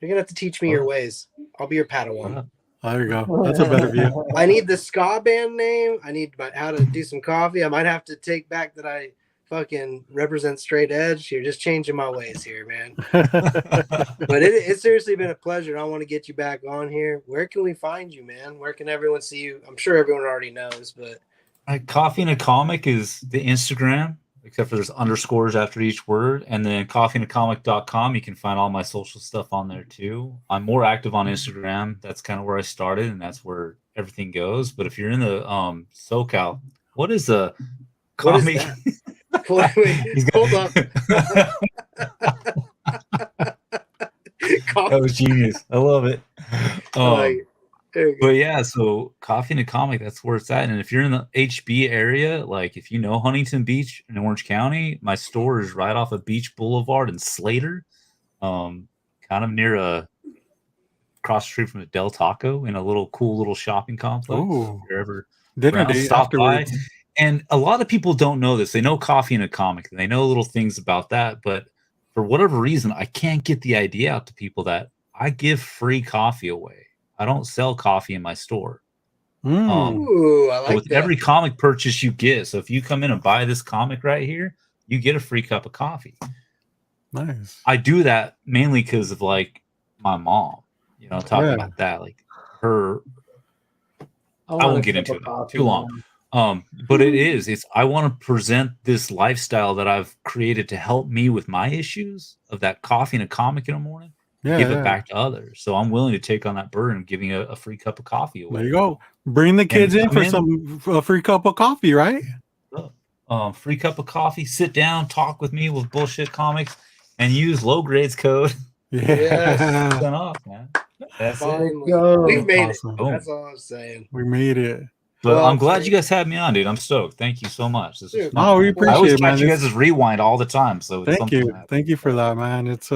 You're gonna have to teach me your ways. I'll be your Padawan. Oh, there you go. That's a better view. I need the ska band name. I need how to do some coffee. I might have to take back that I fucking represent straight edge. You're just changing my ways here, man. But it's seriously been a pleasure. I want to get you back on here. Where can we find you, man? Where can everyone see you? I'm sure everyone already knows, but Coffee and a Comic is the Instagram, except for there's underscores after each word. And then coffeeandacomic.com, you can find all my social stuff on there too. I'm more active on Instagram. That's kind of where I started, and that's where everything goes. But if you're in the SoCal, what is a comic? Wait, hold up. That was genius. I love it. But yeah, so Coffee and a Comic, that's where it's at. And if you're in the HB area, like if you know Huntington Beach in Orange County, my store is right off of Beach Boulevard in Slater, kind of near cross the street from the Del Taco in a cool little shopping complex. Ooh. If you're ever dinner date stop by. afterwards. And a lot of people don't know this. They know Coffee and a Comic, and they know little things about that. But for whatever reason, I can't get the idea out to people that I give free coffee away. I don't sell coffee in my store. Ooh, I like with every comic purchase you get. So if you come in and buy this comic right here, you get a free cup of coffee. Nice. I do that mainly because of like my mom. You know, talking about that, like her. I won't get into it too long. But it's I want to present this lifestyle that I've created to help me with my issues of that coffee and a comic in the morning. Give it back to others. So I'm willing to take on that burden of giving a free cup of coffee away. There you go. Bring the kids in for a free cup of coffee, right? Free cup of coffee, sit down, talk with me with bullshit comics, and use low grades code. Yes. Off, man. That's it. We've made it. That's all I'm saying. We made it. But I'm glad you guys had me on, dude. I'm stoked. Thank you so much. We appreciate it. I always catch you guys rewind all the time. So thank you for that, man. It's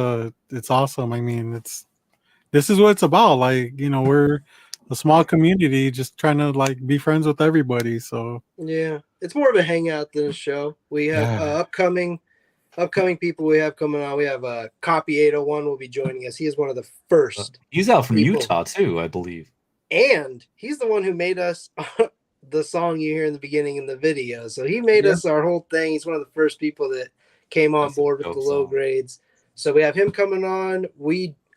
awesome. I mean, this is what it's about. Like, you know, we're a small community just trying to like be friends with everybody. So yeah, it's more of a hangout than a show. We have upcoming people we have coming on. We have Copy 801 will be joining us. He is one of the first. He's out from Utah too, I believe. And he's the one who made us the song you hear in the beginning in the video. So he made us our whole thing. He's one of the first people that came on board with the low grades. So we have him coming on.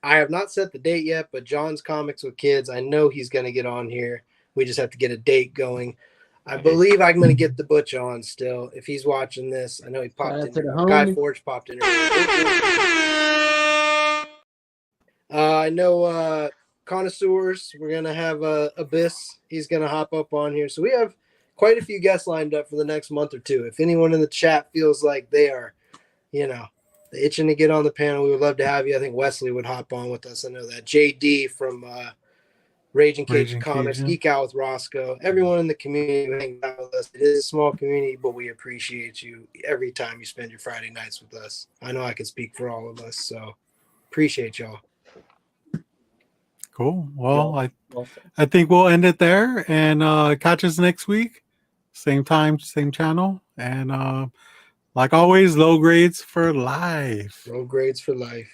I have not set the date yet, but John's Comics with Kids, I know he's going to get on here. We just have to get a date going. I believe I'm going to get the Butch on still. If he's watching this, I know he popped in. Guy Forge popped in. I know Connoisseurs. We're going to have Abyss. He's going to hop up on here. So we have quite a few guests lined up for the next month or two. If anyone in the chat feels like they are, itching to get on the panel, we would love to have you. I think Wesley would hop on with us. I know that. JD from Raging Cage Comics, Geek Out with Roscoe, everyone in the community who hangs out with us. It is a small community, but we appreciate you every time you spend your Friday nights with us. I know I can speak for all of us, so appreciate y'all. Cool. Well, I think we'll end it there and catch us next week. Same time, same channel. And like always, low grades for life. Low grades for life.